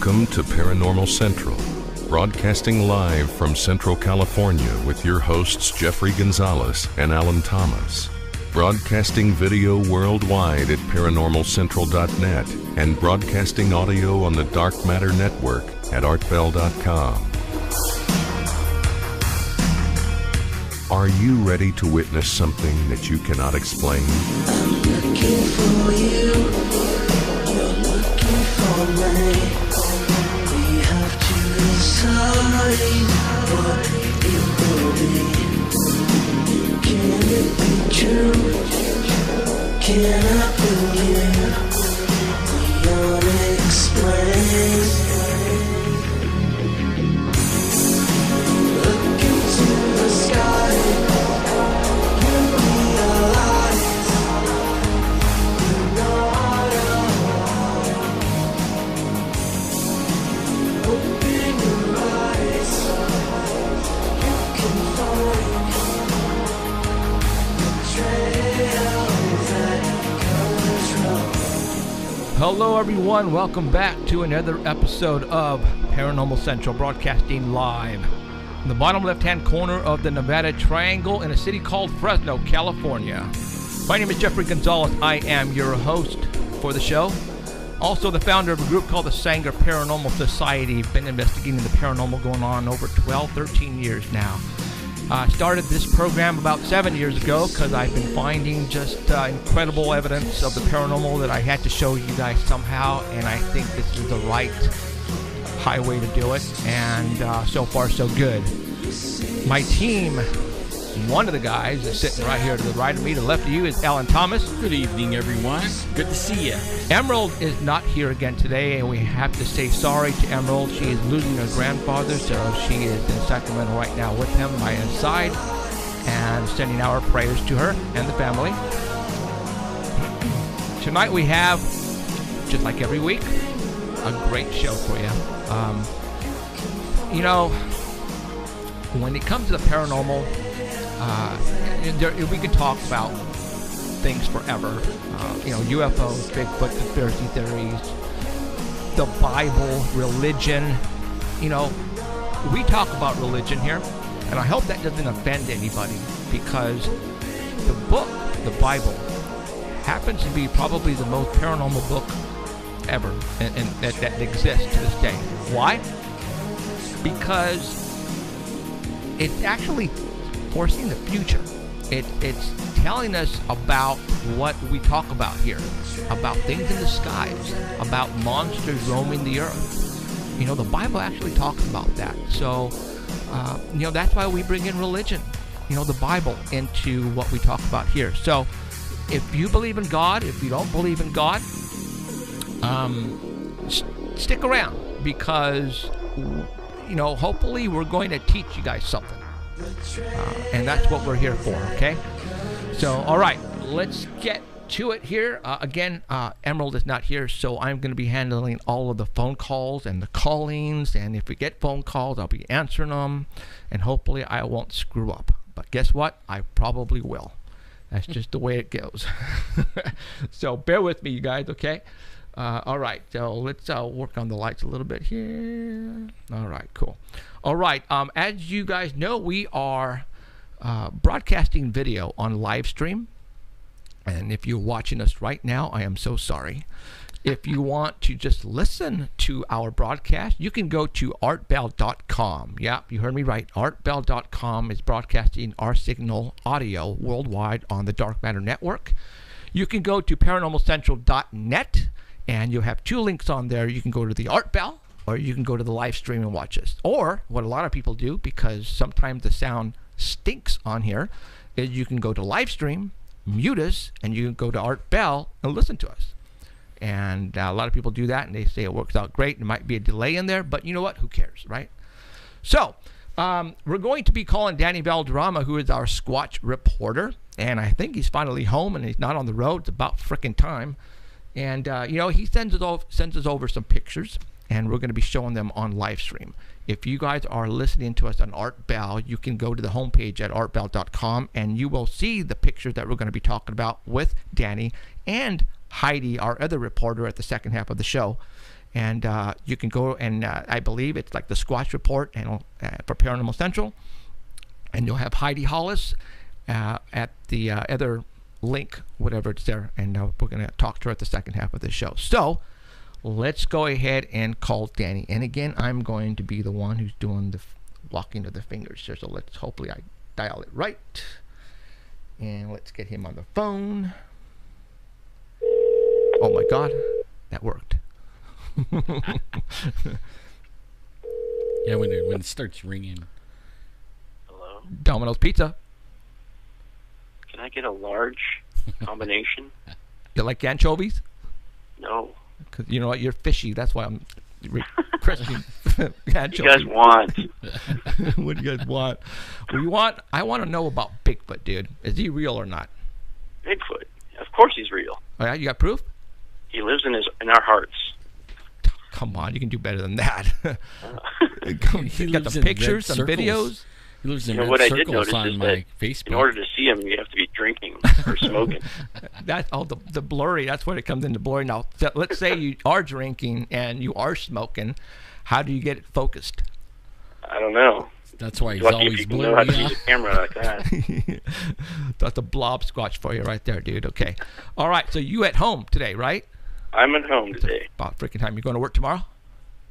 Welcome to Paranormal Central, broadcasting live from Central California with your hosts Jeffrey Gonzalez and Alan Thomas. Broadcasting video worldwide at ParanormalCentral.net and broadcasting audio on the Dark Matter Network at ArtBell.com. Are you ready to witness something that you cannot explain? I'm looking for you, you're looking for me. We have to decide what it will be. Can it be true? Can I believe the unexplained? Look into the sky. Hello everyone, welcome back to another episode of Paranormal Central, broadcasting live in the bottom left-hand corner of the Nevada Triangle in a city called Fresno, California. My name is Jeffrey Gonzalez. I am your host for the show. Also the founder of a group called the Sanger Paranormal Society. Been investigating the paranormal going on over 12, 13 years now. I started this program about 7 years ago because I've been finding just incredible evidence of the paranormal that I had to show you guys somehow, and I think this is the right highway to do it, and so far so good. My team, one of the guys is sitting right here to the right of me, to the left of you is Alan Thomas. Good evening, everyone. Good to see you. Emerald is not here again today, and we have to say sorry to Emerald. She is losing her grandfather, so she is in Sacramento right now with him by his side, and sending our prayers to her and the family. Tonight we have, just like every week, a great show for you. When it comes to the paranormal, we could talk about things forever. UFOs, Bigfoot, conspiracy theories, the Bible, religion. We talk about religion here, and I hope that doesn't offend anybody, because the book, the Bible, happens to be probably the most paranormal book ever, and that exists to this day. Why? Because it's actually foreseeing the future. It's telling us about what we talk about here, about things in the skies, about monsters roaming the earth. The Bible actually talks about that. So, that's why we bring in religion, the Bible, into what we talk about here. So, if you believe in God, if you don't believe in God, stick around, because, hopefully we're going to teach you guys something. And that's what we're here for, okay? So, all right, let's get to it here. Again, Emerald is not here, so I'm going to be handling all of the phone calls and the callings, and if we get phone calls, I'll be answering them, and hopefully I won't screw up. But guess what? I probably will. That's just the way it goes. So bear with me, you guys, okay? All right, so let's work on the lights a little bit here. All right, cool. All right, as you guys know, we are broadcasting video on live stream. And if you're watching us right now, I am so sorry. If you want to just listen to our broadcast, you can go to artbell.com. Yep, you heard me right. Artbell.com is broadcasting our signal audio worldwide on the Dark Matter Network. You can go to ParanormalCentral.net, and you'll have two links on there. You can go to the Art Bell, or you can go to the live stream and watch us. Or what a lot of people do, because sometimes the sound stinks on here, is you can go to live stream, mute us, and you can go to Art Bell and listen to us. And a lot of people do that, and they say it works out great. There might be a delay in there, but you know what? Who cares, right? So we're going to be calling Danny Valderrama, who is our Squatch reporter, and I think he's finally home and he's not on the road. It's about frickin' time. And he sends us over some pictures, and we're going to be showing them on live stream. If you guys are listening to us on Art Bell, you can go to the homepage at artbell.com, and you will see the pictures that we're going to be talking about with Danny and Heidi, our other reporter, at the second half of the show. And you can go and I believe it's like the Squatch Report and for Paranormal Central. And you'll have Heidi Hollis at the other link, whatever it's there. And we're going to talk to her at the second half of the show. So let's go ahead and call Danny. And again, I'm going to be the one who's doing the walking of the fingers here. So let's hopefully I dial it right. And let's get him on the phone. Oh my God, that worked. Yeah, when it starts ringing. Hello? Domino's Pizza. Can I get a large combination? You like anchovies? No. Because you know what, you're fishy. That's why I'm requesting anchovies. You guys want? What do you guys want? I want to know about Bigfoot, dude. Is he real or not? Bigfoot. Of course he's real. Oh yeah, you got proof? He lives in our hearts. Come on, you can do better than that. You got lives the in pictures, red some circles. videos. He lives in You know, red what I did circles notice on is my that Facebook. in order to see him, you have to be drinking or smoking. That's the blurry. That's where it comes into blurry. Now, let's say you are drinking and you are smoking. How do you get it focused? I don't know. That's why he's Lucky if always you can know how to blurry. use a camera like that. That's a blob squatch for you right there, dude. Okay. All right. So you at home today, right? I'm at home today. About freaking time. You going to work tomorrow?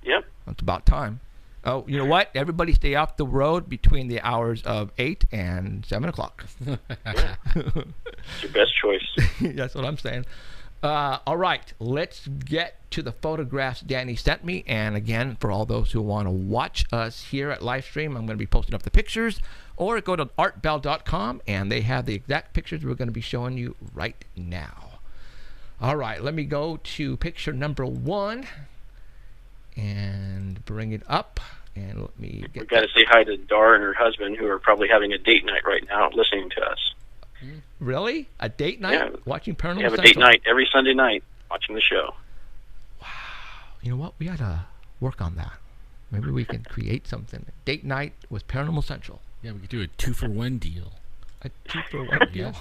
Yep. It's about time. Oh, you know what? Everybody stay off the road between the hours of 8 and 7 o'clock. It's your best choice. That's what I'm saying. All right. Let's get to the photographs Danny sent me. And again, for all those who want to watch us here at Livestream, I'm going to be posting up the pictures. Or go to artbell.com, and they have the exact pictures we're going to be showing you right now. All right. Let me go to picture number 1. And bring it up, and let me get. We've got to say hi to Dar and her husband, who are probably having a date night right now, listening to us. Really? A date night? Yeah. Watching Paranormal We have a Central? date night every Sunday night, watching the show. Wow. You know what? We got to work on that. Maybe we can create something. Date night with Paranormal Central. Yeah, we could do a 2-for-1 deal. A 2-for-1 deal.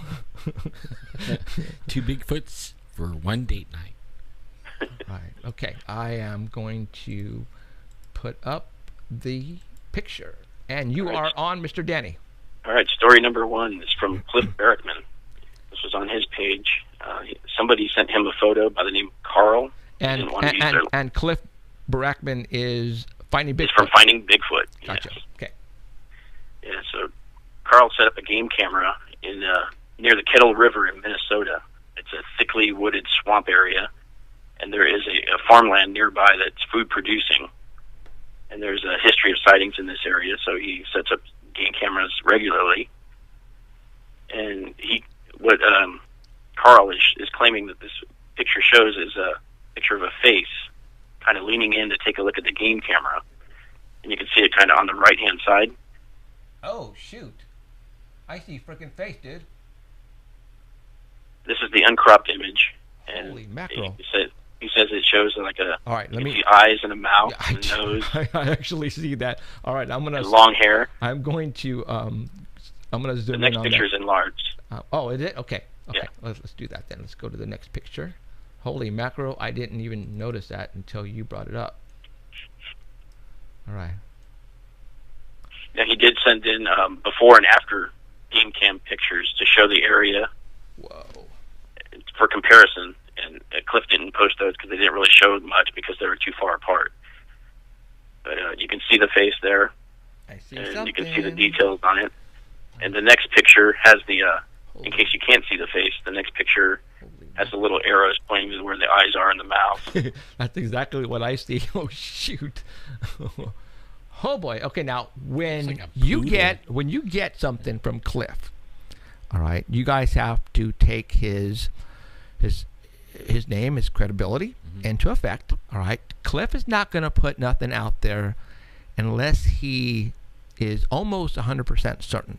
2 Bigfoots for 1 date night. Right. Okay. I am going to put up the picture. And you are on, Mr. Danny. All right, story number 1 is from Cliff Barrickman. This was on his page. Somebody sent him a photo by the name of Carl. And Cliff Barackman is Finding Bigfoot. It's from Finding Bigfoot. Gotcha. Yes. Okay. Yeah, so Carl set up a game camera in near the Kettle River in Minnesota. It's a thickly wooded swamp area. And there is a farmland nearby that's food producing. And there's a history of sightings in this area, so he sets up game cameras regularly. And what Carl is claiming that this picture shows is a picture of a face kind of leaning in to take a look at the game camera. And you can see it kind of on the right-hand side. Oh, shoot. I see freaking face, dude. This is the uncropped image. And Holy mackerel. He says it shows like all right, let me see eyes and a mouth I, and a nose. I actually see that. All right, I'm gonna and long hair. I'm going to zoom in The next on picture that. is enlarged. Oh, is it? Okay. Yeah. Let's do that then. Let's go to the next picture. Holy mackerel! I didn't even notice that until you brought it up. All right. Now he did send in before and after game cam pictures to show the area. Whoa. For comparison. And Cliff didn't post those because they didn't really show much because they were too far apart. But you can see the face there. I see and something. you can see the details on it. And the next picture has the, in case you can't see the face, the next picture has the little arrows pointing to where the eyes are in the mouth. That's exactly what I see. Oh, shoot. Oh, boy. Okay, now, when like a you poodle. get something from Cliff, all right, you guys have to take his name, his credibility into effect. All right, Cliff is not going to put nothing out there unless he is almost 100% certain.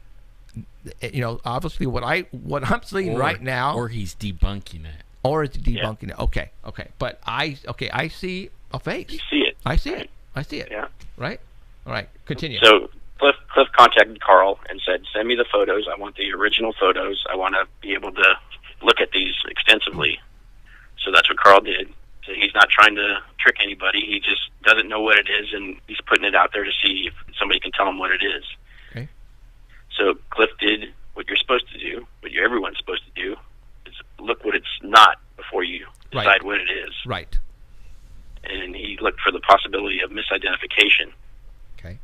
You know, obviously, what I'm seeing right now, or he's debunking it, or it's debunking it. Okay, but I see a face. You see it. I see right? it. I see it. Yeah. Right. All right. Continue. So Cliff contacted Carl and said, "Send me the photos. I want the original photos. I want to be able to look at these extensively." So that's what Carl did. So he's not trying to trick anybody. He just doesn't know what it is, and he's putting it out there to see if somebody can tell him what it is. Okay. So Cliff did what you're supposed to do, what everyone's supposed to do, is look what it's not before you decide what it is. Right. And he looked for the possibility of misidentification. Okay.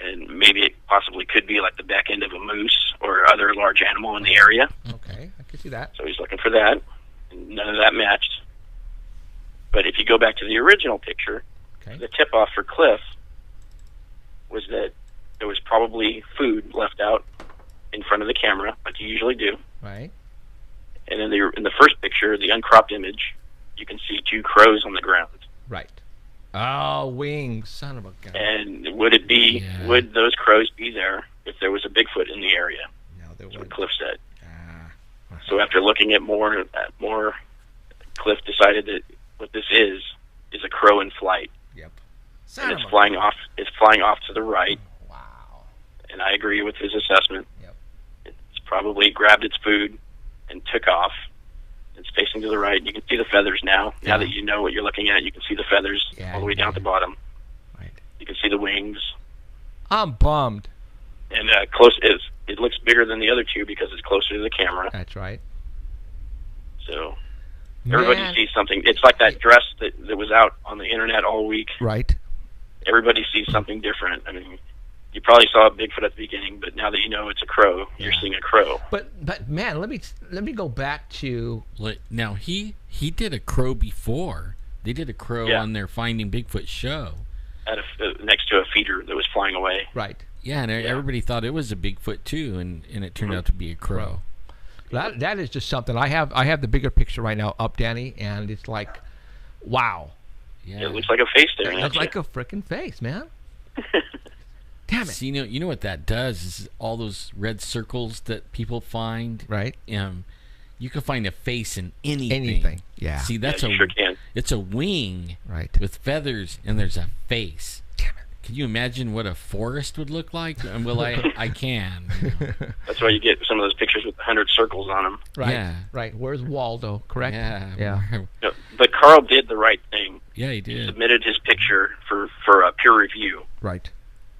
And maybe it possibly could be like the back end of a moose or other large animal in the area. Okay, I can see that. So he's looking for that, and none of that matched. But if you go back to the original picture, Okay. the tip-off for Cliff was that there was probably food left out in front of the camera, like you usually do. Right. And in the first picture, the uncropped image, you can see 2 crows on the ground. Right. Oh, wings, son of a gun. And would those crows be there if there was a Bigfoot in the area? No, there That's what wasn't. Cliff said. Ah. So after looking at more, Cliff decided that what this is a crow in flight. Yep. And it's flying off. It's flying off to the right. Wow. And I agree with his assessment. Yep. It's probably grabbed its food and took off. It's facing to the right. You can see the feathers now. Now that you know what you're looking at, you can see the feathers all the way down at the bottom. Right. You can see the wings. I'm bummed. And it looks bigger than the other 2 because it's closer to the camera. That's right. So everybody sees something. It's like that dress that was out on the internet all week. Right. Everybody sees something different. I mean, you probably saw a Bigfoot at the beginning, but now that you know it's a crow, you're seeing a crow. But man, let me go back to Now he did a crow before. They did a crow on their Finding Bigfoot show. Next to a feeder that was flying away. right. Yeah, and everybody thought it was a Bigfoot too, and it turned out to be a crow. That is just something. I have the bigger picture right now up, Danny, and it's like, wow. Yeah. It looks like a face there. It looks like a freaking face, man. Damn it. See, you know what that does is all those red circles that people find. Right. You can find a face in anything. Anything. Yeah. See, that's you sure can. It's a wing. Right. With feathers, and there's a face. Damn it. Can you imagine what a forest would look like? And I can. That's why you get some of those pictures with 100 circles on them. Right. Yeah. Right. Where's Waldo? Correct. Yeah. No, but Carl did the right thing. Yeah, he He did. submitted his picture for a peer review. Right.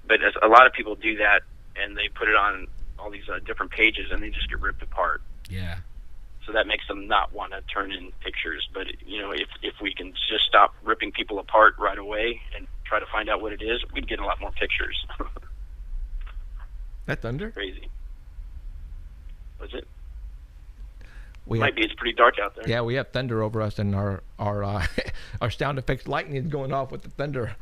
But a lot of people do that, and they put it on all these different pages, and they just get ripped apart. Yeah. So that makes them not want to turn in pictures. But if we can just stop ripping people apart right away and try to find out what it is, we'd get a lot more pictures. That thunder? Crazy. Was it? We Might be. It's pretty dark out there. Yeah, we have thunder over us, and our our sound effects lightning is going off with the thunder.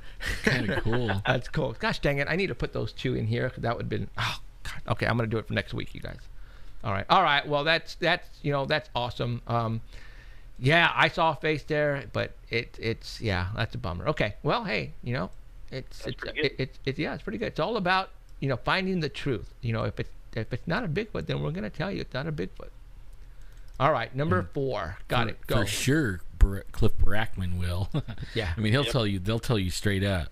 Kind of cool. That's cool. Gosh dang it! I need to put those 2 in here. That would have been. Oh God. Okay, I'm gonna do it for next week, you guys. All right. Well, that's awesome. Yeah, I saw a face there, but it's that's a bummer. Okay. Well, hey, it's pretty good. it's pretty good. It's all about finding the truth. If it's not a Bigfoot, then we're gonna tell you it's not a Bigfoot. All right, number 4. Got it. Go. For sure, Cliff Brackman will. Yeah. I mean, they'll tell you straight up.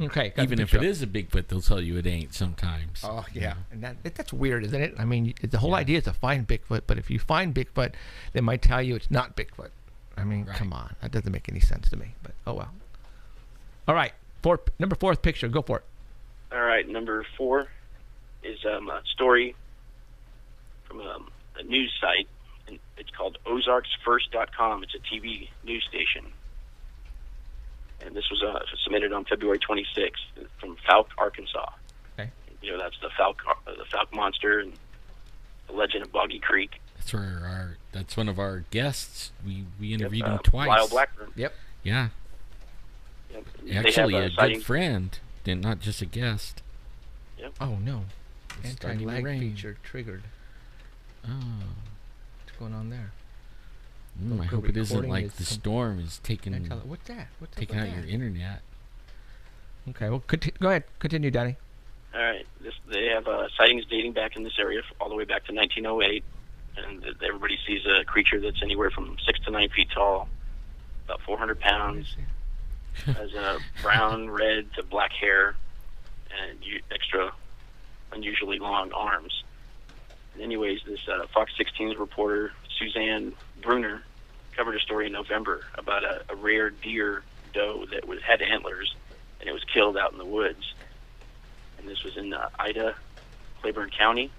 Okay. got Even the if picture it up. is a Bigfoot, they'll tell you it ain't sometimes. Oh yeah, and that's weird, isn't it? I mean, the whole idea is to find Bigfoot, but if you find Bigfoot, they might tell you it's not Bigfoot. I mean, Right. come on, that doesn't make any sense to me. But oh well. All right, number 4th picture. Go for it. All right, number 4 is a story from a news site, and it's called OzarksFirst.com. It's a TV news station, and this was submitted on February 26th from Fouke, Arkansas. Okay. That's the Fouke monster and the legend of Boggy Creek. That's one of our guests. We interviewed him Yep, twice. Lyle Blackburn. Yep. Yeah, Yep. They actually have, a good sightings. friend, and not just a guest. Oh no. It's starting to Anti-lag rain. feature triggered. Oh, What's going on there? I Local hope it isn't recording like is the storm is taking What's that? What's up taking with out that? your internet. Okay. Well, go ahead. Continue, Danny. All right. They have sightings dating back in this area all the way back to 1908, and everybody sees a creature that's anywhere from 6 to 9 feet tall, about 400 pounds, has brown, red to black hair, and extra unusually long arms. And anyways, this Fox 16's reporter, Suzanne Bruner, covered a story in November about a rare deer doe that had antlers, and it was killed out in the woods. And this was in Ida, Claiborne County.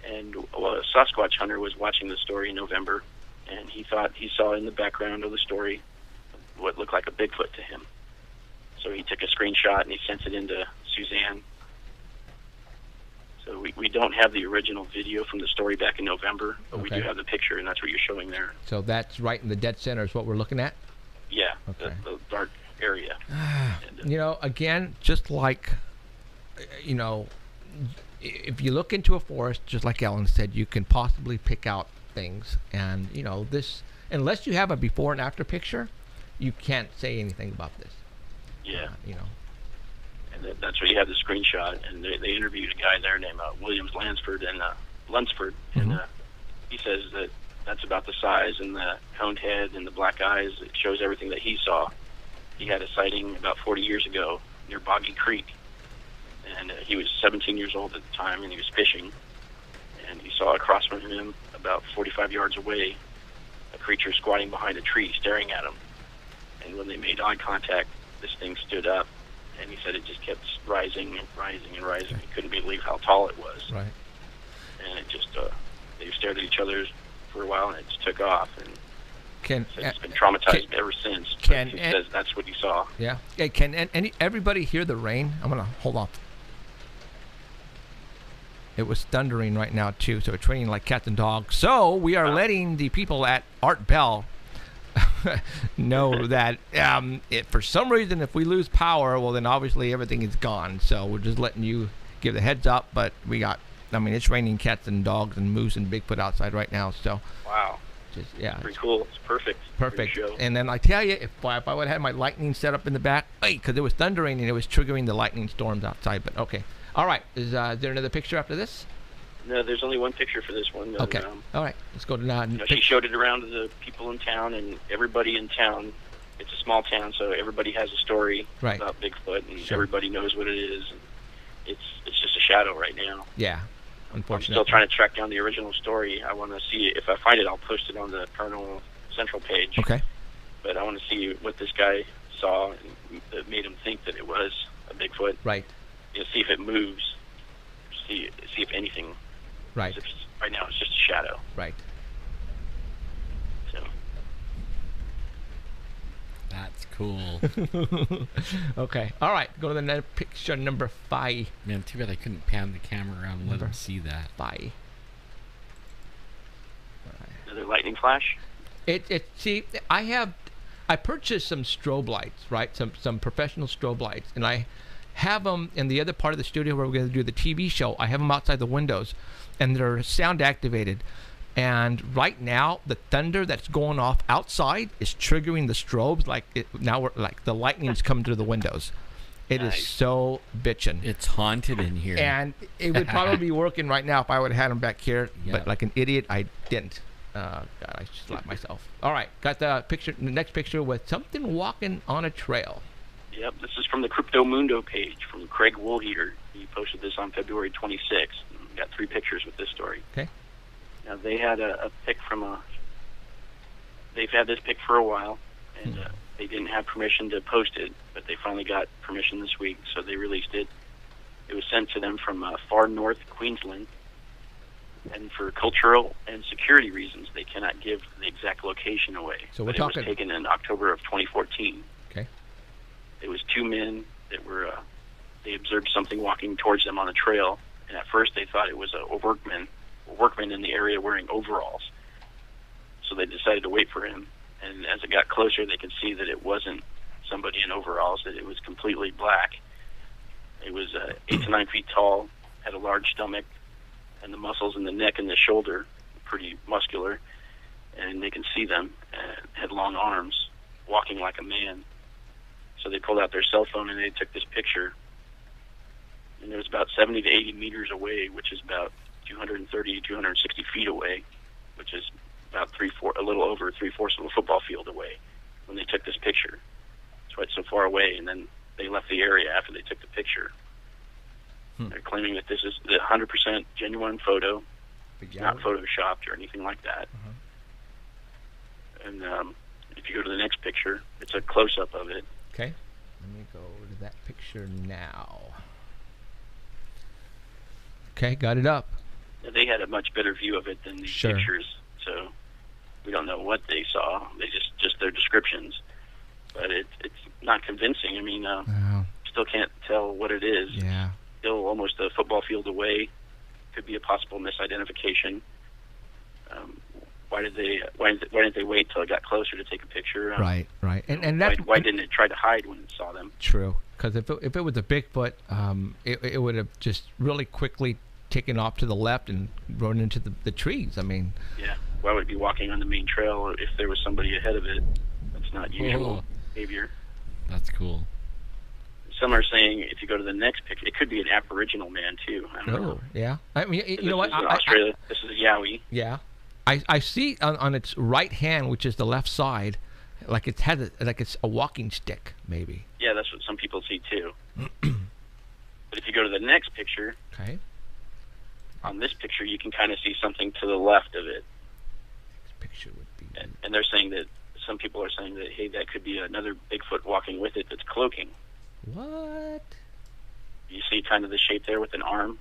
And a Sasquatch hunter was watching the story in November, and he thought he saw in the background of the story what looked like a Bigfoot to him. So he took a screenshot and he sent it into Suzanne. So we don't have the original video from the story back in November, but we do have the picture, and that's what you're showing there. So that's right in the dead center is what we're looking at? Yeah, okay. the dark area. You know, again, just like, you know, if you look into a forest, just like Ellen said, you can possibly pick out things. And, you know, this, unless you have a before and after picture, you can't say anything about this. Yeah. You know. And that's where you have the screenshot. And they interviewed a guy there named Williams Lunsford, and he says that that's about the size and the coned head and the black eyes. It shows everything that he saw. He had a sighting about 40 years ago near Boggy Creek. And he was 17 years old at the time, and he was fishing. And he saw across from him, about 45 yards away, a creature squatting behind a tree, staring at him. And when they made eye contact, this thing stood up, and he said it just kept rising and rising and rising. He couldn't believe how tall it was. Right. And it just, they stared at each other for a while, and it just took off. And it's been traumatized ever since. He says that's what he saw. Yeah. Hey, can everybody hear the rain? I'm going to hold off. It was thundering right now, too, so it's raining like cats and dogs. So we are letting the people at Art Bell know that if for some reason, if we lose power, well, then obviously everything is gone. So we're just letting you give the heads up. But it's raining cats and dogs and moose and Bigfoot outside right now. So wow. Yeah, pretty cool. It's perfect. Perfect. And then I tell you, if I would have had my lightning set up in the back, because it was thundering and it was triggering the lightning storms outside. But okay. All right. Is there another picture after this? No, there's only one picture for this one. Okay. All right. Let's go to she showed it around to the people in town, and everybody in town. It's a small town, so everybody has a story about Bigfoot, and everybody knows what it is. And it's just a shadow right now. Yeah. Unfortunately. I'm still trying to track down the original story. I want to see if I find it. I'll post it on the Paranormal Central page. Okay. But I want to see what this guy saw that made him think that it was a Bigfoot. Right. See if it moves. See if anything. Right. Right now, it's just a shadow. Right. So. That's cool. Okay. All right. Go to the next picture number 5. Man, too bad I couldn't pan the camera around and let them see that. 5. Another lightning flash? See, I purchased some strobe lights, right? Some professional strobe lights, and I have them in the other part of the studio where we're going to do the TV show. I have them outside the windows, and they're sound activated. And right now, the thunder that's going off outside is triggering the strobes. Now the lightning's coming through the windows. It is so bitchin'. It's haunted in here. And it would probably be working right now if I would have had them back here. Yep. But like an idiot, I didn't. God, I just slapped myself. All right, got the next picture with something walking on a trail. Yep, this is from the Crypto Mundo page from Craig Woolheater. He posted this on February 26th. Got 3 pictures with this story. Okay. Now, they had a pic they've had this pic for a while, and they didn't have permission to post it, but they finally got permission this week, so they released it. It was sent to them from far north Queensland, and for cultural and security reasons, they cannot give the exact location away. So it was taken in October of 2014. Okay. It was 2 men that were, they observed something walking towards them on a trail, and at first they thought it was a workman in the area wearing overalls. So they decided to wait for him, and as it got closer, they could see that it wasn't somebody in overalls, that it was completely black. It was 8 to 9 feet tall, had a large stomach, and the muscles in the neck and the shoulder were pretty muscular, and they can see them, and had long arms, walking like a man. So they pulled out their cell phone and they took this picture. And it was about 70 to 80 meters away, which is about 230 to 260 feet away, which is about a little over 3/4 of a football field away when they took this picture. That's why it's so far away. And then they left the area after they took the picture. They're claiming that this is the 100% genuine photo, not photoshopped or anything like that. And if you go to the next picture, it's a close-up of it. Okay. Let me go to that picture now. Okay, got it up. They had a much better view of it than these Sure. pictures, so we don't know what they saw. They just their descriptions, but it's not convincing. I mean, Oh, still can't tell what it is. yeah. Still almost a football field away. Could be a possible misidentification. Why didn't they wait till it got closer to take a picture? Right. And that's why didn't it try to hide when it saw them? true. Because if it was a Bigfoot, it would have just really quickly taken off to the left and run into the trees. I mean, Yeah. Why would it be walking on the main trail if there was somebody ahead of it? That's not usual behavior. That's cool. Some are saying if you go to the next picture, it could be an Aboriginal man too. I don't know. oh, yeah. I mean, you know This what? is Australia. This is a Yowie. Yeah, I see on its right hand, which is the left side, like it's a walking stick, maybe. Yeah, that's what some people see too. But if you go to the next picture, Okay. on this picture, you can kind of see something to the left of it. This picture would be. And they're saying that some people are saying that, hey, that could be another Bigfoot walking with it that's cloaking. What? You see kind of the shape there with an arm.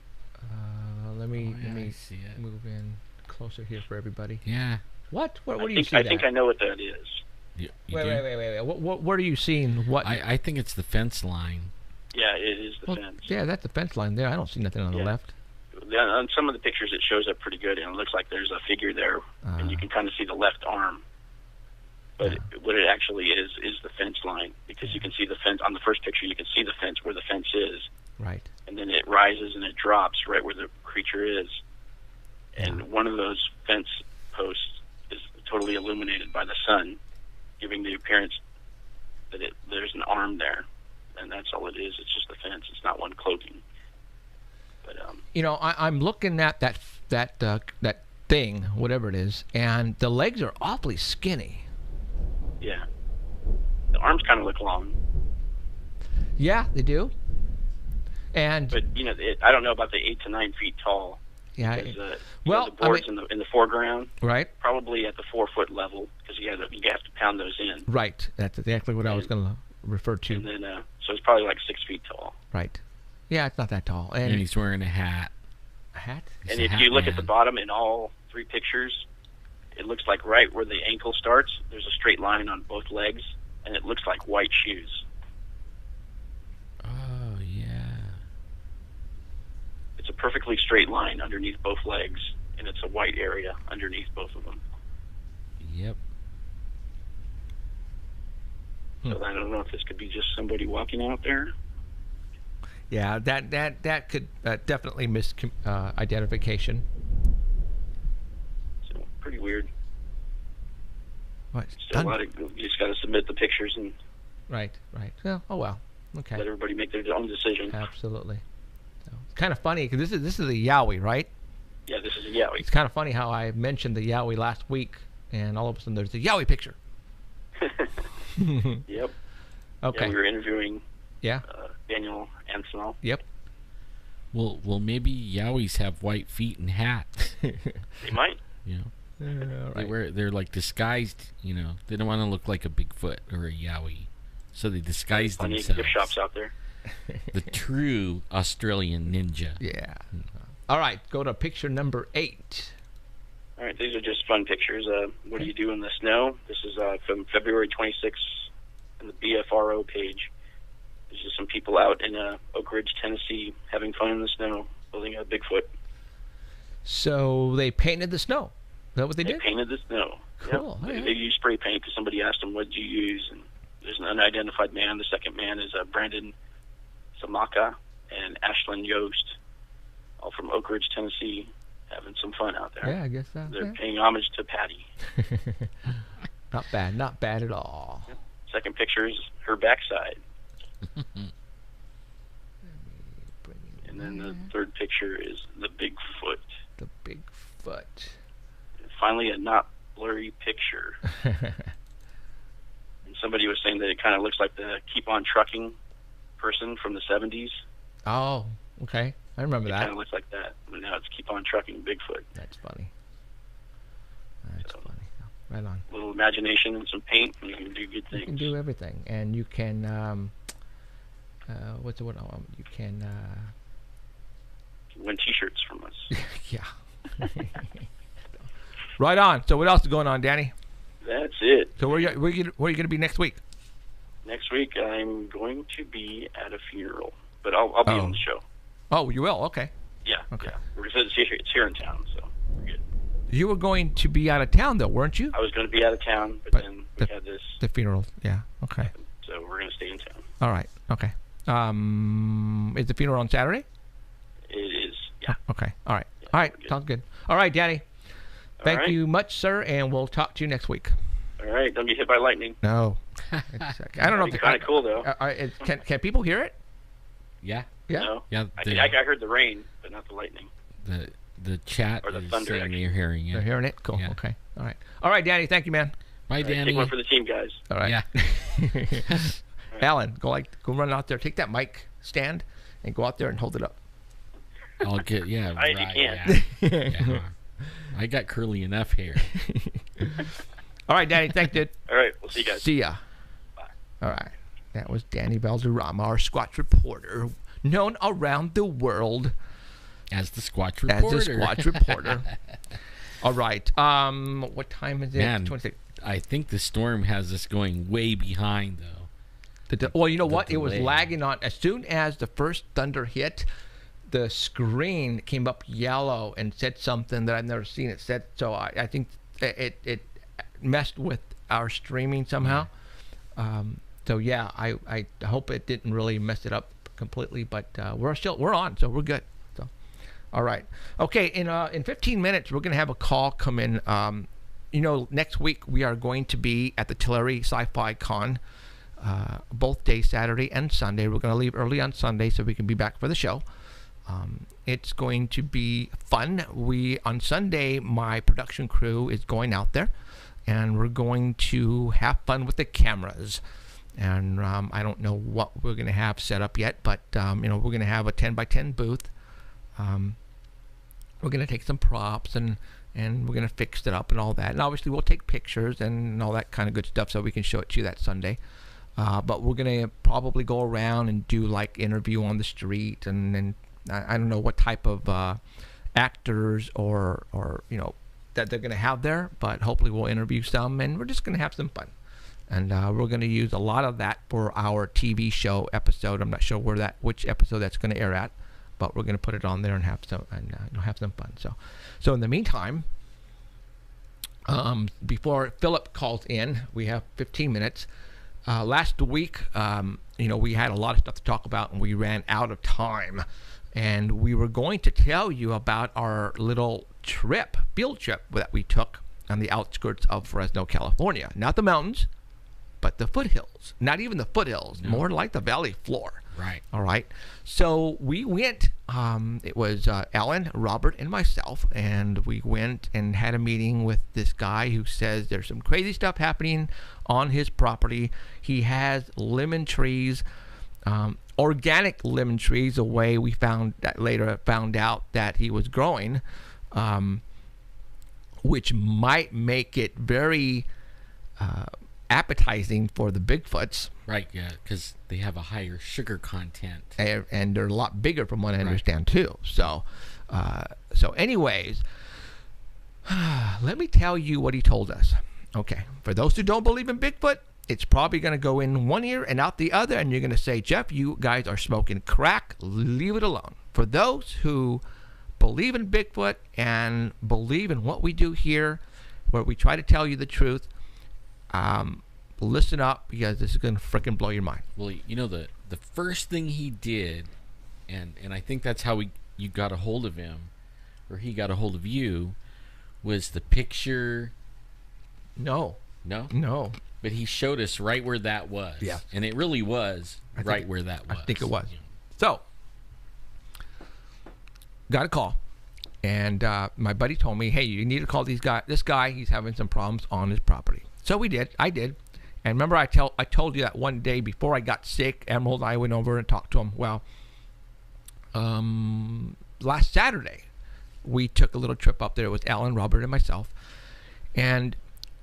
Let me I see it. move in closer here for everybody. Yeah. What? Where do I you think, see I that? think I know what that is. You Wait. do? What are you seeing? What? I think it's the fence line. Yeah, it is the well, fence. yeah, that's the fence line there. I don't see nothing on the Yeah. left. On some of the pictures, it shows up pretty good, and it looks like there's a figure there, and you can kind of see the left arm. But what it actually is the fence line, because you can see the fence on the first picture. You can see the fence where the fence is, Right. and then it rises and it drops right where the creature is. And one of those fence posts is totally illuminated by the sun, giving the appearance that there's an arm there, and that's all it is. It's just the fence. It's not one cloaking. But You know, I'm looking at that thing, whatever it is, and the legs are awfully skinny. yeah, the arms kind of look long. Yeah, they do. And But I don't know about the 8 to 9 feet tall. yeah, Because, well, the boards in the foreground, right, probably at the 4 foot level, because you have to pound those in. right. That's exactly what I was going to refer to. And then so it's probably like 6 feet tall. Right. Yeah, it's not that tall. And And he's wearing a hat. a hat. He's And a if hat you look at man. the bottom in all 3 pictures, it looks like right where the ankle starts, there's a straight line on both legs, and it looks like white shoes. Oh, yeah. It's a perfectly straight line underneath both legs, and it's a white area underneath both of them. Yep. So I don't know if this could be just somebody walking out there. Yeah, that could definitely miss identification. So pretty weird. What? Still a lot of, you just got to submit the pictures and Right. Well, oh well. Okay. let everybody make their own decision. Absolutely. So, it's kind of funny because this is a Yowie, right? Yeah, this is a Yowie. It's kind of funny how I mentioned the Yowie last week, and all of a sudden there's a Yowie picture. Yep. Okay. Yeah, we were interviewing Yeah. Daniel Ansel. Yep. Well, maybe Yowies have white feet and hats. They might. You know, Right. they're like disguised. You know, they don't want to look like a Bigfoot or a Yowie, so they disguise Plenty of themselves. gift shops out there. The true Australian ninja. Yeah. All right. Go to picture number 8. All right, these are just fun pictures. What do you do in the snow? This is from February 26th on the BFRO page. There's just some people out in Oak Ridge, Tennessee, having fun in the snow, building a Bigfoot. So they painted the snow. Is that what they They did? painted the snow. Cool. Yep. All right. They used spray paint because somebody asked them, what did you use? And there's an unidentified man. The second man is Brandon Samaka and Ashlyn Yost, all from Oak Ridge, Tennessee, having some fun out there. Yeah, I guess so. They're paying homage to Patty. Not bad. Not bad at all. Second picture is her backside. And then the third picture is the Bigfoot. The Bigfoot. And finally, a not blurry picture. And somebody was saying that it kind of looks like the Keep On Trucking person from the 70s. Oh, okay. I remember It that. kind of looks like that. But now it's Keep On Trucking Bigfoot. That's funny. That's So, funny. Right on. A little imagination and some paint, and you can do good things. You can do everything, and you can. What's the word? You can. Win T-shirts from us. Yeah. Right on. So what else is going on, Danny? That's it. So where are you going to be next week? Next week, I'm going to be at a funeral, but I'll be on the show. Oh, you will? Okay. Yeah. Okay. Yeah. It's here in town, so we're good. You were going to be out of town, though, weren't you? I was going to be out of town, but then we had this. The funeral. Yeah. Okay. So we're going to stay in town. All right. Okay. Is the funeral on Saturday? It is. Yeah. Oh, okay. All right. Yeah, All right. Sounds good. All right, Danny. Thank you much, sir, and we'll talk to you next week. All right. Don't get hit by lightning. No. I don't know if it's kind of cool though. Can people hear it? Yeah. Yeah. No? Yeah. I heard the rain, but not the lightning. The chat Or the is thunder, saying you're hearing it. They're hearing it? Cool. Yeah. Okay. All right. All right, Danny. Thank you, man. Bye, All right, Danny. take one for the team, guys. All right. Yeah. Alan, go run out there. Take that mic stand and go out there and hold it up. I'll get You right. can. Yeah. I got curly enough hair. All right, Danny. Thanks, dude. All right. We'll see you guys. See ya. Bye. All right. That was Danny Valderrama, our Squatch reporter, known around the world As the Squatch reporter. as the Squatch reporter. All right. What time is it? Man, 26. I think the storm has us going way behind, though. Well, you know what? It was delay. lagging on. As soon as the first thunder hit, the screen came up yellow and said something that I've never seen it said. So I think it messed with our streaming somehow. So yeah, I hope it didn't really mess it up completely, but we're on, so we're good. So, all right, okay. In 15 minutes, we're gonna have a call come in. Next week we are going to be at the Tulare Sci-Fi Con, both days, Saturday and Sunday. We're gonna leave early on Sunday so we can be back for the show. It's going to be fun. On Sunday, my production crew is going out there, and we're going to have fun with the cameras. And I don't know what we're going to have set up yet, but we're going to have a 10x10 booth. We're going to take some props and we're going to fix it up and all that. And obviously we'll take pictures and all that kind of good stuff so we can show it to you that Sunday. But we're going to probably go around and do like interview on the street, and I don't know what type of actors or that they're going to have there, but hopefully we'll interview some, and we're just going to have some fun. And we're going to use a lot of that for our TV show episode. I'm not sure which episode that's going to air at, but we're going to put it on there and have some fun. So in the meantime, before Philip calls in, we have 15 minutes. Last week, we had a lot of stuff to talk about, and we ran out of time. And we were going to tell you about our little field trip that we took on the outskirts of Fresno, California. Not the mountains, but the foothills. Not even the foothills, more like the valley floor. Right. All right. So we went, it was Alan, Robert, and myself, and we went and had a meeting with this guy who says there's some crazy stuff happening on his property. He has lemon trees, organic lemon trees, the way we found out that he was growing, which might make it very appetizing for the Bigfoots. Right, yeah, because they have a higher sugar content. And they're a lot bigger from what I understand, too. So anyways, let me tell you what he told us. Okay, for those who don't believe in Bigfoot, it's probably going to go in one ear and out the other, and you're going to say, Jeff, you guys are smoking crack. Leave it alone. For those who believe in Bigfoot and believe in what we do here, where we try to tell you the truth, listen up, because this is going to freaking blow your mind. Well, the first thing he did, and I think that's how you got a hold of him, or he got a hold of you, was the picture. No. But he showed us right where that was. Yeah. And it really was where that was. I think it was. Yeah. So, got a call. And my buddy told me, hey, you need to call this guy. He's having some problems on his property. So we did. I did. And remember I told you that one day before I got sick, Emerald and I went over and talked to him. Well, last Saturday, we took a little trip up there with Alan, Robert, and myself. And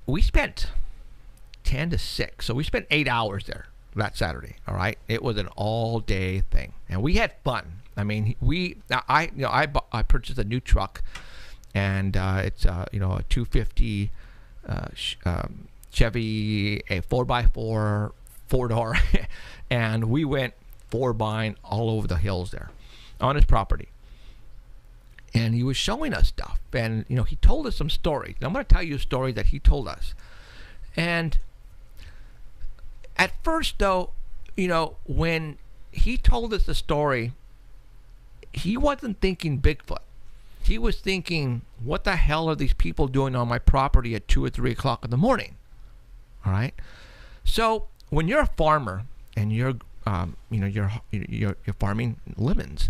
we spent 10 to 6. So we spent 8 hours there that Saturday. All right. It was an all-day thing. And we had fun. I mean, I purchased a new truck, and it's a 250 Chevy, a 4x4 4-door, and we went 4-bine all over the hills there on his property. And he was showing us stuff, and he told us some stories. And I'm going to tell you a story that he told us. And at first, though, when he told us the story, he wasn't thinking Bigfoot. He was thinking, what the hell are these people doing on my property at 2 or 3 o'clock in the morning? All right. So when you're a farmer and you're farming lemons,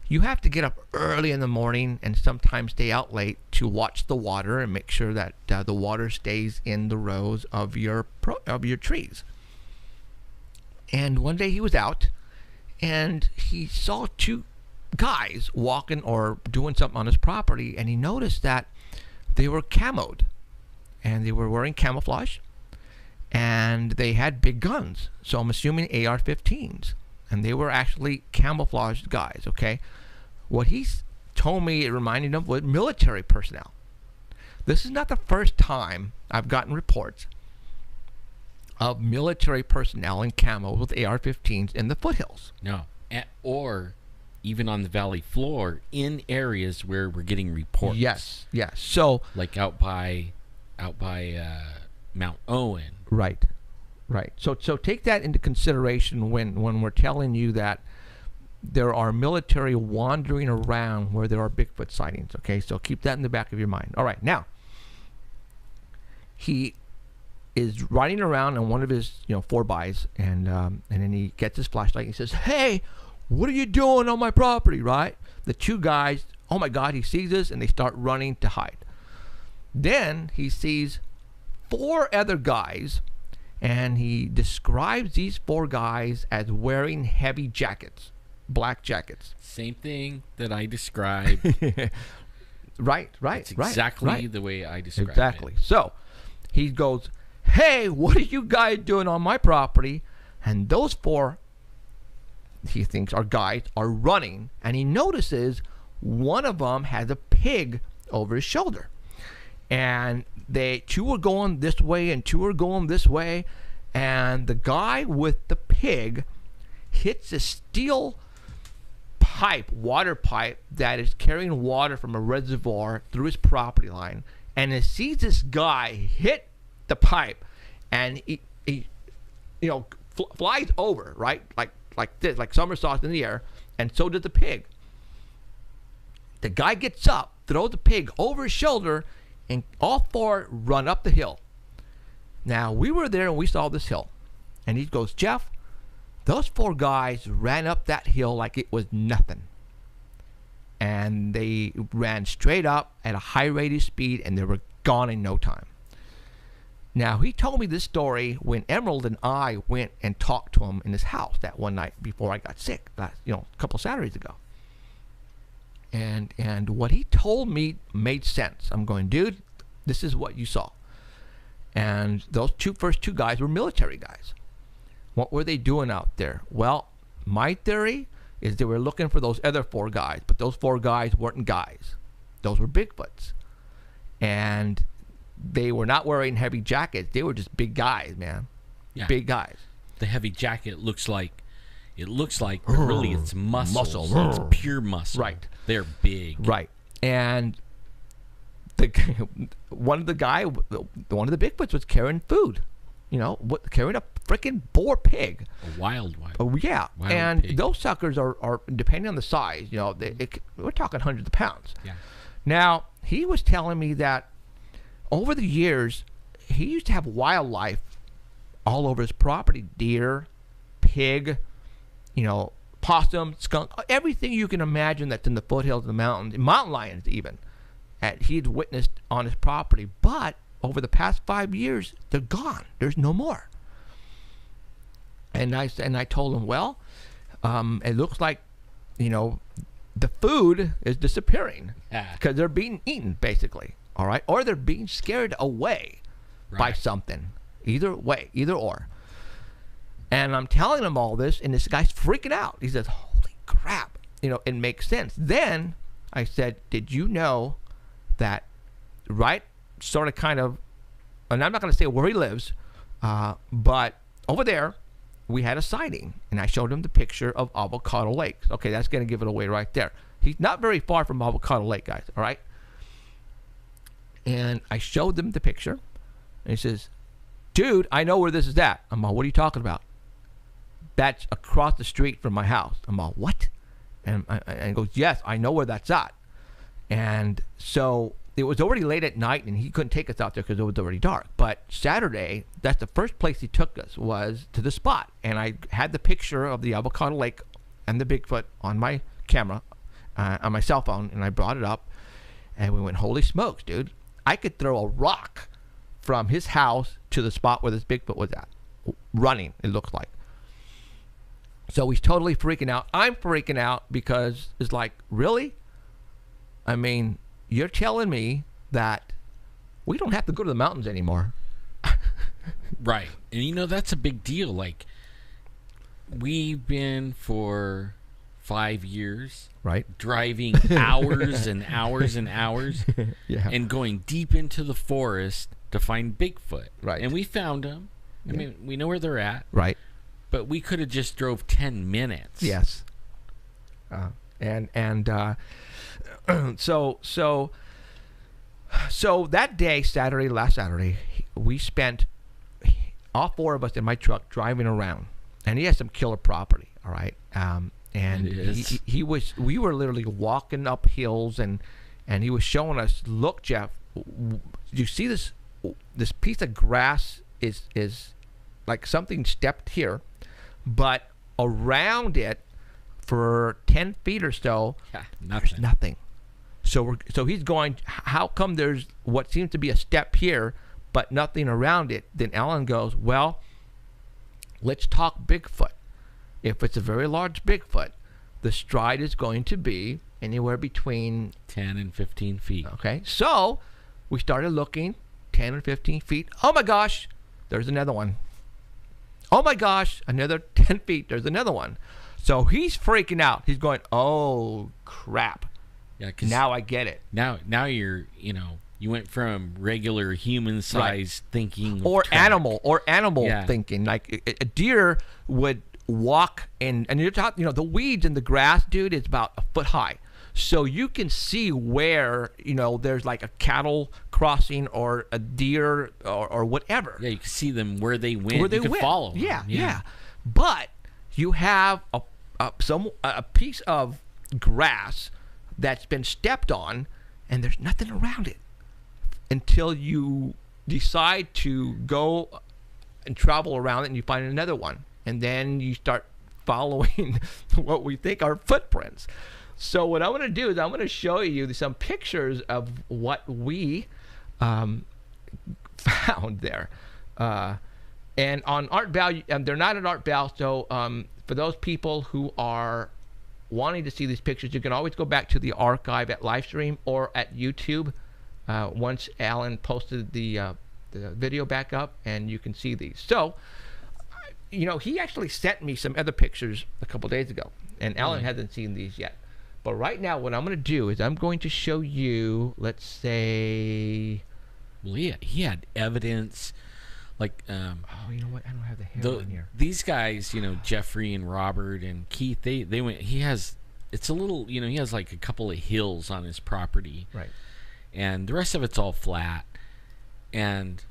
you have to get up early in the morning and sometimes stay out late to watch the water and make sure that the water stays in the rows of your trees. And one day he was out, and he saw 2 guys walking or doing something on his property, and he noticed that they were camoed, and they were wearing camouflage, and they had big guns. So I'm assuming AR-15s, and they were actually camouflaged guys. Okay, what he told me, it reminded him of military personnel. This is not the first time I've gotten reports of military personnel in camo with AR-15s in the foothills. No, or even on the valley floor in areas where we're getting reports. Yes. So like out by Mount Owen. Right. So take that into consideration when we're telling you that there are military wandering around where there are Bigfoot sightings. Okay, so keep that in the back of your mind. All right, now he is riding around on one of his 4-bys, and then he gets his flashlight and he says, "Hey, what are you doing on my property?" Right? The 2 guys, oh my God, he sees us, and they start running to hide. Then he sees 4 other guys, and he describes these 4 guys as wearing heavy jackets, black jackets. Same thing that I described. Right. It's exactly the way I described it. Exactly. So he goes, "Hey, what are you guys doing on my property?" And those 4, he thinks, are guys, are running, and he notices one of them has a pig over his shoulder, and 2 were going this way and 2 were going this way, and the guy with the pig hits a steel water pipe that is carrying water from a reservoir through his property line, and it sees this guy hit the pipe, and he flies over, right, like this, like somersaults in the air, and so did the pig. The guy gets up, throws the pig over his shoulder, and all 4 run up the hill. Now, we were there and we saw this hill, and he goes, "Jeff, those 4 guys ran up that hill like it was nothing, and they ran straight up at a high rate of speed, and they were gone in no time." Now, he told me this story when Emerald and I went and talked to him in his house that one night before I got sick, a couple Saturdays ago. And what he told me made sense. I'm going, "Dude, this is what you saw." And those first two guys were military guys. What were they doing out there? Well, my theory is they were looking for those other 4 guys, but those 4 guys weren't guys. Those were Bigfoots. And they were not wearing heavy jackets. They were just big guys, man. Yeah. Big guys. The heavy jacket looks like, but really it's muscle. It's pure muscle. Right. They're big. Right. And one of the Bigfoots was carrying food. Carrying a freaking boar pig. A wild. Oh, yeah. Wild and pig. Those suckers are, depending on the size, we're talking hundreds of pounds. Yeah. Now, he was telling me that over the years, he used to have wildlife all over his property. Deer, pig, possum, skunk, everything you can imagine that's in the foothills of the mountains, mountain lions even, that he'd witnessed on his property. But over the past 5 years, they're gone. There's no more. And I told him, well, it looks like, the food is disappearing because they're being eaten, basically. All right, or they're being scared away. by something. Either way, either or. And I'm telling him all this, and this guy's freaking out. He says, holy crap. It makes sense. Then I said, did you know that right sort of kind of, and I'm not going to say where he lives, but over there, we had a sighting. And I showed him the picture of Avocado Lake. Okay, that's going to give it away right there. He's not very far from Avocado Lake, guys, all right? And I showed them the picture, and he says, dude, I know where this is at. I'm all, what are you talking about? That's across the street from my house. I'm all, what? And he goes, yes, I know where that's at. And so it was already late at night, and he couldn't take us out there because it was already dark. But Saturday, that's the first place he took us, was to the spot. And I had the picture of the Avocado Lake and the Bigfoot on my camera, on my cell phone, and I brought it up. And we went, holy smokes, dude. I could throw a rock from his house to the spot where this Bigfoot was at. Running, it looks like. So he's totally freaking out. I'm freaking out because it's like, really? I mean, you're telling me that we don't have to go to the mountains anymore. Right. And that's a big deal. Like, we've been for 5 years, right, driving hours and hours and hours, yeah, and going deep into the forest to find Bigfoot. Right. And we found them. I mean, we know where they're at. Right. But we could have just drove 10 minutes. Yes. So that day, last Saturday, we spent, all four of us in my truck, driving around, and he has some killer property. All right. And we were literally walking up hills, and he was showing us, look, Jeff, you see this piece of grass is like something stepped here, but around it for 10 feet or so, there's nothing. So he's going, how come there's what seems to be a step here, but nothing around it? Then Alan goes, well, let's talk Bigfoot. If it's a very large Bigfoot, the stride is going to be anywhere between 10 and 15 feet. Okay, so we started looking, 10 and 15 feet. Oh my gosh, there's another one. Oh my gosh, another 10 feet, there's another one. So he's freaking out. He's going, oh crap. Yeah, 'cause now I get it. Now you're, you went from regular human size thinking or track. animal thinking. Like a deer would walk and you're talking, the weeds in the grass, dude, is about a foot high. So you can see where, there's like a cattle crossing or a deer or whatever. Yeah, you can see them where they went. You can follow them. Yeah. But you have a piece of grass that's been stepped on, and there's nothing around it until you decide to go and travel around it, and you find another one, and then you start following what we think are footprints. So what I'm going to do is I'm going to show you some pictures of what we found there. And on Art Val, they're not at Art Val, so for those people who are wanting to see these pictures, you can always go back to the archive at Livestream or at YouTube once Alan posted the video back up, and you can see these. So, he actually sent me some other pictures a couple days ago, and Alan hasn't seen these yet. But right now, what I'm going to do is I'm going to show you, let's say... Well, he had evidence, like... oh, you know what? I don't have the hair on here. These guys, Jeffrey and Robert and Keith, they went... He has... It's a little... he has like a couple of hills on his property. Right. And the rest of it's all flat. And...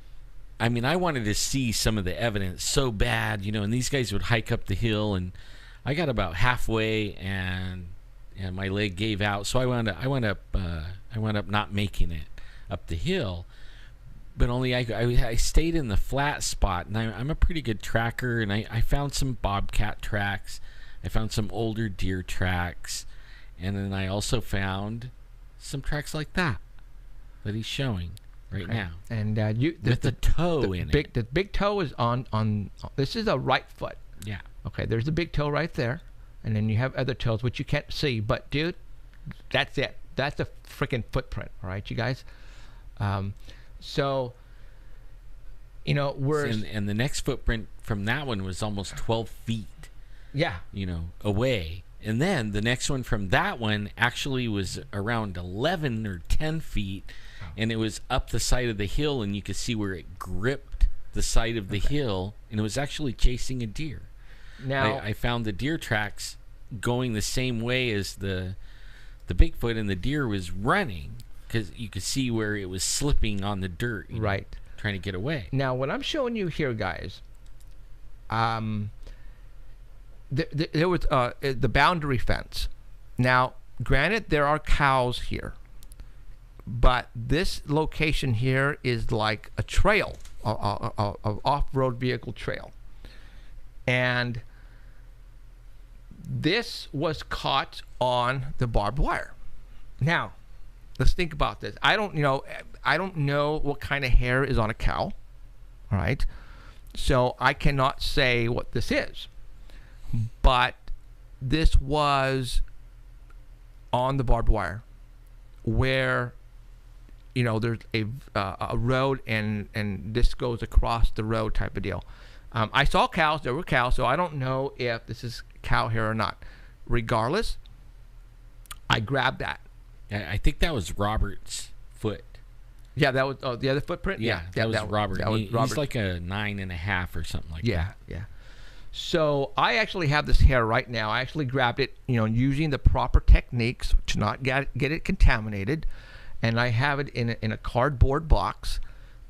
I mean, I wanted to see some of the evidence so bad, and these guys would hike up the hill, and I got about halfway, and my leg gave out, so I wound up not making it up the hill. But only I stayed in the flat spot, and I'm a pretty good tracker, and I found some bobcat tracks, I found some older deer tracks, and then I also found some tracks like that he's showing right now, and with the toe in it. The big toe is on. This is a right foot. Yeah. Okay. There's the big toe right there, and then you have other toes which you can't see. But dude, that's it. That's a freaking footprint. All right, you guys. So You know, and the next footprint from that one was almost 12 feet. Yeah. Away. And then the next one from that one actually was around 11 or 10 feet, and it was up the side of the hill, and you could see where it gripped the side of the hill, and it was actually chasing a deer. Now I found the deer tracks going the same way as the Bigfoot, and the deer was running because you could see where it was slipping on the dirt, right, trying to get away. Now, what I'm showing you here, guys, there was the boundary fence. Now, granted, there are cows here, but this location here is like a trail, a off-road vehicle trail, and this was caught on the barbed wire. Now, let's think about this. I don't know what kind of hair is on a cow. All right, so I cannot say what this is. But this was on the barbed wire, where there's a road and this goes across the road type of deal. I saw cows. There were cows, so I don't know if this is cow hair or not. Regardless, I grabbed that. I think that was Robert's foot. Yeah, that was the other footprint. Yeah, that was Robert. That was Robert. He's like a 9.5 or something like that. Yeah. So I actually have this hair right now. I actually grabbed it, using the proper techniques to not get it contaminated, and I have it in a cardboard box.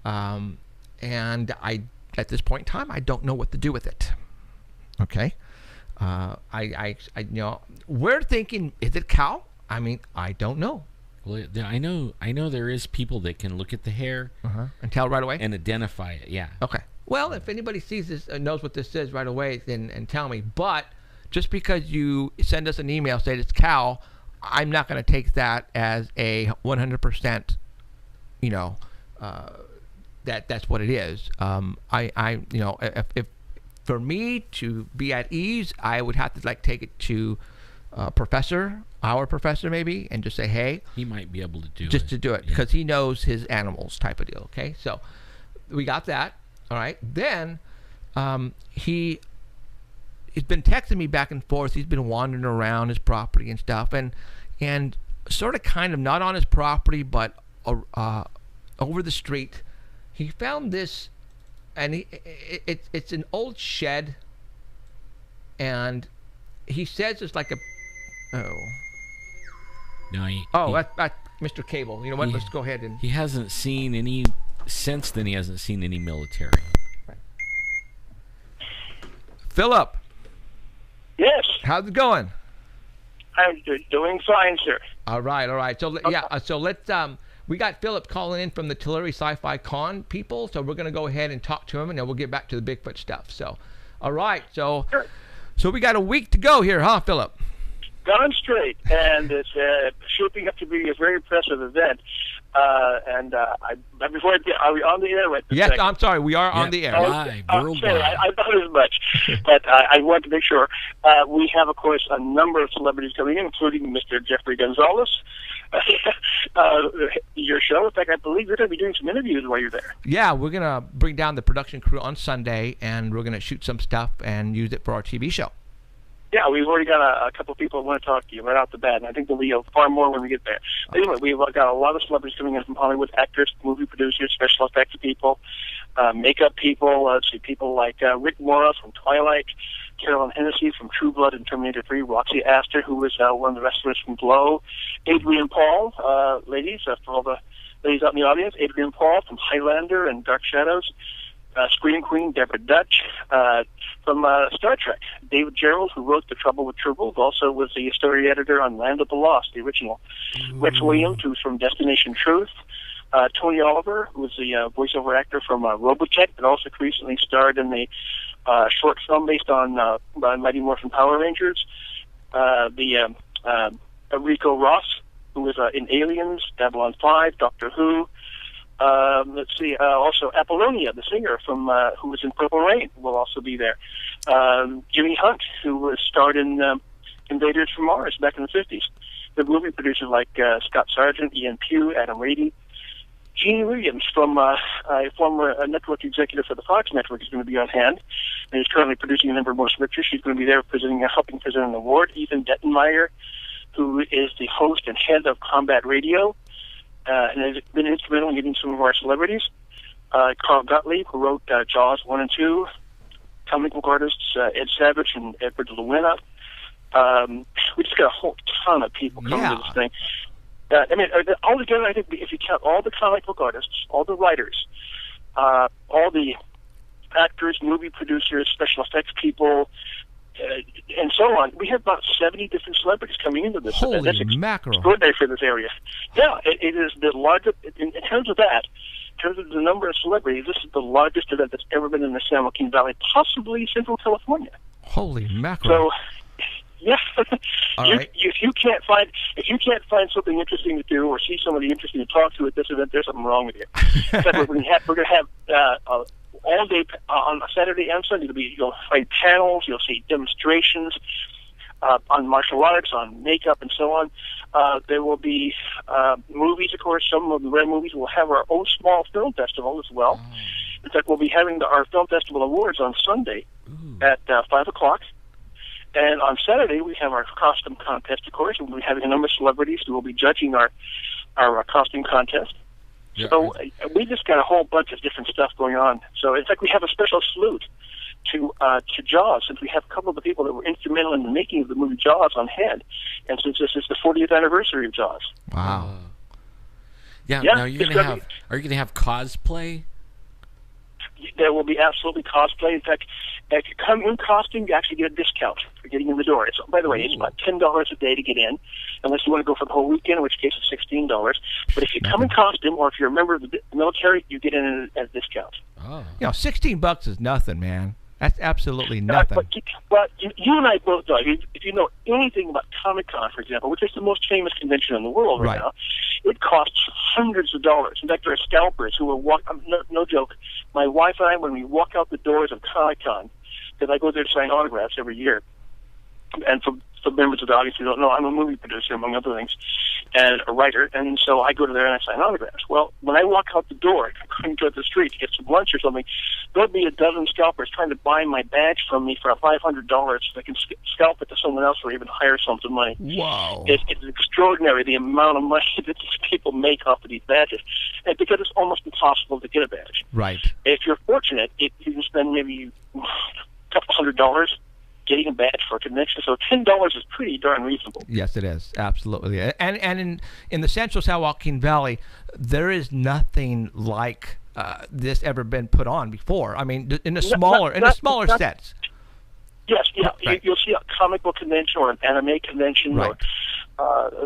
And at this point in time, I don't know what to do with it. Okay, we're thinking, is it cow? I mean, I don't know. Well, I know there is people that can look at the hair and tell right away and identify it. Yeah. Okay. Well, if anybody sees this, knows what this is right away, then and tell me. But just because you send us an email saying it's cow, I'm not going to take that as a 100%. That's what it is. If for me to be at ease, I would have to take it to our professor maybe, and just say, hey, he might be able to do just to do it because he knows his animals type of deal. Okay, so we got that. All right. Then he's been texting me back and forth. He's been wandering around his property and stuff, and sort of kind of not on his property, but over the street. He found this, and it's an old shed, and he says it's like a that's Mr. Cable. You know what? Let's go ahead and. He hasn't seen any. Since then, he hasn't seen any military. Right. Philip. Yes. How's it going? I'm doing fine, sir. All right. So so let's we got Philip calling in from the Tulare Sci-Fi Con people, so we're gonna go ahead and talk to him, and then we'll get back to the Bigfoot stuff. So, all right. So, sure. So we got a week to go here, huh, Philip? Gone straight, and it's shaping up to be a very impressive event. Before are we on the air? Yes, I'm sorry, we are on the air. Live, worldwide. I thought as much, but I want to make sure. We have, of course, a number of celebrities coming in, including Mr. Jeffrey Gonzalez. Your show. In fact, I believe you're going to be doing some interviews while you're there. Yeah, we're going to bring down the production crew on Sunday, and we're going to shoot some stuff and use it for our TV show. Yeah, we've already got a couple of people who want to talk to you right off the bat, and I think there'll be far more when we get there. But anyway, we've got a lot of celebrities coming in from Hollywood, actors, movie producers, special effects people, makeup people, people like Rick Mora from Twilight, Carolyn Hennessy from True Blood and Terminator 3, Roxy Astor, who was one of the wrestlers from Glow, Adrian Paul, ladies, for all the ladies out in the audience, Adrian Paul from Highlander and Dark Shadows, Scream Queen Deborah Dutch from Star Trek, David Gerald, who wrote The Trouble with Tribbles, also was the story editor on Land of the Lost, the original. Rex Williams, who's from Destination Truth, Tony Oliver, who was the voiceover actor from Robotech, but also recently starred in the short film based on Mighty Morphin Power Rangers, Rico Ross, who was in Aliens, Babylon 5, Doctor Who. Let's see. Also, Apollonia, the singer from who was in Purple Rain, will also be there. Jimmy Hunt, who was starred in Invaders from Mars back in the 50s. The movie producers like Scott Sargent, Ian Pugh, Adam Rady, Jeannie Williams, from a former network executive for the Fox Network, is going to be on hand, and is currently producing a number of motion pictures. She's going to be there helping present an award. Ethan Dettenmeyer, who is the host and head of Combat Radio, and has been instrumental in getting some of our celebrities. Carl Gottlieb, who wrote Jaws 1 and 2, comic book artists Ed Savage and Edward Llewellyn. We just got a whole ton of people coming to this thing. All together, I think if you count all the comic book artists, all the writers, all the actors, movie producers, special effects people, and so on, we have about 70 different celebrities coming into this event. That's extraordinary for this area. Yeah, it is the largest, in terms of that, in terms of the number of celebrities, this is the largest event that's ever been in the San Joaquin Valley, possibly Central California. Holy mackerel. So, yeah, right. If you can't find something interesting to do or see somebody interesting to talk to at this event, there's something wrong with you. In fact, we're going to have all day on Saturday and Sunday. You'll find panels, you'll see demonstrations on martial arts, on makeup, and so on. There will be movies, of course. Some of the rare movies. We'll have our own small film festival as well. In fact, we'll be having our film festival awards on Sunday at 5 o'clock. And on Saturday, we have our costume contest, of course, and we'll be having a number of celebrities who will be judging our costume contest. Yeah. So we just got a whole bunch of different stuff going on. So, in fact, we have a special salute to Jaws, since we have a couple of the people that were instrumental in the making of the movie Jaws on hand, and since this is the 40th anniversary of Jaws. Wow. Yeah. Now are you going to have cosplay? There will be absolutely cosplay. In fact, if you come in costume, you actually get a discount for getting in the door. By the way, it's about $10 a day to get in, unless you want to go for the whole weekend, in which case it's $16. But if you come in costume, or if you're a member of the military, you get in at a discount. Oh. $16 is nothing, man. That's absolutely nothing. But you and I both know, if you know anything about Comic-Con, for example, which is the most famous convention in the world right now, it costs hundreds of dollars. In fact, there are scalpers who will walk, no joke, my wife and I, when we walk out the doors of Comic-Con, because I go there to sign autographs every year, and for members of the audience who don't know, I'm a movie producer, among other things, and a writer, and so I go to there and I sign autographs. Well, when I walk out the door, going to the street to get some lunch or something, there'll be a dozen scalpers trying to buy my badge from me for $500 so they can scalp it to someone else or even hire some money. Wow. It's extraordinary, the amount of money that these people make off of these badges, and because it's almost impossible to get a badge. Right. If you're fortunate, you can spend maybe a couple $100 getting a badge for a convention, so $10 is pretty darn reasonable. Yes, it is, absolutely. And in the Central San Joaquin Valley, there is nothing like this ever been put on before. I mean, in a smaller sense. Yes, yeah, right. You'll see a comic book convention or an anime convention or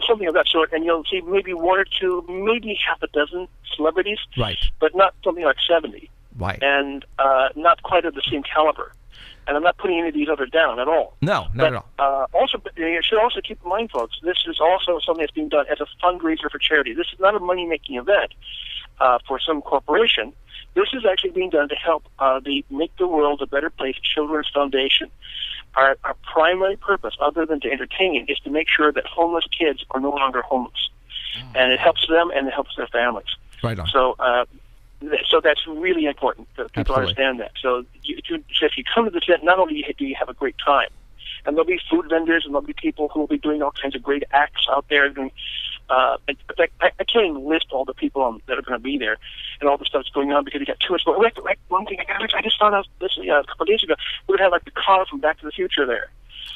something of that sort, and you'll see maybe one or two, maybe half a dozen celebrities, right? But not something like 70, right? And not quite of the same caliber. And I'm not putting any of these others down at all. No, not at all. Also, you should also keep in mind, folks, this is also something that's being done as a fundraiser for charity. This is not a money-making event for some corporation. This is actually being done to help the Make the World a Better Place Children's Foundation. Our primary purpose, other than to entertain, is to make sure that homeless kids are no longer homeless. And it helps them and it helps their families. Right on. So that's really important that people understand that. So if you come to this event, not only do you have a great time, and there'll be food vendors and there'll be people who will be doing all kinds of great acts out there. I can't even list all the people that are going to be there and all the stuff that's going on because you got too much. One thing I just found out this a couple of days ago, we're going to have the car from Back to the Future there.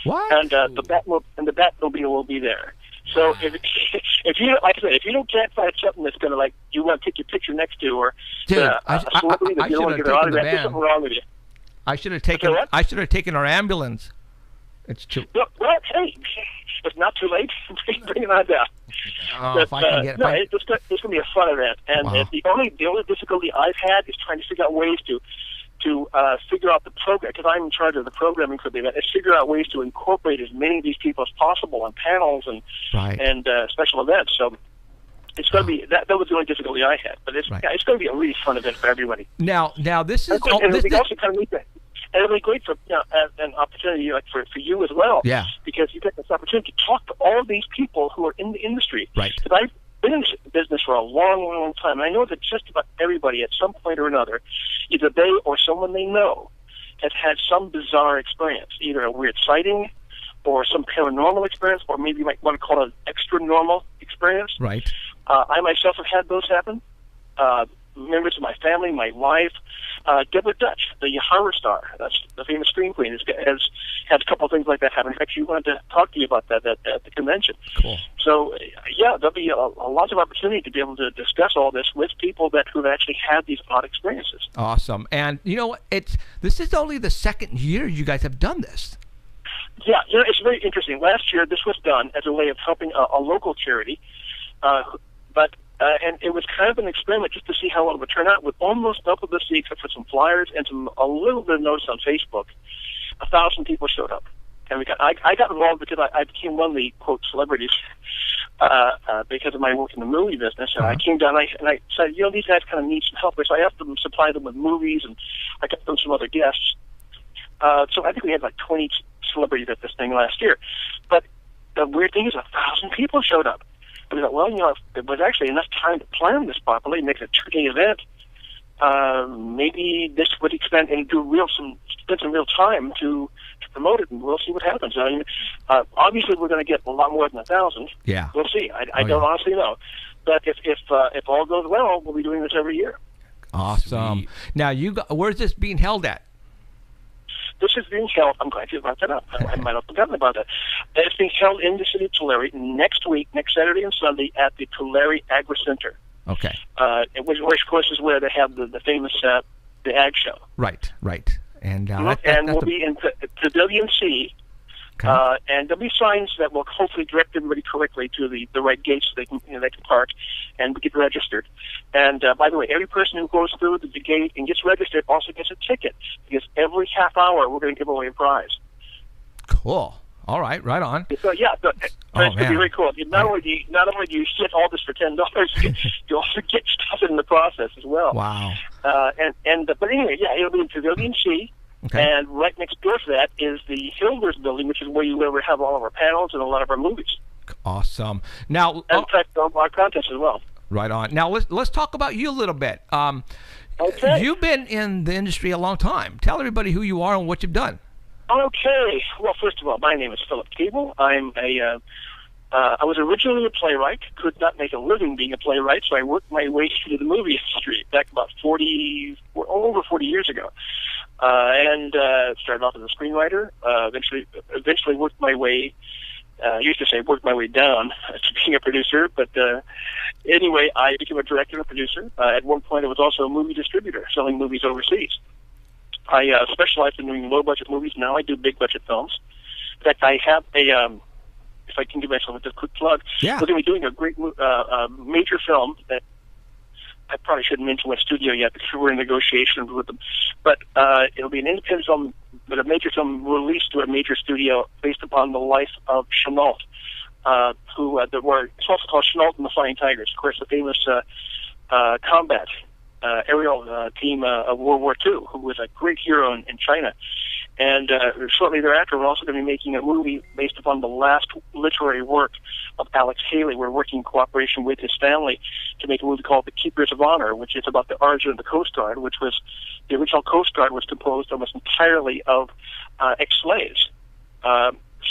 What? And the Batmobile will be there. So if you, like I said, if you can't find something that's gonna you want to take your picture next to, or a celebrity that you don't want to get their autograph, there's something wrong with you. I should have taken our ambulance. It's too. Well, hey, it's not too late. Bring it on down. If I can get it. It's going to be a fun event, and the only difficulty I've had is trying to figure out ways to figure out the program, because I'm in charge of the programming for the event, is figure out ways to incorporate as many of these people as possible on panels and special events. So it's going to be that was the only difficulty I had, but it's it's going to be a really fun event for everybody. Now this is and it'll be also kind of neat. And it'll be great for an opportunity for you as well. Yeah. Because you get this opportunity to talk to all of these people who are in the industry. Right. Because been in this business for a long, long time. And I know that just about everybody at some point or another, either they or someone they know has had some bizarre experience, either a weird sighting or some paranormal experience, or maybe you might want to call it an extra-normal experience. Right. I myself have had those happen. Members of my family, my wife, Deborah Dutch, the horror star, that's the famous scream queen, has had a couple of things like that happen. In fact, she wanted to talk to you about that at the convention. Cool. So, yeah, there'll be a lot of opportunity to be able to discuss all this with people who've actually had these odd experiences. Awesome. And, you know, this is only the second year you guys have done this. Yeah, you know, it's very interesting. Last year, this was done as a way of helping a local charity, and it was kind of an experiment just to see how it would turn out. With almost no publicity except for some flyers and a little bit of notice on Facebook, 1,000 people showed up. And I got involved because I became one of the, quote, celebrities because of my work in the movie business. And I came down and I said, you know, these guys kind of need some help. So I asked them to supply them with movies, and I got them some other guests. So I think we had like 20 celebrities at this thing last year. But the weird thing is 1,000 people showed up. And we thought, well, you know, if there was actually enough time to plan this properly, make it a 2-day event, maybe this would expand and spend some real time to promote it, and we'll see what happens. I mean, obviously, we're going to get a lot more than 1,000. Yeah, we'll see. I don't honestly know, but if all goes well, we'll be doing this every year. Awesome. Sweet. Now, where's this being held at? This is being held. I'm glad you brought that up. I might have forgotten about that. It's being held in the city of Tulare next week, next Saturday and Sunday, at the Tulare Agri Center. Okay. Which of course is where they have the famous the Ag Show. Right. And we'll be in Pavilion C. Okay. And there'll be signs that will hopefully direct everybody correctly to the right gates so they can park and get registered. And by the way, every person who goes through the gate and gets registered also gets a ticket, because every half hour we're going to give away a prize. Cool. All right, right on. So yeah, it's going to be very cool. Not only do you get all this for $10, you also get stuff in the process as well. Wow. But anyway, yeah, it'll be in Pavilion C. Okay. And right next door to that is the Hilders building, which is where we have all of our panels and a lot of our movies. Awesome. Now, and in fact, our contests as well. Right on. Now, let's talk about you a little bit. Okay. You've been in the industry a long time. Tell everybody who you are and what you've done. Okay. Well, first of all, my name is Philip Cable. I was originally a playwright, could not make a living being a playwright, so I worked my way through the movie industry back about over 40 years ago. And started off as a screenwriter, eventually worked my way, worked my way down to being a producer, but anyway, I became a director and a producer. At one point, I was also a movie distributor, selling movies overseas. I specialized in doing low-budget movies. Now I do big-budget films. In fact, I have if I can give myself a quick plug, we're going to be doing a great major film that I probably shouldn't mention what studio yet because we're in negotiations with them. But it'll be an independent film, but a major film released to a major studio based upon the life of Chenault, it's also called Chenault and the Flying Tigers. Of course, the famous combat aerial team of World War II, who was a great hero in China. And shortly thereafter, we're also going to be making a movie based upon the last literary work of Alex Haley. We're working in cooperation with his family to make a movie called The Keepers of Honor, which is about the origin of the Coast Guard, which was the original Coast Guard was composed almost entirely of ex-slaves.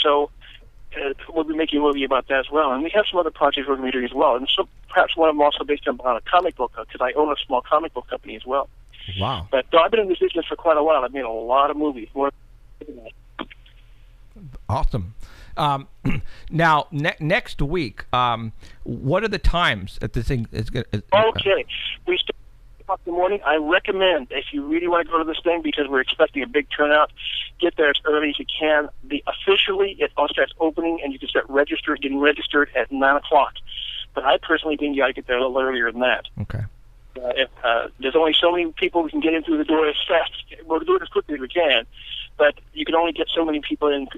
So we'll be making a movie about that as well. And we have some other projects we're going to be doing as well. And so perhaps one of them also based on a comic book, because I own a small comic book company as well. Wow. But I've been in this business for quite a while. I've made a lot of movies. Awesome. Now, next week, what are the times that this thing is going to... Okay. We start at 8:00 in the morning. I recommend, if you really want to go to this thing, because we're expecting a big turnout, get there as early as you can. Officially, it all starts opening, and you can start getting registered at 9 o'clock. But I personally think you got to get there a little earlier than that. Okay. There's only so many people we can get in through the door as fast. We'll do it as quickly as we can, but you can only get so many people in,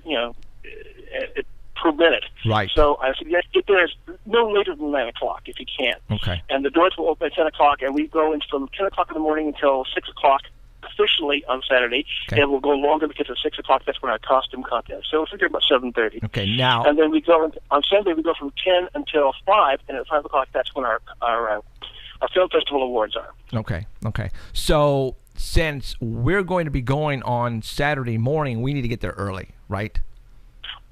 per minute. Right. So I suggest get there no later than 9 o'clock if you can. Okay. And the doors will open at 10 o'clock, and we go in from 10 o'clock in the morning until 6 o'clock officially on Saturday, Okay. and we'll go longer because at 6 o'clock that's when our costume contest. So we'll figure about 7:30. Okay, now And then we go on Sunday. We go from 10 until 5, and at 5 o'clock that's when our film festival awards are. okay. So since we're going to be going on Saturday morning, we need to get there early, right?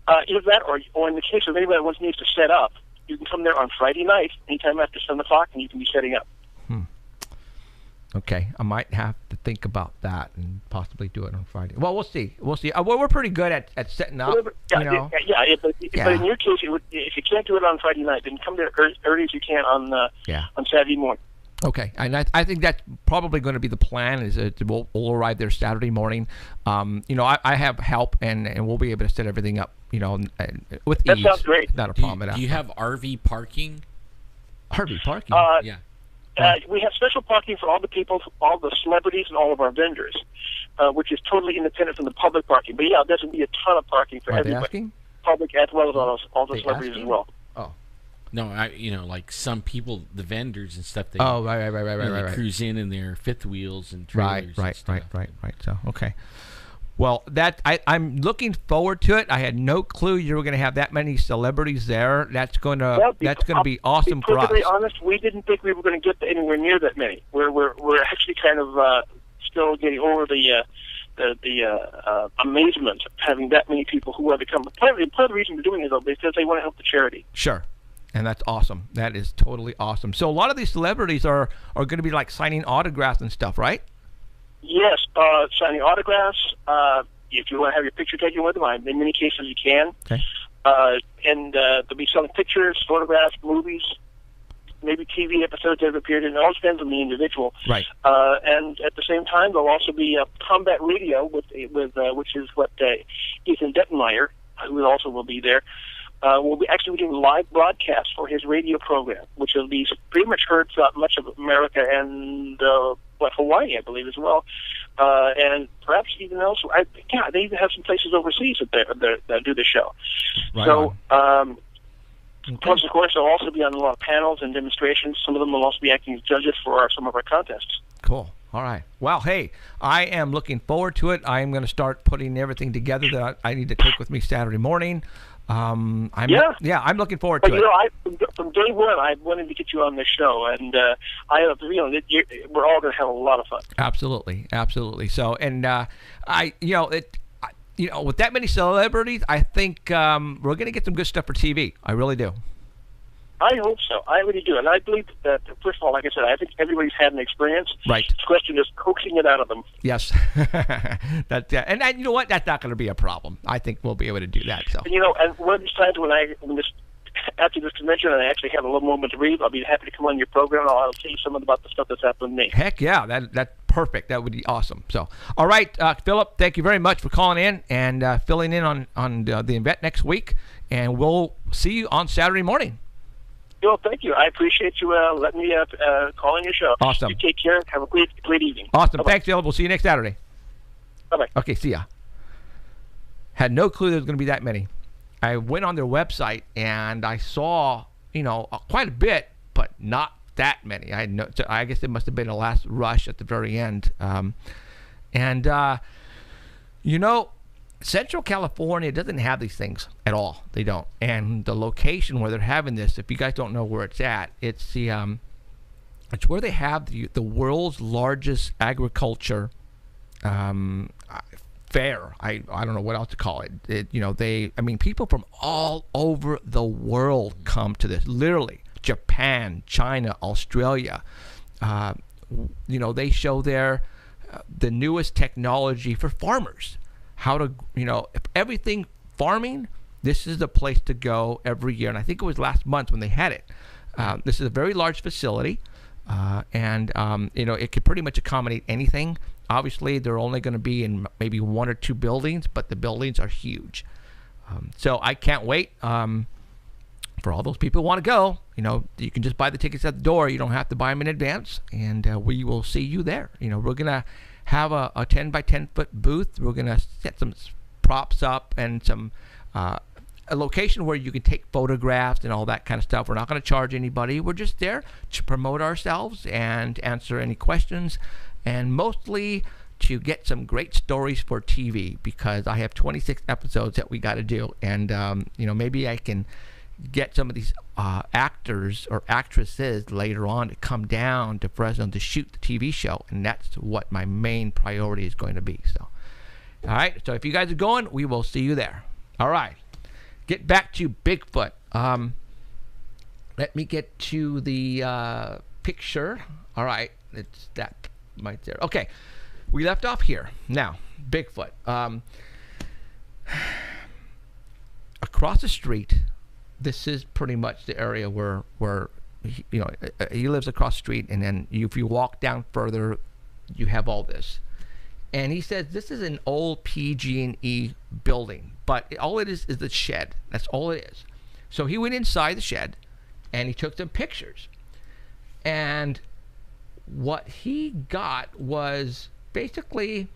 Either that, or in the case of anybody that needs to set up, you can come there on Friday night, anytime after 7 o'clock, and you can be setting up. Okay, I might have to think about that and possibly do it on Friday. Well, we'll see. We're pretty good at setting up. Yeah, you know? but in your case, if you can't do it on Friday night, then come there early as you can on Saturday morning. Okay, and I think that's probably going to be the plan. Is we'll arrive there Saturday morning. I have help, and we'll be able to set everything up. With that ease. sounds great. Not a problem at all. Do you have RV parking? RV parking? Yeah. We have special parking for all the people, all the celebrities, and all of our vendors, which is totally independent from the public parking. But yeah, there's going to be a ton of parking for Are they everybody, asking? public as well as all the They celebrities asking? as well. Oh. No, like some people, the vendors and stuff. They, Oh, right. they cruise in their fifth wheels and trailers. Right. and stuff. Right. So, okay. Well, I'm looking forward to it. I had no clue you were going to have that many celebrities there. That's going to be awesome for us. To be perfectly honest, we didn't think we were going to get anywhere near that many. We're actually kind of still getting over the amazement of having that many people who want to come. Part of the reason we're doing it, though, is because they want to help the charity. Sure. And that's awesome. That is totally awesome. So a lot of these celebrities are going to be like signing autographs and stuff, right? Yes, signing autographs. If you want to have your picture taken with them, in many cases you can. Okay. And they'll be selling pictures, photographs, movies, maybe TV episodes that have appeared, and it all depends on the individual. Right. And at the same time, there'll also be combat radio, which is what Ethan Dettenmeyer, who also will be there, will be actually doing live broadcasts for his radio program, which will be pretty much heard throughout much of America and Hawaii, I believe, as well, and perhaps even elsewhere. They even have some places overseas that do the show. Right so, Okay. plus, of course, they'll also be on a lot of panels and demonstrations. Some of them will also be acting as judges for some of our contests. Cool. All right. Well, hey, I am looking forward to it. I am going to start putting everything together that I need to take with me Saturday morning. I'm looking forward to it. From day one, I wanted to get you on this show, and we're all going to have a lot of fun. Absolutely. So, and with that many celebrities, I think we're going to get some good stuff for TV. I really do. I hope so. I really do. And I believe that, first of all, like I said, I think everybody's had an experience. Right. The question is coaxing it out of them. Yes. And you know what? That's not going to be a problem. I think we'll be able to do that. So. And one of these times after this convention and I actually have a little moment to read, I'll be happy to come on your program. I'll tell you some about the stuff that's happened to me. Heck yeah. That's perfect. That would be awesome. So, all right, Philip, thank you very much for calling in and filling in on the event next week. And we'll see you on Saturday morning. Well, thank you. I appreciate you letting me call on your show. Awesome. You take care. Have a great evening. Awesome. Bye-bye. Thanks, Philip. We'll see you next Saturday. Bye-bye. Okay, see ya. Had no clue there was going to be that many. I went on their website and I saw, quite a bit, but not that many. I guess it must have been a last rush at the very end. Central California doesn't have these things at all. They don't. And the location where they're having this, if you guys don't know where it's at, it's where they have the world's largest agriculture fair. I don't know what else to call it. People from all over the world come to this. Literally, Japan, China, Australia. They show the newest technology for farmers. How to, everything farming, this is the place to go every year. And I think it was last month when they had it. This is a very large facility, and it could pretty much accommodate anything. Obviously, they're only going to be in maybe 1 or 2 buildings, but the buildings are huge. So I can't wait for all those people who want to go. You can just buy the tickets at the door. You don't have to buy them in advance, and we will see you there. We're going to have a 10 by 10 foot booth. We're going to set some props up and some a location where you can take photographs and all that kind of stuff. We're not going to charge anybody. We're just there to promote ourselves and answer any questions, and mostly to get some great stories for TV because I have 26 episodes that we got to do, and maybe I can get some of these actors or actresses later on to come down to Fresno to shoot the TV show, and that's what my main priority is going to be. So, all right. So if you guys are going, we will see you there. All right. Get back to Bigfoot. Let me get to the picture. All right. It's that right there. Okay. We left off here. Now, Bigfoot. Across the street, this is pretty much the area where he lives across the street, and then if you walk down further, you have all this. And he says this is an old PG&E building, but all it is the shed. That's all it is. So he went inside the shed, and he took some pictures. And what he got was basically,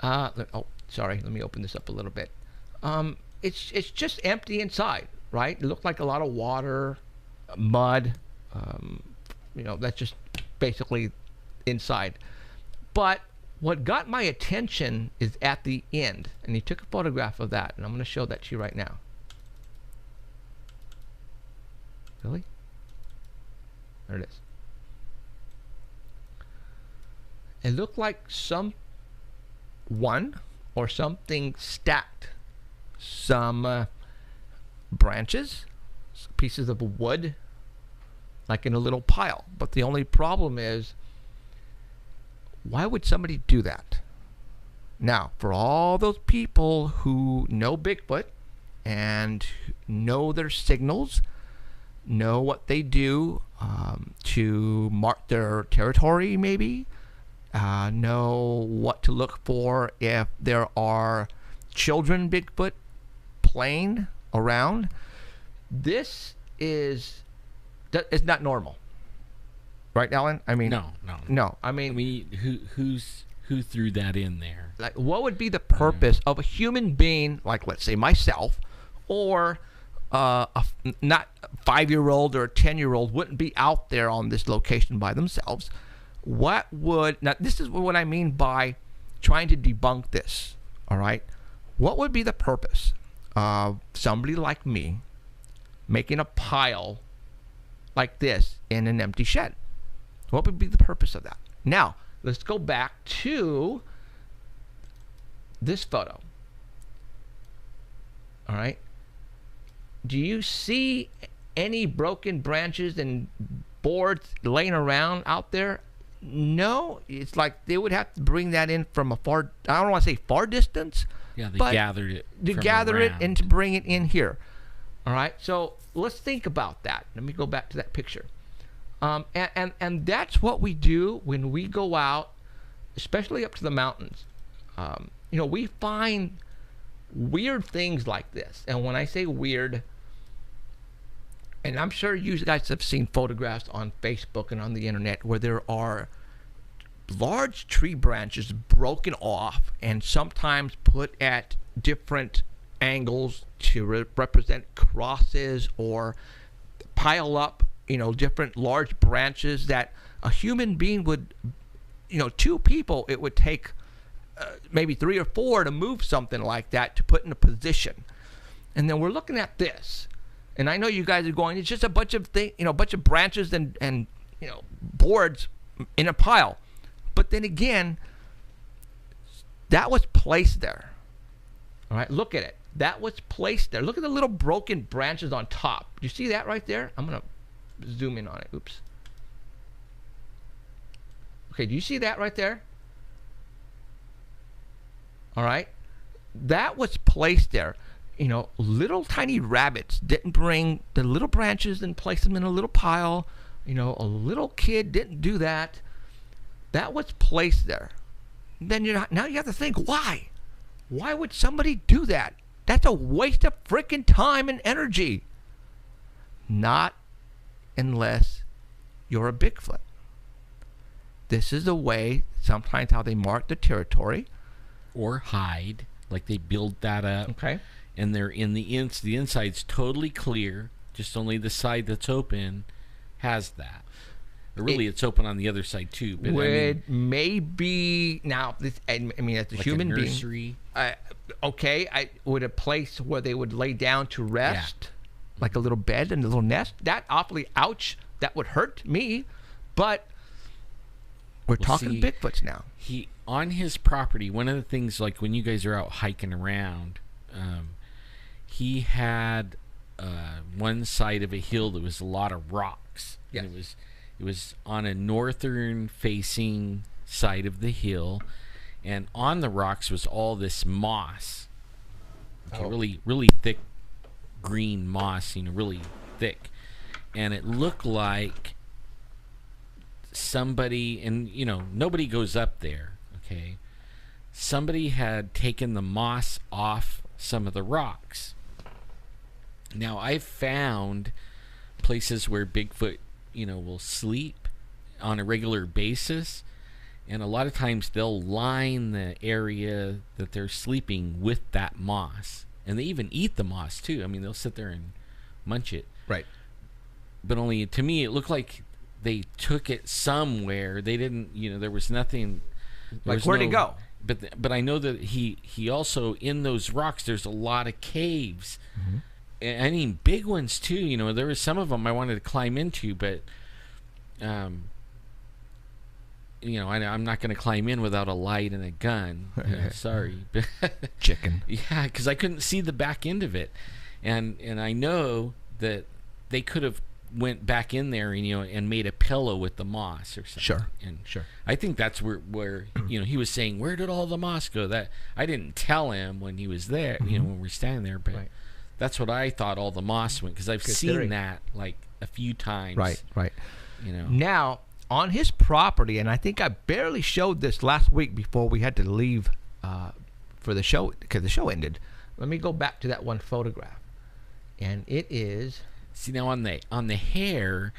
sorry, let me open this up a little bit. It's just empty inside, right? It looked like a lot of water, mud. That's just basically inside. But what got my attention is at the end, and he took a photograph of that, and I'm going to show that to you right now. Really? There it is. It looked like someone or something stacked some branches, pieces of wood, like in a little pile. But the only problem is, why would somebody do that? Now, for all those people who know Bigfoot and know their signals, know what they do to mark their territory, maybe, know what to look for if there are children Bigfoot playing around. This is not normal, right, Alan? I mean, no. I mean, who threw that in there? Like, what would be the purpose of a human being, like let's say myself, or not a 5-year-old or a 10-year-old wouldn't be out there on this location by themselves? Now this is what I mean by trying to debunk this. All right, what would be the purpose of somebody like me making a pile like this in an empty shed? What would be the purpose of that? Now, let's go back to this photo. All right. Do you see any broken branches and boards laying around out there? No. It's like they would have to bring that in from a far, I don't want to say far distance. Yeah, they gathered it. To gather it and to bring it in here. All right. So let's think about that. Let me go back to that picture. And that's what we do when we go out, especially up to the mountains. We find weird things like this. And when I say weird, and I'm sure you guys have seen photographs on Facebook and on the internet where there are large tree branches broken off and sometimes put at different angles to represent crosses, or pile up different large branches that a human being would, two people, it would take maybe 3 or 4 to move something like that to put in a position. And then we're looking at this, and I know you guys are going, it's just a bunch of bunch of branches and boards in a pile. But then again, that was placed there. All right, look at it. That was placed there. Look at the little broken branches on top. You see that right there? I'm gonna zoom in on it. Oops. Okay, do you see that right there? All right. That was placed there. Little tiny rabbits didn't bring the little branches and place them in a little pile. A little kid didn't do that. That was placed there. Then now you have to think, why? Why would somebody do that? That's a waste of freaking time and energy. Not unless you're a Bigfoot. This is the way, sometimes how they mark the territory. Or hide, like they build that up. Okay. And they're in the inside's totally clear, just only the side that's open has that. But really, it's open on the other side too. But would maybe now? I mean, as a like human a being, nursery. Would a place where they would lay down to rest, like a little bed and a little nest. That awfully ouch. That would hurt me, but we're talking Bigfoots now. He on his property. One of the things, like when you guys are out hiking around, he had one side of a hill that was a lot of rocks. Yes. And it was on a northern facing side of the hill, and on the rocks was all this moss. Okay, really, really thick green moss, really thick. And it looked like somebody, and nobody goes up there, okay? Somebody had taken the moss off some of the rocks. Now, I've found places where Bigfoot, will sleep on a regular basis, and a lot of times they'll line the area that they're sleeping with that moss. And they even eat the moss, too. I mean, they'll sit there and munch it. Right. But only, to me, it looked like they took it somewhere. They didn't, there was nothing. Like, where'd it go? But I know that he also, in those rocks, there's a lot of caves. Mm-hmm. I mean, big ones, too. There was some of them I wanted to climb into, but, I'm not going to climb in without a light and a gun. Sorry. Chicken. Yeah, because I couldn't see the back end of it. And I know that they could have went back in there and made a pillow with the moss or something. Sure. And sure. I think that's where he was saying, where did all the moss go? That I didn't tell him when he was there, when we're standing there, but that's what I thought all the moss went, because I've seen that like a few times. Right. Now, on his property, and I think I barely showed this last week before we had to leave for the show, because the show ended. Let me go back to that one photograph. And it is... See, now on the hair,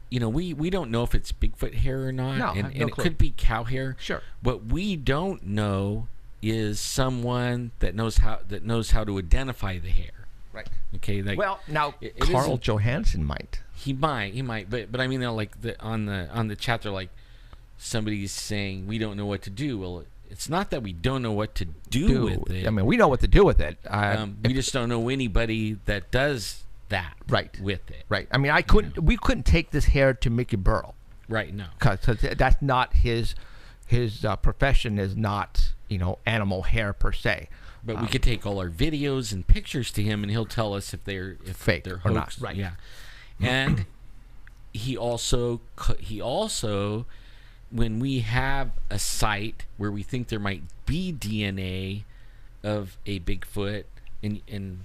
we don't know if it's Bigfoot hair or not. No, and no it clue. could be cow hair. Sure. What we don't know is someone that knows how to identify the hair. Right. Okay. Like, well, now it Carl Johansson might. He might, but I mean, like on the chat, they're like, somebody's saying we don't know what to do. Well, it's not that we don't know what to do with it. I mean, we know what to do with it. We just don't know anybody that does that with it. Right. I mean, we couldn't take this hair to Mickey Burrow. Right. No. Because that's not his profession is not animal hair per se. But we could take all our videos and pictures to him, and he'll tell us if they're fake they're or hoax. not. Right. Yeah. And he also, when we have a site where we think there might be DNA of a Bigfoot, and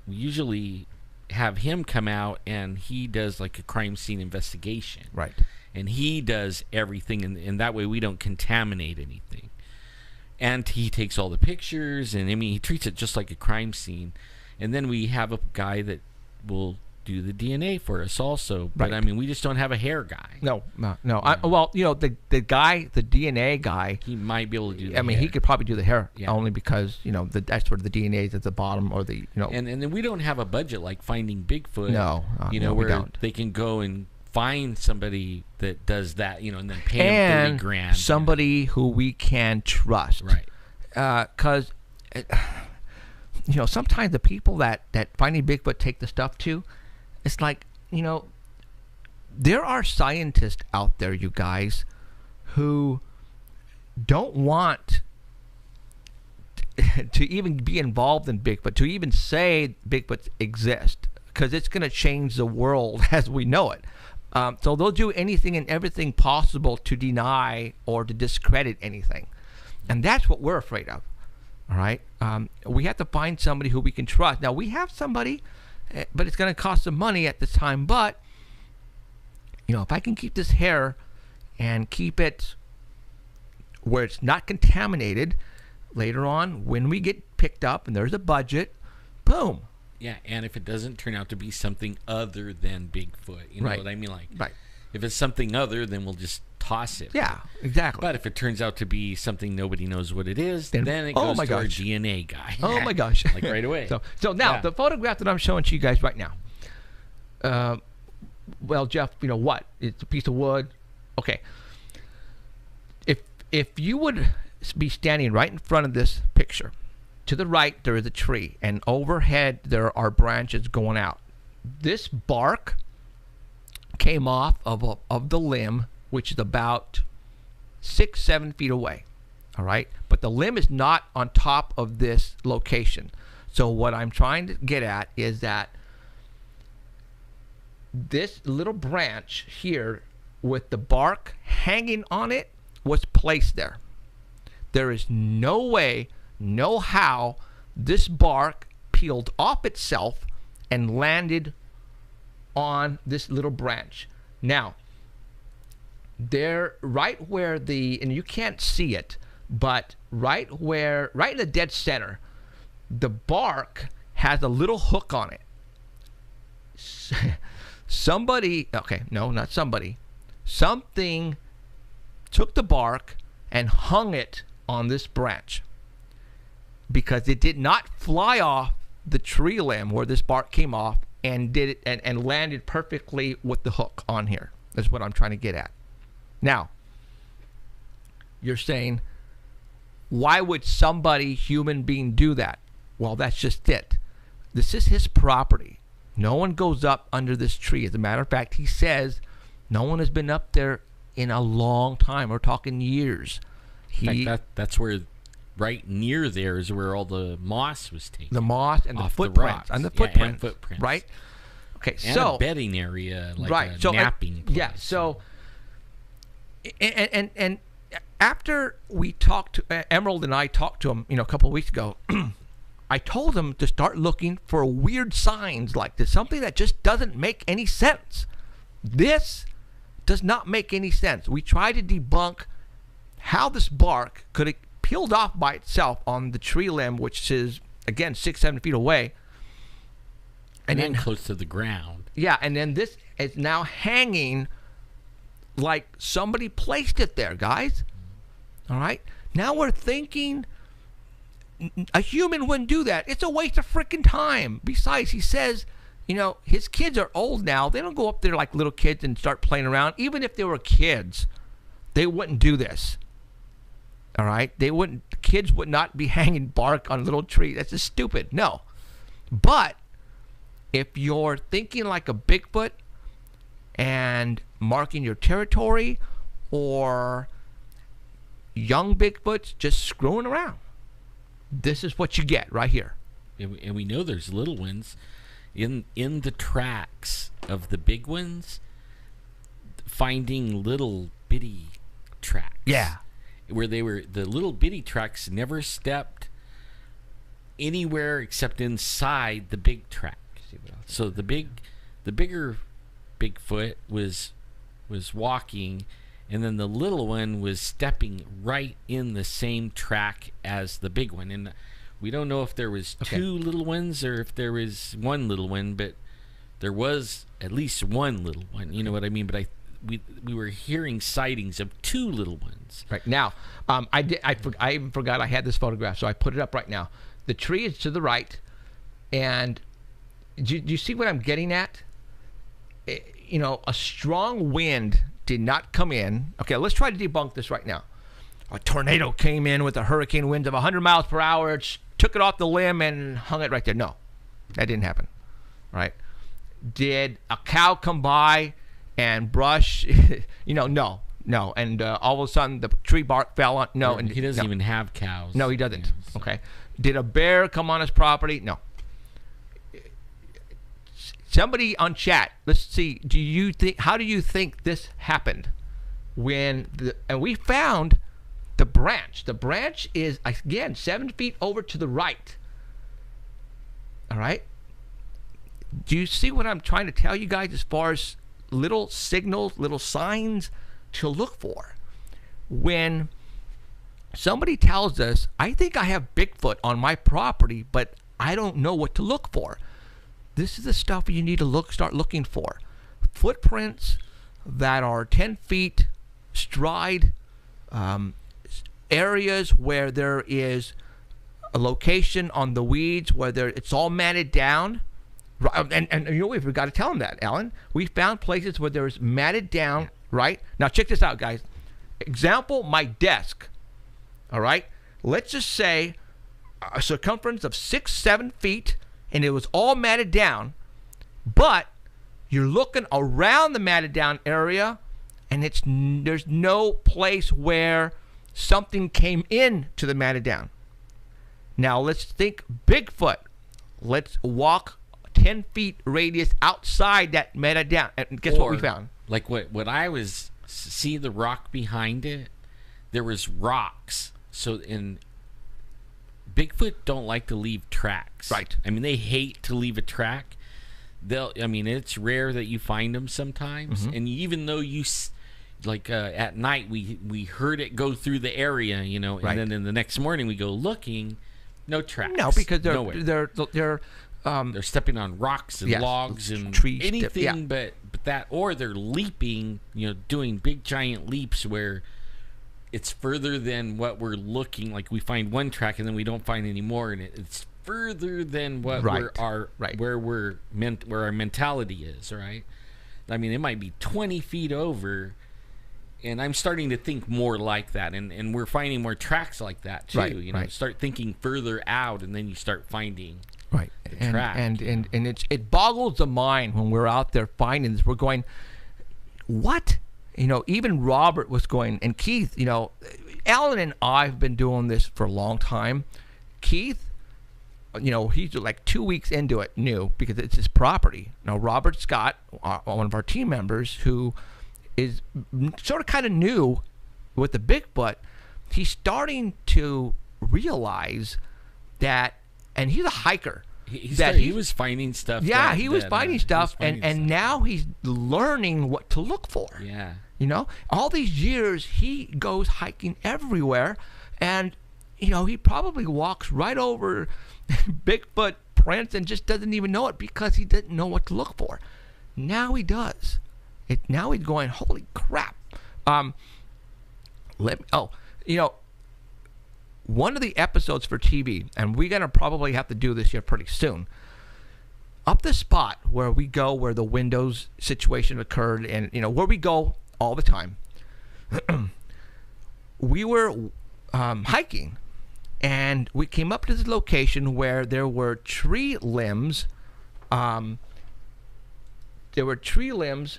we usually have him come out, and he does like a crime scene investigation. Right. And he does everything, and that way we don't contaminate anything. And he takes all the pictures, and I mean, he treats it just like a crime scene. And then we have a guy that will do the DNA for us also. But I mean, we just don't have a hair guy. No. Well, the guy, the DNA guy, he might be able to do the hair. I mean, he could probably do the hair only because, that's where the DNA is at the bottom, or the, And then we don't have a budget like Finding Bigfoot. No, where we don't. They can go and find somebody that does that, and then pay him $30,000. Somebody who we can trust. Right. Because, sometimes the people that Finding Bigfoot take the stuff to, it's like, there are scientists out there, you guys, who don't want to even be involved in Bigfoot, to even say Bigfoot exist, because it's going to change the world as we know it. So they'll do anything and everything possible to deny or to discredit anything. And that's what we're afraid of. All right? We have to find somebody who we can trust. Now, we have somebody, but it's going to cost some money at this time. But, if I can keep this hair and keep it where it's not contaminated, later on, when we get picked up and there's a budget, boom. Yeah, and if it doesn't turn out to be something other than Bigfoot, you know what I mean? Like, if it's something other, then we'll just toss it. Yeah, exactly. But if it turns out to be something nobody knows what it is, then it goes to our DNA guy. Oh my gosh! Like right away. So now the photograph that I'm showing to you guys right now, Well, Jeff, you know what? It's a piece of wood. Okay. If you would be standing right in front of this picture, to the right there is a tree, and overhead there are branches going out. This bark came off of the limb, which is about 6-7 feet away. All right, but the limb is not on top of this location. So what I'm trying to get at is that this little branch here with the bark hanging on it was placed there. There is no way, no how this bark peeled off itself and landed on this little branch. Now, there, right where and you can't see it, but right in the dead center, the bark has a little hook on it. Something took the bark and hung it on this branch, because it did not fly off the tree limb where this bark came off and did it and landed perfectly with the hook on here. That's what I'm trying to get at. Now, you're saying, why would somebody, human being, do that? Well, that's just it. This is his property. No one goes up under this tree. As a matter of fact, he says no one has been up there in a long time. We're talking years. In fact, that's where, right near there is where all the moss was taken. The moss and the footprints. And footprints. Right? Okay, and so a bedding area, like a napping place. Yeah, so and after we talked to Emerald and I talked to him, a couple of weeks ago, I told him to start looking for weird signs like this, something that just doesn't make any sense. This does not make any sense. We tried to debunk how this bark could have peeled off by itself on the tree limb, which is, again, 6-7 feet away. And then close to the ground. Yeah, and then this is now hanging like somebody placed it there, guys. All right? Now we're thinking a human wouldn't do that. It's a waste of freaking time. Besides, he says, his kids are old now. They don't go up there like little kids and start playing around. Even if they were kids, they wouldn't do this. All right? Kids would not be hanging bark on a little tree. That's just stupid. No. But if you're thinking like a Bigfoot and marking your territory, or young Bigfoots just screwing around, this is what you get right here. And we know there's little ones in the tracks of the big ones, finding little bitty tracks. Yeah. Where the little bitty tracks never stepped anywhere except inside the big track. So the bigger Bigfoot was walking, and then the little one was stepping right in the same track as the big one. And we don't know if there was two little ones or if there was one little one, but there was at least one little one. You know what I mean? But we were hearing sightings of two little ones. Right now, I even forgot I had this photograph, so I put it up right now. The tree is to the right, and do you see what I'm getting at? A strong wind did not come in. Okay, let's try to debunk this right now. A tornado came in with a hurricane winds of 100 miles per hour, took it off the limb and hung it right there. No, that didn't happen. Right? Did a cow come by and brush? No. And all of a sudden the tree bark fell on. No, and he doesn't even have cows. No, he doesn't. Yeah, so. Okay. Did a bear come on his property? No. Somebody on chat, let's see. How do you think this happened? And we found the branch. The branch is, again, 7 feet over to the right. All right. Do you see what I'm trying to tell you guys as far as little signals, little signs to look for? When somebody tells us, I think I have Bigfoot on my property, but I don't know what to look for. This is the stuff you need to start looking for. Footprints that are 10 feet stride, areas where there is a location on the weeds where it's all matted down, And you know, we've got to tell them that, Alan. We found places where there's matted down, right? Now, check this out, guys. Example, my desk, all right? Let's just say a circumference of 6-7 feet, and it was all matted down, but you're looking around the matted down area, and there's no place where something came in to the matted down. Now, let's think Bigfoot. Let's walk 10 feet radius outside that matted down, and guess what we found? Like what I was, see the rock behind it? There was rocks. So in Bigfoot don't like to leave tracks. Right. I mean, they hate to leave a track. It's rare that you find them sometimes. And even though at night we heard it go through the area, and then in the next morning we go looking, no tracks. No, because they're stepping on rocks and logs and trees, anything but that, or they're leaping, doing big giant leaps where it's further than what we're looking. Like we find one track and then we don't find any more, and it's further than what where our mentality is. Right? I mean, it might be 20 feet over, and I'm starting to think more like that, and we're finding more tracks like that too. Start thinking further out, and then you start finding. Right, and it boggles the mind when we're out there finding this. We're going, what? Even Robert was going, and Keith. Alan and I have been doing this for a long time. Keith, he's like 2 weeks into it, new, because it's his property. Now Robert Scott, one of our team members, who is sort of kind of new with the Bigfoot, he's starting to realize that. And he's a hiker. He was finding stuff. Yeah, he was finding stuff, and now he's learning what to look for. Yeah. All these years he goes hiking everywhere, and he probably walks right over Bigfoot prints and just doesn't even know it because he didn't know what to look for. Now he does. Now he's going, holy crap. One of the episodes for TV, and we're going to probably have to do this here pretty soon, up the spot where we go, where the windows situation occurred, and where we go all the time, we were hiking, and we came up to this location where there were tree limbs. There were tree limbs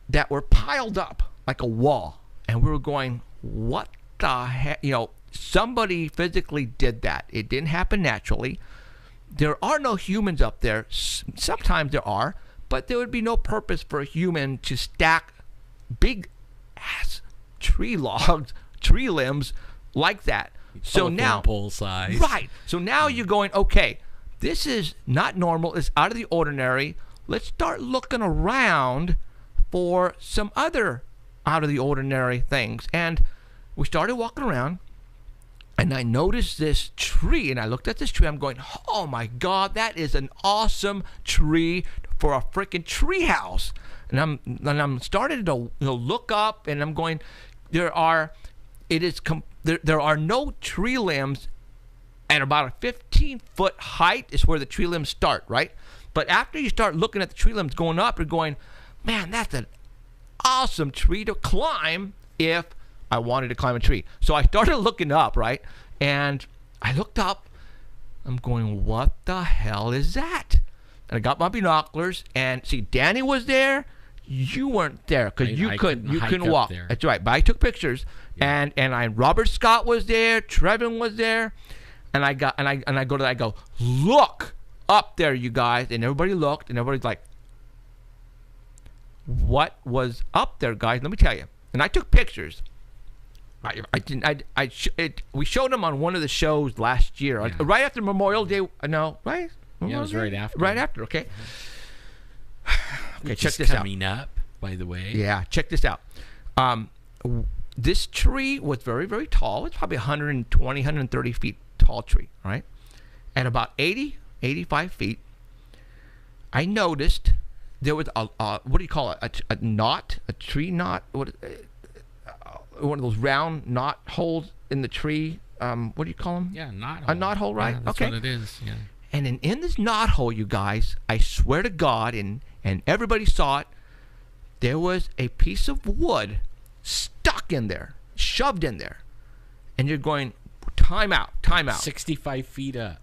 that were piled up like a wall, and we were going, what the heck? Somebody physically did that. It didn't happen naturally. There are no humans up there. Sometimes there are, but there would be no purpose for a human to stack big ass tree logs, tree limbs like that. So now, pole size. Right. So now you're going, okay, this is not normal. It's out of the ordinary. Let's start looking around for some other out of the ordinary things. And we started walking around. And I noticed this tree, and I looked at this tree. I'm going, oh my God, that is an awesome tree for a freaking tree house. And I'm starting to look up, and I'm going, there are no tree limbs at about a 15-foot height is where the tree limbs start, right? But after you start looking at the tree limbs going up, you're going, man, that's an awesome tree to climb if I wanted to climb a tree. So I started looking up, right? And I looked up. I'm going, what the hell is that? And I got my binoculars, and see, Danny was there. You weren't there because you couldn't walk. There. That's right. But I took pictures, and Robert Scott was there. Trevin was there, and I go, look up there, you guys, and everybody looked, and everybody's like, what was up there, guys? Let me tell you. And I took pictures. We showed them on one of the shows last year, right after Memorial Day. No, right? Yeah, it was right after. Right after, okay. Okay, check this coming up, by the way. Yeah, check this out. This tree was very, very tall. It's probably 120, 130 feet tall tree, right? And about 80, 85 feet, I noticed there was a what do you call it? A knot, a tree knot. One of those round knot holes in the tree. What do you call them? Yeah, knot hole. A knot hole, right? Yeah, that's okay. what it is. Yeah. And in this knothole, you guys, I swear to God, and everybody saw it, there was a piece of wood stuck in there, shoved in there. And you're going, time out. 65 feet up.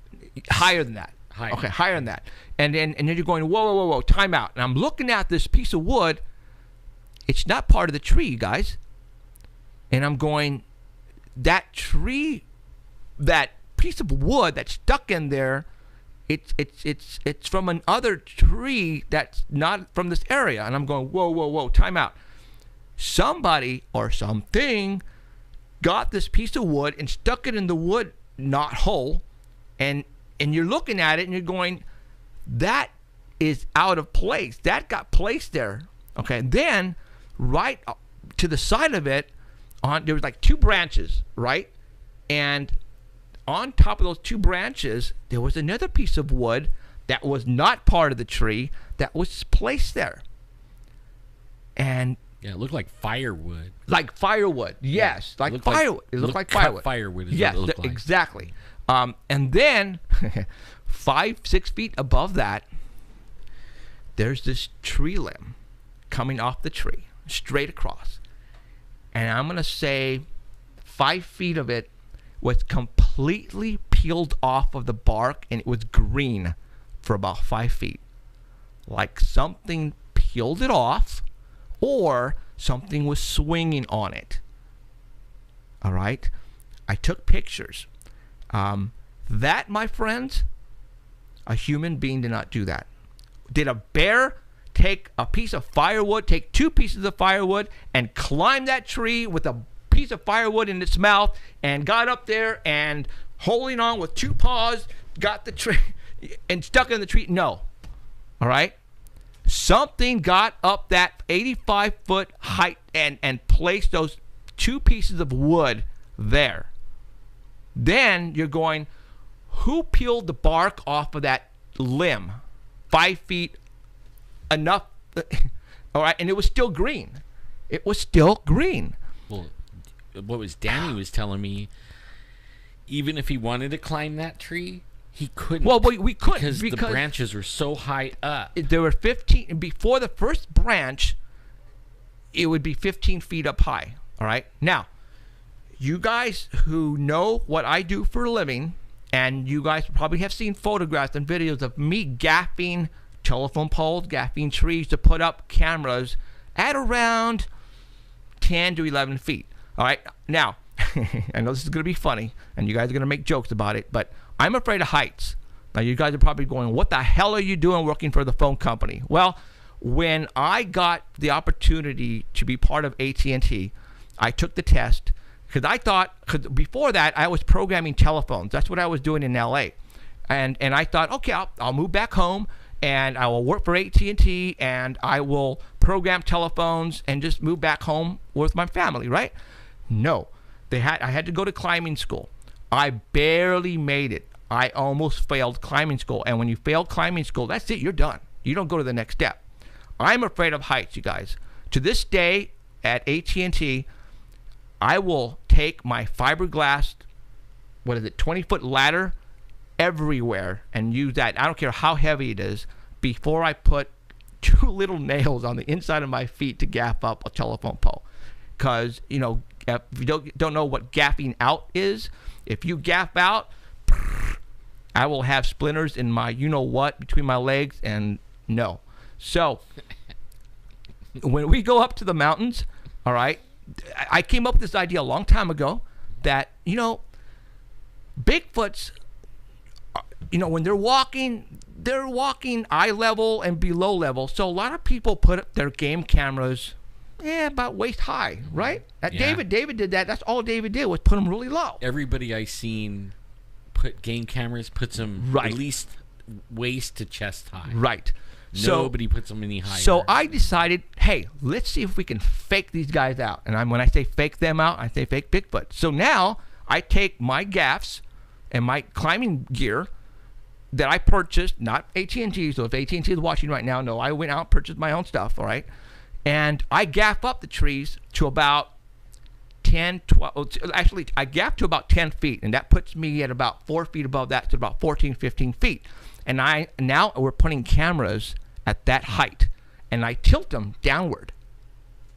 Higher than that. Higher. Okay, higher than that. And then you're going, whoa, time out. And I'm looking at this piece of wood. It's not part of the tree, you guys. And I'm going, that tree, that piece of wood that's stuck in there, it's from another tree that's not from this area. And I'm going, whoa, time out. Somebody or something got this piece of wood and stuck it in the wood knot hole, and you're looking at it and you're going, that is out of place. That got placed there. Okay, then right to the side of it, there was like 2 branches, right? And on top of those 2 branches, there was another piece of wood that was not part of the tree that was placed there. And yeah, it looked like firewood. Like firewood, yes, like firewood. It looked like firewood. Firewood is yes, what it looked like. Exactly. And then 5-6 feet above that, there's this tree limb coming off the tree, straight across. And I'm going to say 5 feet of it was completely peeled off of the bark, and it was green for about 5 feet. Like something peeled it off, or something was swinging on it. All right? I took pictures. That, my friends, a human being did not do that. Did a bear take a piece of firewood, take 2 pieces of firewood, and climb that tree with a piece of firewood in its mouth, and got up there and holding on with 2 paws, got the tree and stuck in the tree? No. All right? Something got up that 85-foot height and placed those 2 pieces of wood there. Then you're going, who peeled the bark off of that limb? 5 feet, enough. All right, and it was still green. It was still green. Well, what was Danny was telling me, even if he wanted to climb that tree, he couldn't. Well, we couldn't because the branches were so high up. There were 15 before the first branch. It would be 15 feet up high. All right. Now, you guys who know what I do for a living, and you guys probably have seen photographs and videos of me gaffing telephone poles, gaffing trees to put up cameras at around 10 to 11 feet. All right. Now, I know this is going to be funny, and you guys are going to make jokes about it, but I'm afraid of heights. Now, you guys are probably going, what the hell are you doing working for the phone company? Well, when I got the opportunity to be part of AT&T, I took the test because I thought, because before that, I was programming telephones. That's what I was doing in LA. And I thought, okay, I'll move back home, and I will work for AT&T, and I will program telephones and just move back home with my family, right? No. I had to go to climbing school. I barely made it. I almost failed climbing school. And when you fail climbing school, that's it. You're done. You don't go to the next step. I'm afraid of heights, you guys. To this day, at AT&T, I will take my fiberglass, 20-foot ladder everywhere and use that. I don't care how heavy it is, before I put 2 little nails on the inside of my feet to gaff up a telephone pole. Because, if you don't know what gaffing out is, if you gaff out, I will have splinters in my you-know-what between my legs, and no. So, when we go up to the mountains, all right, I came up with this idea a long time ago that, Bigfoots, when they're walking eye level and below level. So a lot of people put up their game cameras about waist high, right? Yeah. David did that. That's all David did, was put them really low. Everybody I seen put game cameras, puts them at least waist to chest high. Right. Nobody puts them any higher. So I decided, hey, let's see if we can fake these guys out. And when I say fake them out, I say fake Bigfoot. So now I take my gaffs and my climbing gear that I purchased, not AT&T. So if AT&T is watching right now, no, I went out and purchased my own stuff, all right? And I gaff up the trees to about 10 10, 12, actually, I gapped to about 10 feet, and that puts me at about 4 feet above that to about 14, 15 feet. And now we're putting cameras at that height, and I tilt them downward,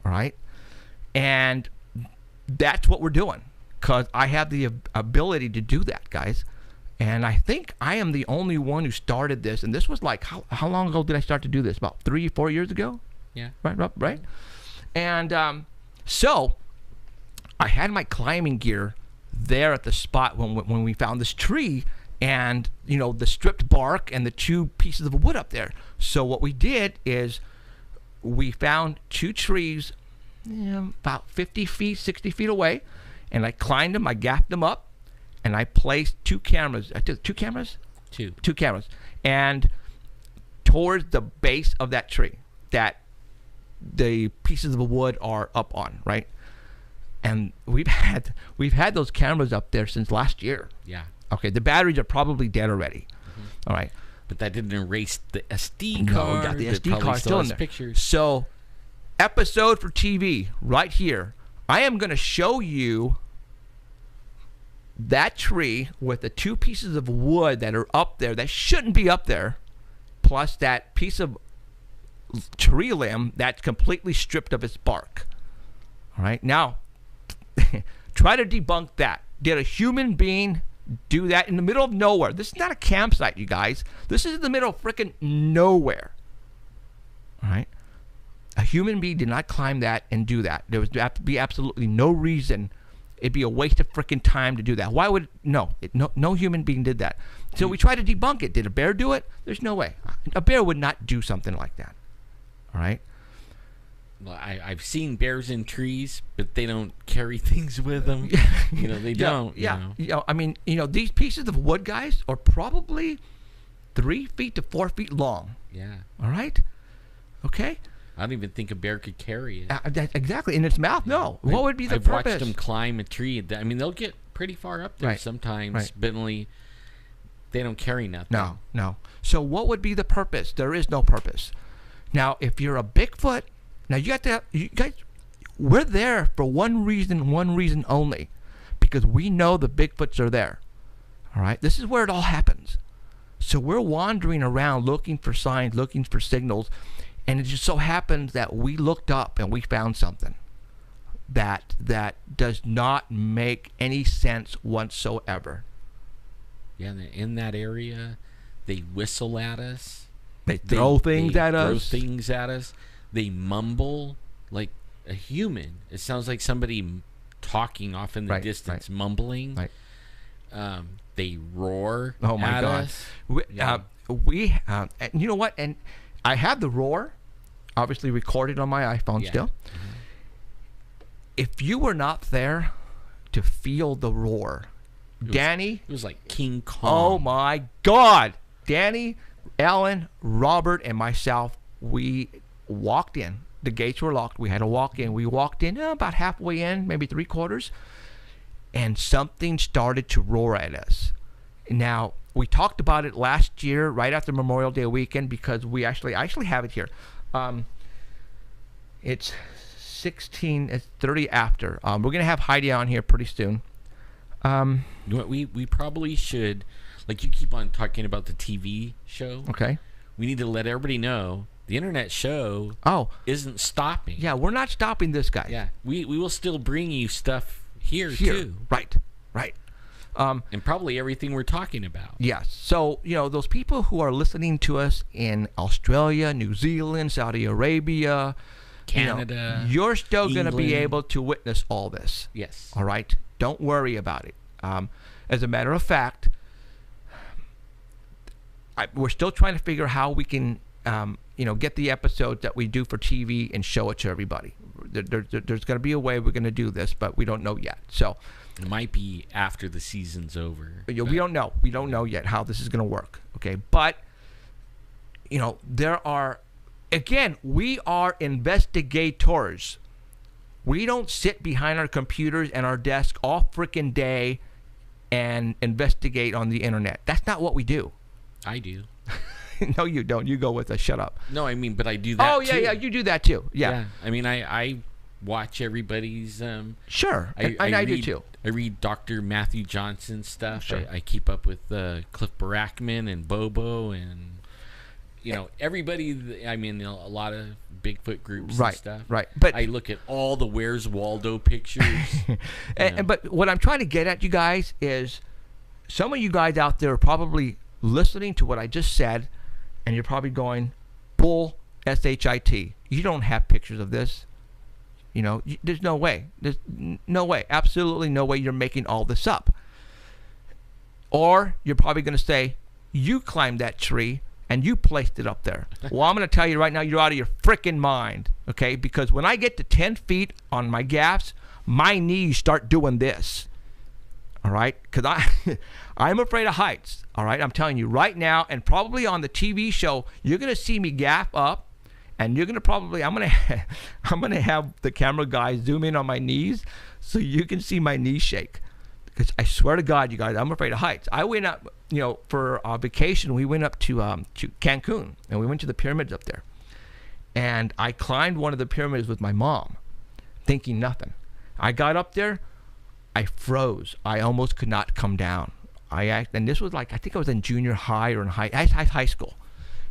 all right? And that's what we're doing, because I have the ability to do that, guys. And I think I am the only one who started this, and this was like, how long ago did I start to do this? About 3-4 years ago? Yeah. Right? And so I had my climbing gear there at the spot when we found this tree, and the stripped bark and the 2 pieces of wood up there. So what we did is we found 2 trees about 50 feet, 60 feet away, and I climbed them, I gapped them up, and I placed 2 cameras. I did 2 cameras? 2 cameras. And towards the base of that tree that the pieces of wood are up on, right? And we've had those cameras up there since last year. Yeah. Okay, the batteries are probably dead already. All right. But that didn't erase the SD card. No, we got the SD card still in there. Pictures. So, episode for TV right here. I am going to show you that tree with the 2 pieces of wood that are up there that shouldn't be up there, plus that piece of tree limb that's completely stripped of its bark. All right, now try to debunk that. Did a human being do that in the middle of nowhere? This is not a campsite, you guys. This is in the middle of freaking nowhere. All right, a human being did not climb that and do that. There would have to be absolutely no reason. It'd be a waste of freaking time to do that. Why would no human being did that? So we try to debunk it. Did a bear do it? There's no way. A bear would not do something like that. All right. Well, I've seen bears in trees, but they don't carry things with them. They don't. Yeah. I mean, these pieces of wood, guys, are probably 3 feet to 4 feet long. Yeah. All right. Okay. I don't even think a bear could carry it. Exactly. In its mouth, no. What would be the I've purpose? watched them climb a tree. I mean, they'll get pretty far up there sometimes, but only they don't carry nothing. No. So what would be the purpose? There is no purpose. Now, if you're a Bigfoot, now you guys, we're there for one reason only, because we know the Bigfoots are there. All right. This is where it all happens. So we're wandering around looking for signs, looking for signals. And it just so happens that we looked up and we found something that does not make any sense whatsoever. Yeah, in that area, they whistle at us. They throw things at us. They mumble like a human. It sounds like somebody talking off in the distance, mumbling. Right. They roar oh my at God. us. And you know what? And I have the roar, obviously recorded on my iPhone still. Mm-hmm. If you were not there to feel the roar, Danny. It was like King Kong. Oh my God. Danny, Alan, Robert, and myself, we walked in. The gates were locked. We had to walk in. We walked in about halfway in, maybe 3/4, and something started to roar at us. Now, we talked about it last year, right after Memorial Day weekend, because I actually have it here. It's 30 after. We're going to have Heidi on here pretty soon. You know what, we probably should, like you keep on talking about the TV show. Okay. We need to let everybody know the internet show isn't stopping. Yeah, we're not stopping this, guy. Yeah, we will still bring you stuff here too. Right. And probably everything we're talking about. Yes. So, those people who are listening to us in Australia, New Zealand, Saudi Arabia, Canada, you're still going to be able to witness all this. Yes. All right? Don't worry about it. As a matter of fact, we're still trying to figure how we can, get the episodes that we do for TV and show it to everybody. There's going to be a way we're going to do this, but we don't know yet. So it might be after the season's over. We don't know. We don't know yet how this is going to work. Okay, but there are, again, we are investigators. We don't sit behind our computers and our desk all freaking day and investigate on the internet. That's not what we do. I do. No, you don't. You go with us. Shut up. No, I mean, but I do that too. Yeah, you do that too. Yeah. I mean, I watch everybody's. Sure, I do too. I read Dr. Matthew Johnson's stuff. Sure. I keep up with Cliff Barackman and Bobo and everybody. I mean, a lot of Bigfoot groups and stuff. Right. But I look at all the Where's Waldo pictures. But what I'm trying to get at, you guys, is some of you guys out there are probably listening to what I just said, and you're probably going, bull, S-H-I-T. You don't have pictures of this. There's no way. There's no way. Absolutely no way you're making all this up. Or you're probably going to say, you climbed that tree and you placed it up there. Well, I'm going to tell you right now, you're out of your freaking mind, okay? Because when I get to 10 feet on my gaffs, my knees start doing this, all right? Because I'm afraid of heights, all right? I'm telling you right now, and probably on the TV show, you're going to see me gaff up, and you're going to probably, I'm going to have the camera guy zoom in on my knees so you can see my knees shake. Because I swear to God, you guys, I'm afraid of heights. I went up, for our vacation, we went up to Cancun, and we went to the pyramids up there. And I climbed one of the pyramids with my mom, thinking nothing. I got up there, I froze. I almost could not come down. And this was like, I think I was in junior high or in high school.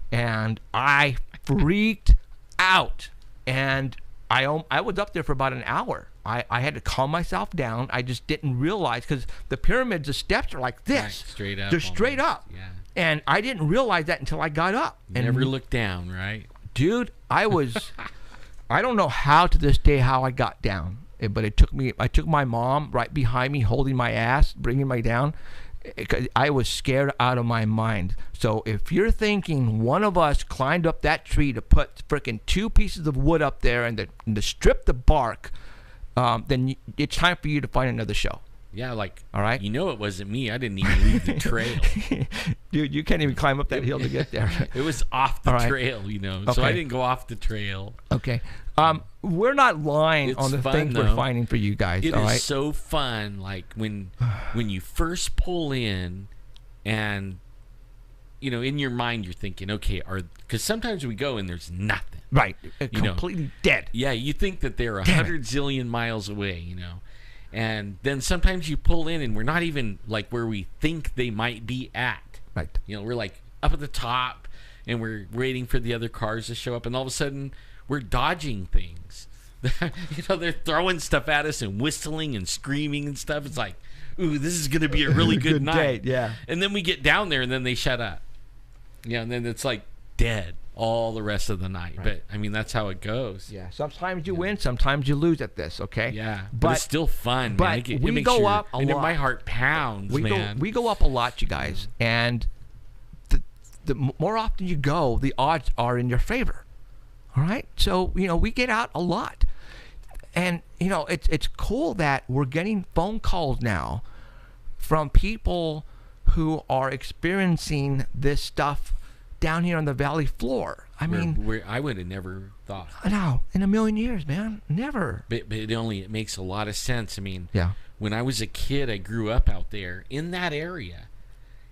And I freaked out. And I was up there for about an hour. I had to calm myself down. I just didn't realize, because the pyramids, the steps are like this. Right, straight up. They're straight almost. up. Yeah. And I didn't realize that until I got up. Never look down, right? Dude, I don't know how to this day how I got down. But I took my mom right behind me, holding my ass, bringing me down. I was scared out of my mind. So if you're thinking one of us climbed up that tree to put freaking 2 pieces of wood up there and to strip the bark, then it's time for you to find another show. Yeah, like, all right. It wasn't me. I didn't even leave the trail. Dude, you can't even climb up that hill to get there. It was off the trail, Okay. So I didn't go off the trail. Okay. We're not lying on the things we're finding for you guys. It all right? is so fun, like when you first pull in, and in your mind you're thinking, okay, because sometimes we go and there's nothing. Right. Completely dead. Yeah, you think that they're 100 zillion miles away, and then sometimes you pull in and we're not even like where we think they might be at. Right. We're like up at the top and we're waiting for the other cars to show up, and all of a sudden we're dodging things. They're throwing stuff at us and whistling and screaming and stuff. It's like, ooh, this is going to be a really good night. Day, yeah. And then we get down there and then they shut up. Yeah, and then it's like dead all the rest of the night. Right. But I mean, that's how it goes. Yeah. Sometimes you win, sometimes you lose at this. Okay. Yeah. But it's still fun. But man. we go up a lot. My heart pounds, man. We go up a lot, you guys, and the more often you go, the odds are in your favor. All right. So we get out a lot, and it's cool that we're getting phone calls now from people who are experiencing this stuff down here on the valley floor. I mean, I would have never thought. No, in a million years, man, never. But it makes a lot of sense. I mean, yeah. When I was a kid, I grew up out there in that area,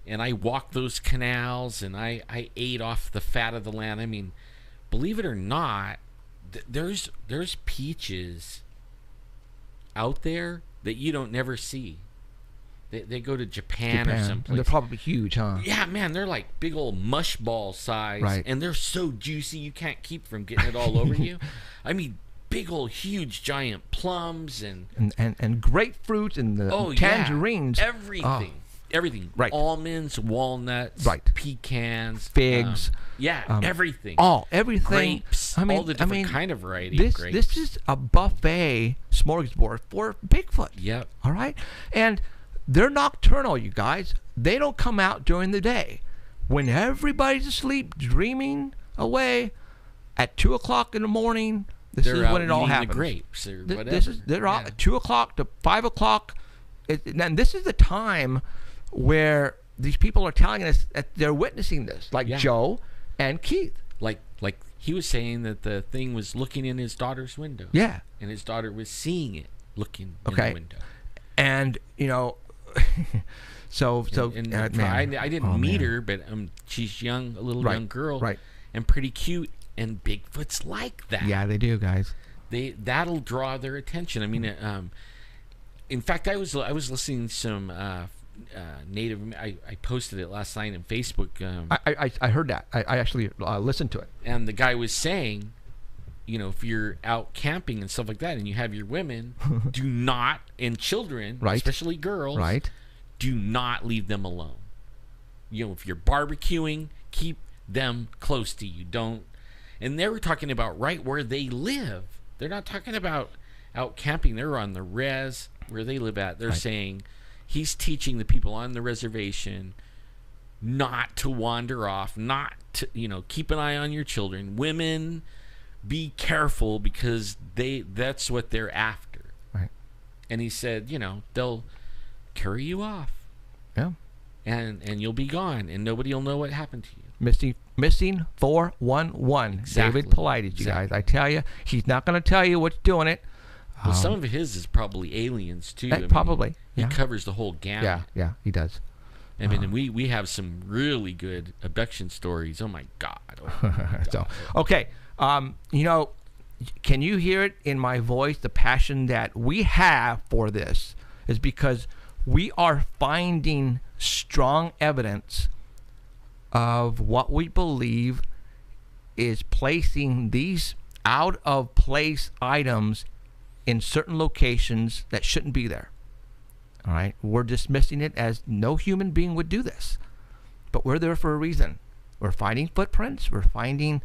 and I walked those canals, and I ate off the fat of the land. I mean, believe it or not, there's peaches out there that you don't never see. They go to Japan or someplace. And they're probably huge, huh? Yeah, man, they're like big old mush ball size, right. And they're so juicy you can't keep from getting it all over you. I mean, big old huge giant plums and grapefruit and the tangerines. Yeah. Everything. Right. Almonds, walnuts, right. Pecans, figs. Everything. Everything. Grapes. All the different kind of variety of grapes. This is a buffet smorgasbord for Bigfoot. Yep. All right? And they're nocturnal, you guys. They don't come out during the day. When everybody's asleep, dreaming away, at 2 o'clock in the morning, this is when it all happens. The grapes or whatever. They're out at 2 o'clock to 5 o'clock. And this is the time where these people are telling us that they're witnessing this, like Joe and Keith. Like he was saying that the thing was looking in his daughter's window. Yeah. And his daughter was seeing it looking in the window. And, I didn't meet her, but she's young, a little young girl. Right. And pretty cute. And Bigfoot's like that. Yeah, they do, guys. that'll draw their attention. I mean, in fact, I was listening to some Native. I posted it last night on Facebook. I heard that. I actually listened to it. And the guy was saying, if you're out camping and stuff like that, and you have your women, do not, and children, right, especially girls, right, do not leave them alone. If you're barbecuing, keep them close to you. Don't. And they were talking about right where they live. They're not talking about out camping. They're on the res where they live at. They're saying he's teaching the people on the reservation not to wander off, not to, keep an eye on your children. Women, be careful because that's what they're after. Right. And he said, they'll carry you off. Yeah. And you'll be gone, and nobody will know what happened to you. Missing 411. Exactly. David Paulides, you guys. I tell you, he's not going to tell you what's doing it. Well, some of his is probably aliens too. Probably. He covers the whole gamut. Yeah, he does. I mean, we have some really good abduction stories. Oh my God. So, okay. Can you hear it in my voice? The passion that we have for this is because we are finding strong evidence of what we believe is placing these out of place items in certain locations that shouldn't be there. All right, we're dismissing it as no human being would do this, but we're there for a reason. We're finding footprints. We're finding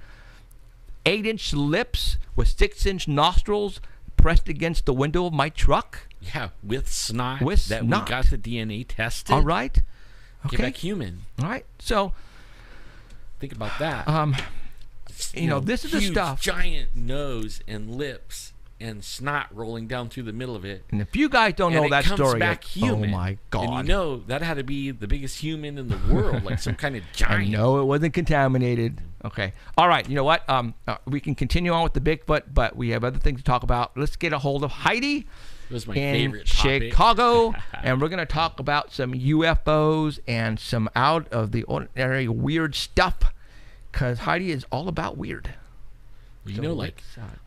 8-inch lips with 6-inch nostrils pressed against the window of my truck. Yeah, with snot. We got the DNA tested. All right. Okay. Get back human. All right. So think about that. This is the stuff. Giant nose and lips and snot rolling down through the middle of it. And if you guys don't know that story, back human, oh my God! And that had to be the biggest human in the world, like some kind of giant. I know it wasn't contaminated. Okay. All right. You know what? We can continue on with the Bigfoot, but we have other things to talk about. Let's get a hold of Heidi. It was my in favorite topic. Chicago, and we're going to talk about some UFOs and some out of the ordinary weird stuff, because Heidi is all about weird.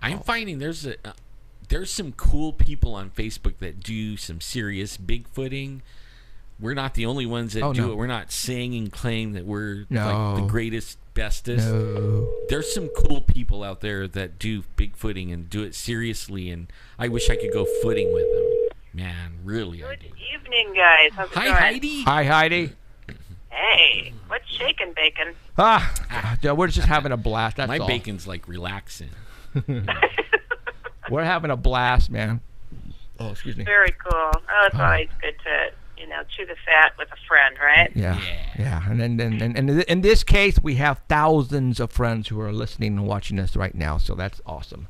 I'm finding there's some cool people on Facebook that do some serious Bigfooting. We're not the only ones that do it. We're not saying and claim that we're like the greatest, bestest. No. There's some cool people out there that do Bigfooting and do it seriously, and I wish I could go footing with them. Man, really, I do. Good evening, guys. How's it Hi, going? Heidi. Hi, Heidi. Hey, what's shaking, bacon? We're just having a blast. That's My all. bacon's like relaxing. We're having a blast, man. Oh, excuse me. Very cool. Oh, it's always good to, chew the fat with a friend, right? Yeah. And in this case, we have thousands of friends who are listening and watching us right now, so that's awesome.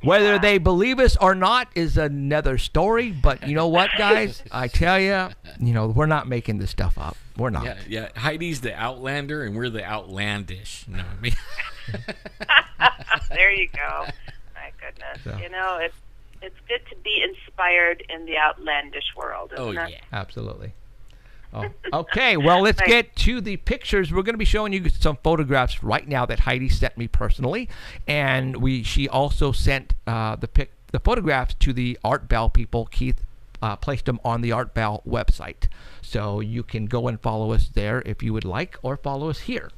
Whether they believe us or not is another story, but you know what, guys? I tell you, we're not making this stuff up. We're not. Yeah. Heidi's the outlander, and we're the outlandish. You know what I mean? There you go. My goodness. So. It's good to be inspired in the outlandish world, isn't it? Yeah. Absolutely. Oh, okay, well, let's get to the pictures. We're going to be showing you some photographs right now that Heidi sent me personally, and she also sent the photographs to the Art Bell people. Keith placed them on the Art Bell website, so you can go and follow us there if you would like, or follow us here.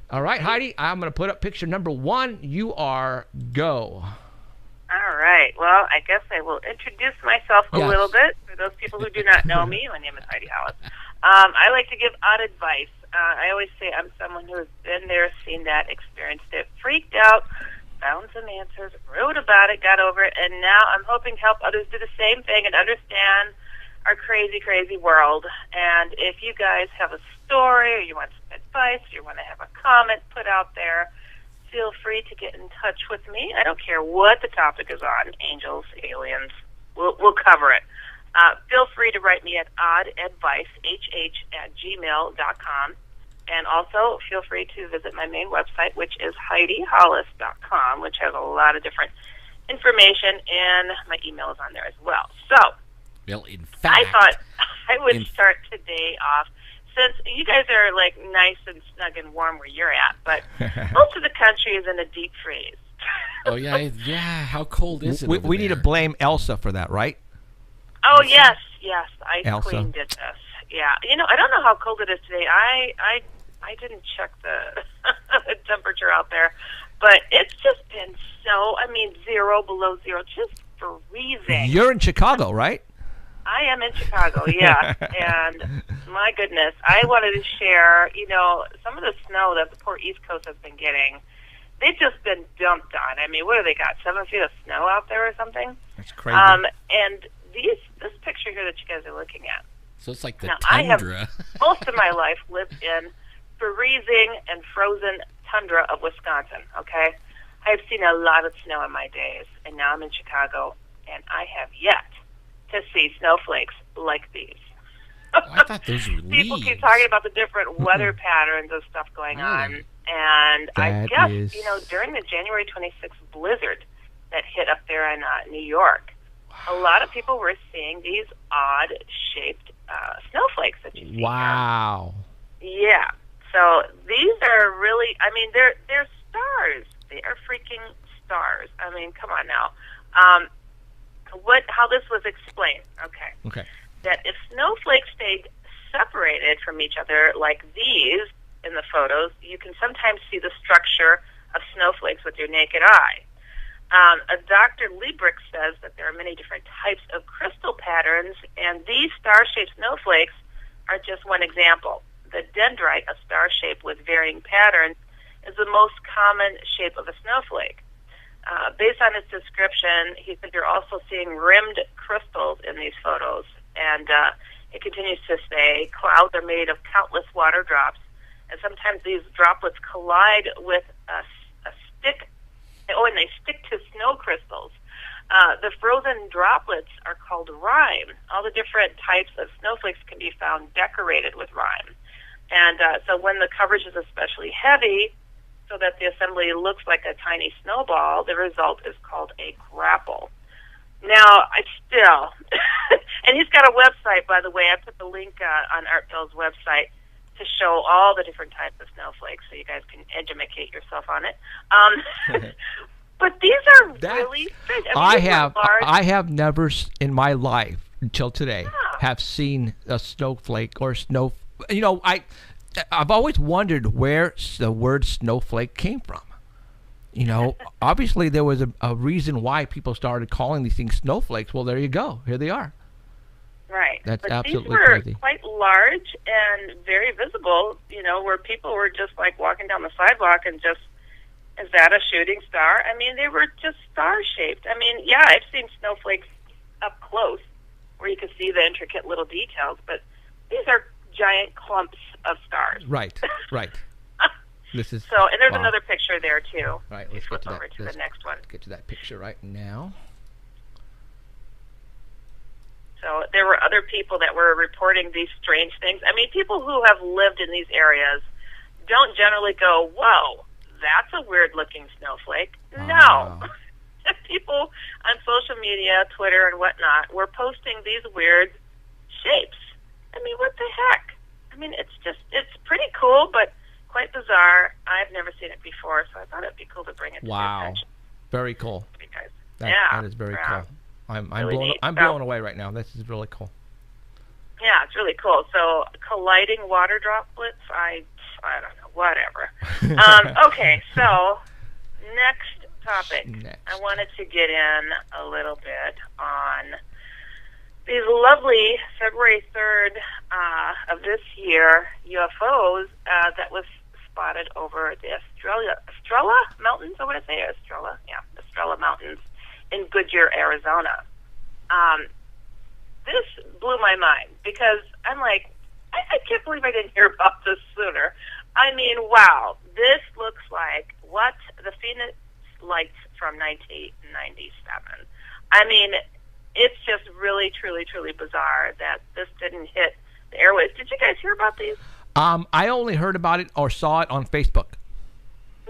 All right, Heidi, I'm going to put up picture number 1. You are go. All right. Well, I guess I will introduce myself a little bit. For those people who do not know me, my name is Heidi Hollis. I like to give odd advice. I always say I'm someone who has been there, seen that, experienced it, freaked out, found some answers, wrote about it, got over it, and now I'm hoping to help others do the same thing and understand our crazy, crazy world. And if you guys have a story, or you want some advice, or you want to have a comment put out there, feel free to get in touch with me. I don't care what the topic is on, angels, aliens, we'll cover it. Feel free to write me at oddadvice@gmail.com. And also feel free to visit my main website, which is HeidiHollis.com, which has a lot of different information, and my email is on there as well. So, Well, in fact, I thought I would start today off since you guys are like nice and snug and warm where you're at, but most of the country is in a deep freeze. Oh yeah. How cold is it? We need to blame Elsa for that, right? Oh yes, Ice Elsa. Queen did this. Yeah, I don't know how cold it is today. I didn't check the the temperature out there, but it's just been so. I mean, 0 below zero, just freezing. You're in Chicago, right? I am in Chicago, yeah, and my goodness, I wanted to share. Some of the snow that the poor East Coast has been getting. They've just been dumped on. I mean, what do they got? 7 feet of snow out there or something? That's crazy. And this picture here that you guys are looking at. So it's like the now, tundra. I have most of my life lived in freezing and frozen tundra of Wisconsin, okay? I've seen a lot of snow in my days, and now I'm in Chicago, and I have yet to see snowflakes like these. I thought those were leaves. People keep talking about the different weather patterns of stuff going on, and I guess, during the January 26th blizzard that hit up there in New York, a lot of people were seeing these odd-shaped snowflakes that you see Wow. here. Yeah. So these are really, I mean, they're stars. They are freaking stars. I mean, come on now. How this was explained, okay. That if snowflakes stayed separated from each other like these in the photos, you can sometimes see the structure of snowflakes with your naked eye. Dr. Liebrick says that there are many different types of crystal patterns, and these star-shaped snowflakes are just one example. The dendrite, a star shape with varying patterns, is the most common shape of a snowflake. Based on its description, he said you're also seeing rimmed crystals in these photos, and it continues to say clouds are made of countless water drops, and sometimes these droplets collide with a stick. Oh, and they stick to snow crystals. The frozen droplets are called rime. All the different types of snowflakes can be found decorated with rime. And so when the coverage is especially heavy, so that the assembly looks like a tiny snowball, the result is called a grapple. Now, and he's got a website, by the way. I put the link on Art Bill's website to show all the different types of snowflakes, so you guys can educate yourself on it. But these are really big. I have never in my life until today have seen a snowflake or snow. I've always wondered where the word snowflake came from. Obviously there was a reason why people started calling these things snowflakes. Well, there you go. Here they are. Right. That's absolutely these were crazy. Quite large and very visible, where people were just like walking down the sidewalk and just, is that a shooting star? I mean, they were just star-shaped. I mean, yeah, I've seen snowflakes up close where you can see the intricate little details, but these are giant clumps of stars. Right. This is so, and there's another picture there too. All right, let's flip get to over that. to the next one. Get to that picture right now. So there were other people that were reporting these strange things. I mean, people who have lived in these areas don't generally go, whoa, that's a weird-looking snowflake. No. People on social media, Twitter and whatnot, were posting these weird shapes. I mean, what the heck? I mean, it's pretty cool, but quite bizarre. I've never seen it before, so I thought it'd be cool to bring it to your attention. Very cool. Because, that is very cool. I'm really blown away right now. This is really cool. Yeah, it's really cool. So colliding water droplets, I don't know, whatever. Okay, so next topic. I wanted to get in a little bit on these lovely February 3rd of this year UFOs that was spotted over the Estrella Mountains, I want to say Estrella Mountains in Goodyear, Arizona. This blew my mind because I'm like, I can't believe I didn't hear about this sooner. I mean, wow, this looks like what the Phoenix Lights from 1997. I mean, it's just really, truly, truly bizarre that this didn't hit the airwaves. Did you guys hear about these? I only heard about it or saw it on Facebook.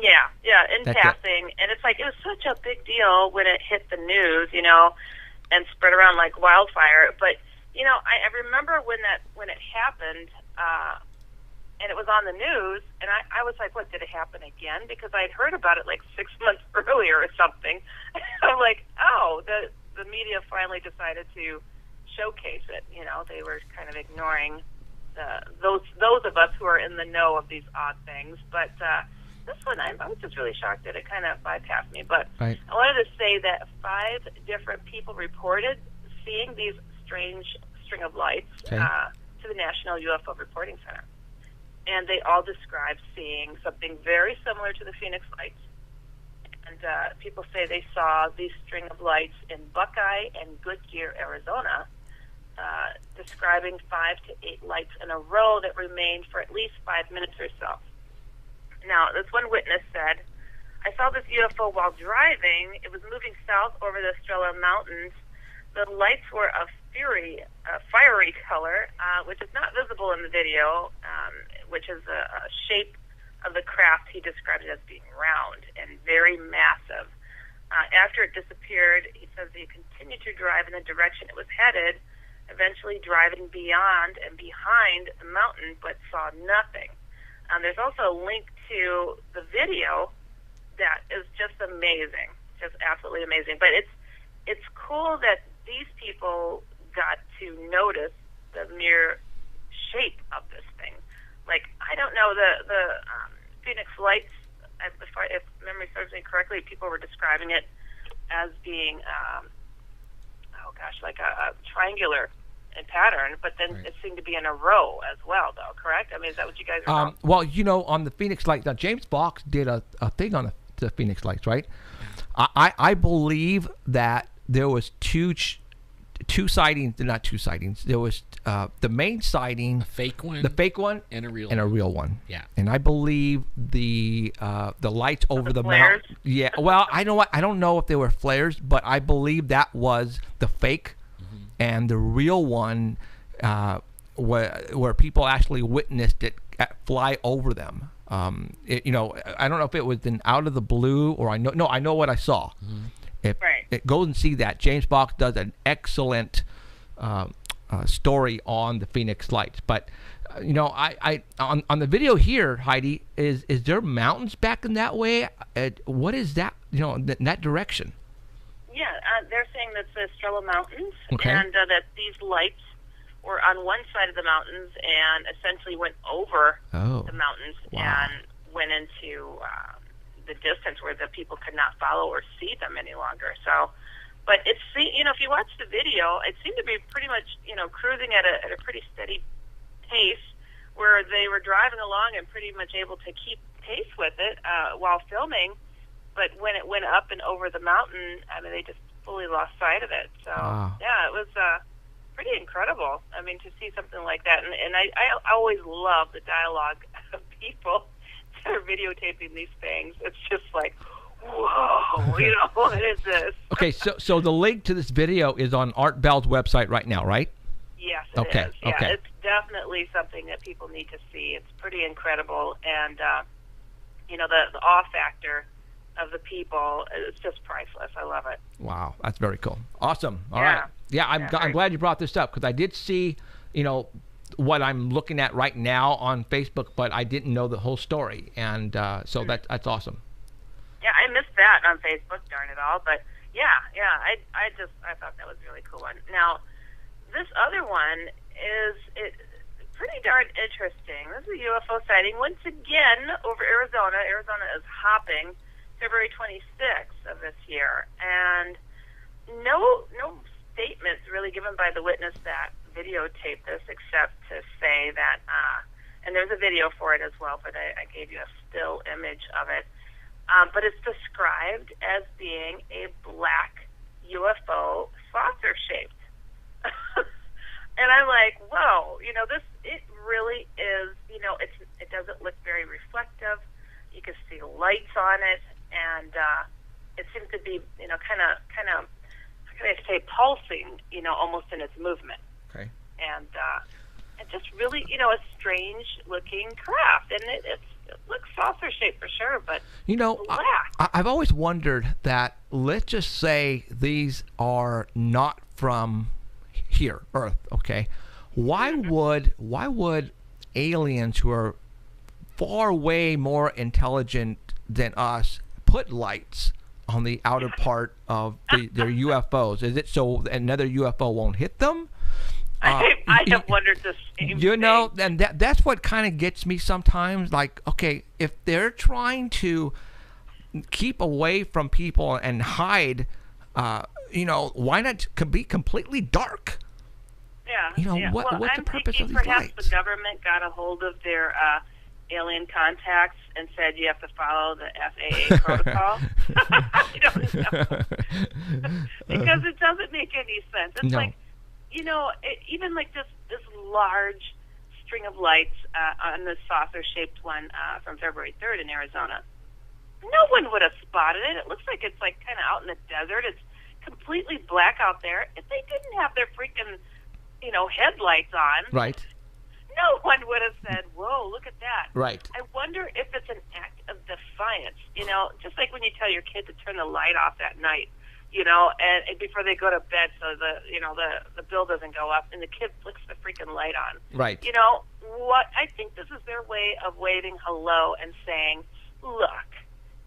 Yeah, in passing. And it's like, it was such a big deal when it hit the news, and spread around like wildfire. But, I remember when it happened, and it was on the news, and I was like, what, did it happen again? Because I'd heard about it like 6 months earlier or something. I'm like, oh, the media finally decided to showcase it. You know, they were kind of ignoring those of us who are in the know of these odd things. But this one, I was just really shocked that it kind of bypassed me. But right. I wanted to say that 5 different people reported seeing these strange string of lights okay. To the National UFO Reporting Center. And they all described seeing something very similar to the Phoenix Lights. And people say they saw these string of lights in Buckeye and Goodyear, Arizona, describing 5 to 8 lights in a row that remained for at least 5 minutes or so. Now, this one witness said, I saw this UFO while driving. It was moving south over the Estrella Mountains. The lights were a fiery color, which is not visible in the video, which is a shape of the craft. He described it as being round and very massive. After it disappeared, he says he continued to drive in the direction it was headed, eventually driving beyond and behind the mountain, but saw nothing. There's also a link to the video that is just amazing, just absolutely amazing. But it's cool that these people got to notice the mere shape of this thing. Like, I don't know, the Phoenix Lights, if memory serves me correctly, people were describing it as being, like a triangular in pattern, but then right. it seemed to be in a row as well, though, correct? I mean, is that what you guys are talking? Well, you know, on the Phoenix Lights, now James Fox did a thing on the Phoenix Lights, right? I believe that there was two sightings, not two sightings. There was the main sighting, a fake one, and a real one. Yeah. And I believe the lights over the flares? mountain. Yeah. Well, I know what I don't know if they were flares, but I believe that was the fake, and the real one, where people actually witnessed it fly over them. I don't know if it was an out of the blue or I know what I saw. Go and see that. James Fox does an excellent story on the Phoenix Lights. But I on the video here, Heidi, is there mountains back in that way? What is that? In that direction? Yeah, they're saying that's the Estrella Mountains, okay. And that these lights were on one side of the mountains and essentially went over the mountains wow. and went into the distance where the people could not follow or see them any longer. So, but if you watch the video, it seemed to be pretty much, cruising at a pretty steady pace where they were driving along and pretty much able to keep pace with it while filming. But when it went up and over the mountain, I mean, they just fully lost sight of it. So, yeah, it was pretty incredible. I mean, to see something like that. And I always love the dialogue of people that are videotaping these things. It's just like, whoa, what is this? Okay, so the link to this video is on Art Bell's website right now, right? Yes, it is. Yeah, okay. It's definitely something that people need to see. It's pretty incredible. And, the awe factor of the people, it's just priceless. I love it. Wow, that's very cool. Awesome. All right. Yeah, I'm glad you brought this up because I did see, what I'm looking at right now on Facebook, but I didn't know the whole story, and so that's awesome. Yeah, I missed that on Facebook, darn it all. But I thought that was a really cool one. Now, this other one is pretty darn interesting. This is a UFO sighting once again over Arizona. Arizona is hopping. February 26th of this year, and no statements really given by the witness that videotaped this, except to say that, and there's a video for it as well, but I gave you a still image of it, but it's described as being a black UFO saucer-shaped. And I'm like, whoa, it really is, it doesn't look very reflective. You can see lights on it. And it seems to be, kind of, how can I say, pulsing, almost in its movement. Okay. And just really, a strange-looking craft. And it looks saucer-shaped for sure, but black. I've always wondered that, let's just say these are not from here, Earth, okay? Why would aliens who are far way more intelligent than us put lights on the outer part of their UFOs? Is it so another UFO won't hit them? I have wondered the same You know, thing. and that's what kind of gets me sometimes. Like, okay, if they're trying to keep away from people and hide, why not be completely dark? Yeah. What's I'm the purpose of thinking these perhaps lights? the government got a hold of their alien contacts and said you have to follow the FAA protocol. I don't know. Because it doesn't make any sense. It's like, even like this large string of lights on this saucer-shaped one from February 3rd in Arizona. No one would have spotted it. It looks like it's like kind of out in the desert. It's completely black out there. If they didn't have their freaking, headlights on, Right. no one would have said, "Whoa, look at that." Right. I wonder if it's an act of defiance. Just like when you tell your kid to turn the light off at night, and before they go to bed, so the bill doesn't go up, and the kid flicks the freaking light on. Right. What? I think this is their way of waving hello and saying, "Look,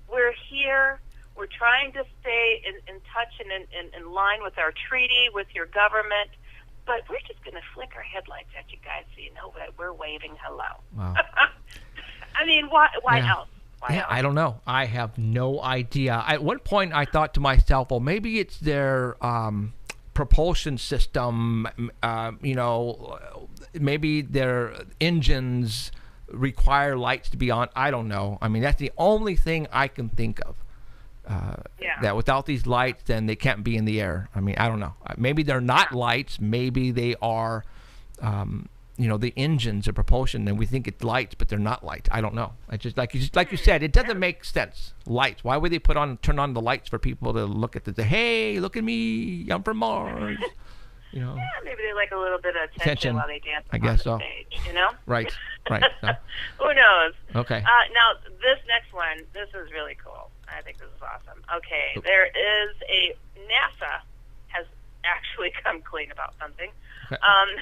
we're here. We're trying to stay in touch and in line with our treaty with your government, but we're just going to flick our headlights at you guys so you know that we're waving hello." Wow. I mean, why else? Why else? I don't know. I have no idea. At one point, I thought to myself, well, maybe it's their propulsion system. Maybe their engines require lights to be on. I don't know. I mean, that's the only thing I can think of. That without these lights, then they can't be in the air. I mean, I don't know. Maybe they're not lights. Maybe they are, the engines of propulsion, and we think it's lights, but they're not lights. I don't know. I just like you said, it doesn't make sense. Lights. Why would they turn on the lights for people to look at the hey, look at me, I'm from Mars. Yeah, maybe they like a little bit of attention while they dance I on guess the so. stage, Right. So, Who knows? okay. Now, this next one, this is really cool. I think this is awesome. Okay, there is NASA has actually come clean about something.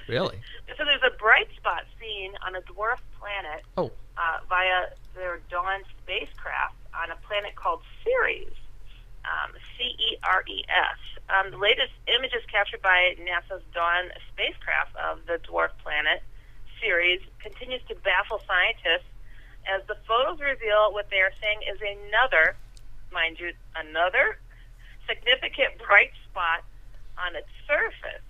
Really? So there's a bright spot seen on a dwarf planet via their Dawn spacecraft on a planet called Ceres, CERES. The latest images captured by NASA's Dawn spacecraft of the dwarf planet Ceres continues to baffle scientists as the photos reveal what they are saying is another significant bright spot on its surface.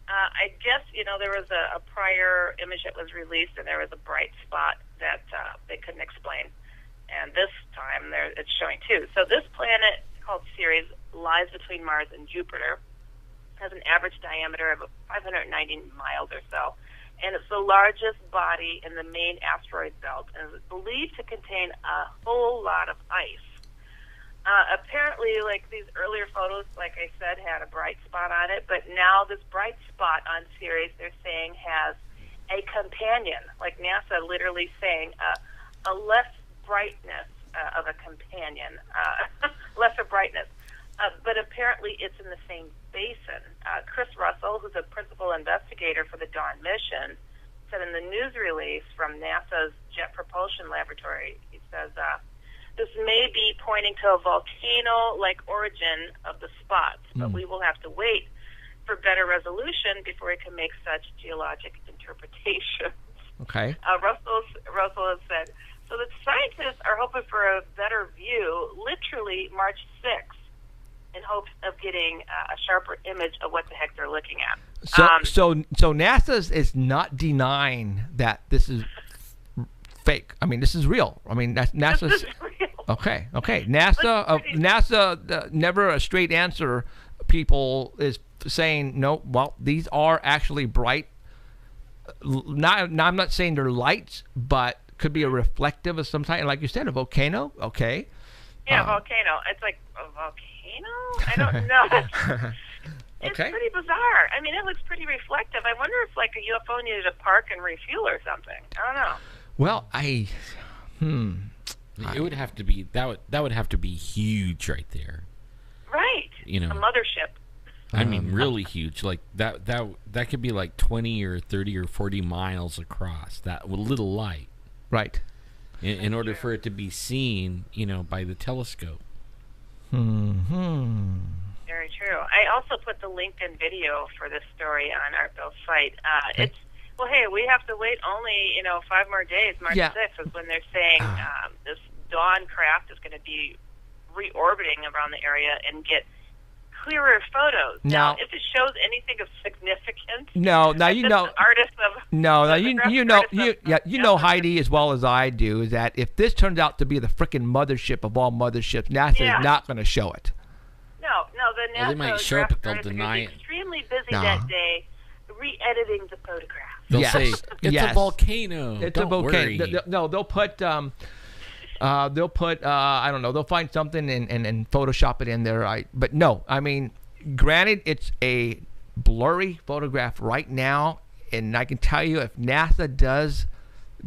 I guess, there was a prior image that was released and there was a bright spot that they couldn't explain. And this time it's showing too. So this planet called Ceres lies between Mars and Jupiter, has an average diameter of 590 miles or so, and it's the largest body in the main asteroid belt and is believed to contain a whole lot of ice. Apparently, like these earlier photos, like I said, had a bright spot on it, but now this bright spot on Ceres, they're saying, has a companion, like NASA literally saying a less brightness of a companion, lesser brightness. But apparently it's in the same basin. Chris Russell, who's a principal investigator for the Dawn mission, said in the news release from NASA's Jet Propulsion Laboratory, he says, this may be pointing to a volcano-like origin of the spots, but we will have to wait for better resolution before we can make such geologic interpretations. Okay. Russell has said, so the scientists are hoping for a better view, literally March 6th, in hopes of getting a sharper image of what the heck they're looking at. So NASA is not denying that this is fake. I mean, this is real. I mean, NASA's. This is real. Okay. NASA, never a straight answer. People is saying no. Well, these are actually bright. I'm not saying they're lights, but could be a reflective of some type. Like you said, a volcano. Okay. Yeah, volcano. It's like a volcano. I don't know. It's pretty bizarre. I mean, it looks pretty reflective. I wonder if like a UFO needed to park and refuel or something. I don't know. Well, It would have to be that would have to be huge right there. Right. A mothership. I mean, really huge. Like that could be like 20 or 30 or 40 miles across. That little light. Right. in order for it to be seen, by the telescope. Hmm. Very true. I also put the LinkedIn video for this story on Art Bill's site. It's hey, we have to wait only 5 more days. March 6th is when they're saying this Dawn craft is going to be reorbiting around the area and get clearer photos. Now, if it shows anything of significance, now artists of Heidi as well as I do is that if this turns out to be the frickin' mothership of all motherships, NASA is not going to show it. No, the NASA they might show it, but they'll deny it. Extremely busy that day, re-editing the photographs. They'll say it's a volcano. It's Don't a volcano. worry. No, they'll put I don't know. They'll find something and Photoshop it in there. But no, I mean, granted, it's a blurry photograph right now, and I can tell you if NASA does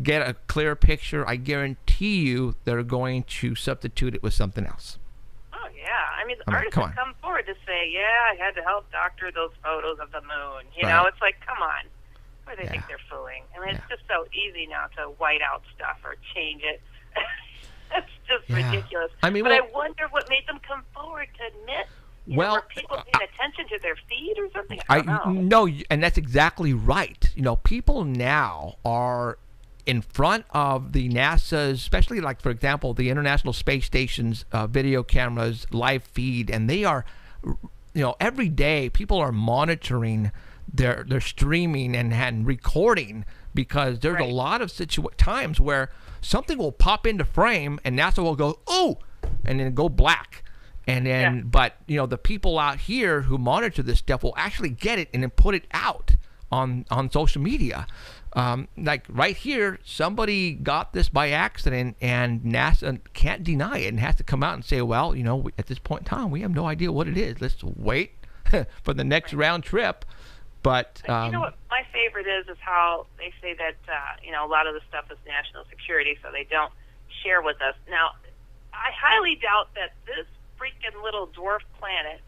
get a clear picture, I guarantee you they're going to substitute it with something else. Oh yeah, I mean, artists have come forward to say, I had to help doctor those photos of the moon. You know, it's like, come on, where do they think they're fooling? I mean, it's just so easy now to white out stuff or change it. That's just ridiculous. I mean, but I wonder what made them come forward to admit. Were people paying attention to their feed or something? I don't know. No, and that's exactly right. People now are in front of the NASA's, especially like, for example, the International Space Station's video cameras, live feed, and they are, every day people are monitoring their streaming and recording, because there's a lot of times where something will pop into frame and NASA will go, oh, and then go black. And then, but, the people out here who monitor this stuff will actually get it and then put it out on social media. Like right here, somebody got this by accident, and NASA can't deny it and has to come out and say, well, at this point in time, we have no idea what it is. Let's wait for the next round trip. But you know what my favorite is how they say that a lot of the stuff is national security, so they don't share with us. Now, I highly doubt that this freaking little dwarf planet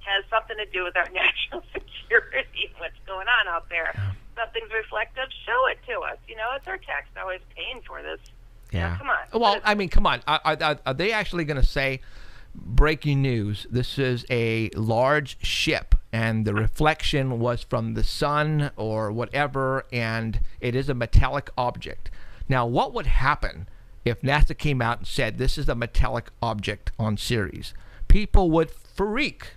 has something to do with our national security. What's going on out there? Something's reflective. Show it to us. It's our tax dollars paying for this. Come on. Well, I mean, come on. Are they actually going to say, breaking news, this is a large ship and the reflection was from the sun or whatever, and it is a metallic object? Now, what would happen if NASA came out and said this is a metallic object on series? People would freak.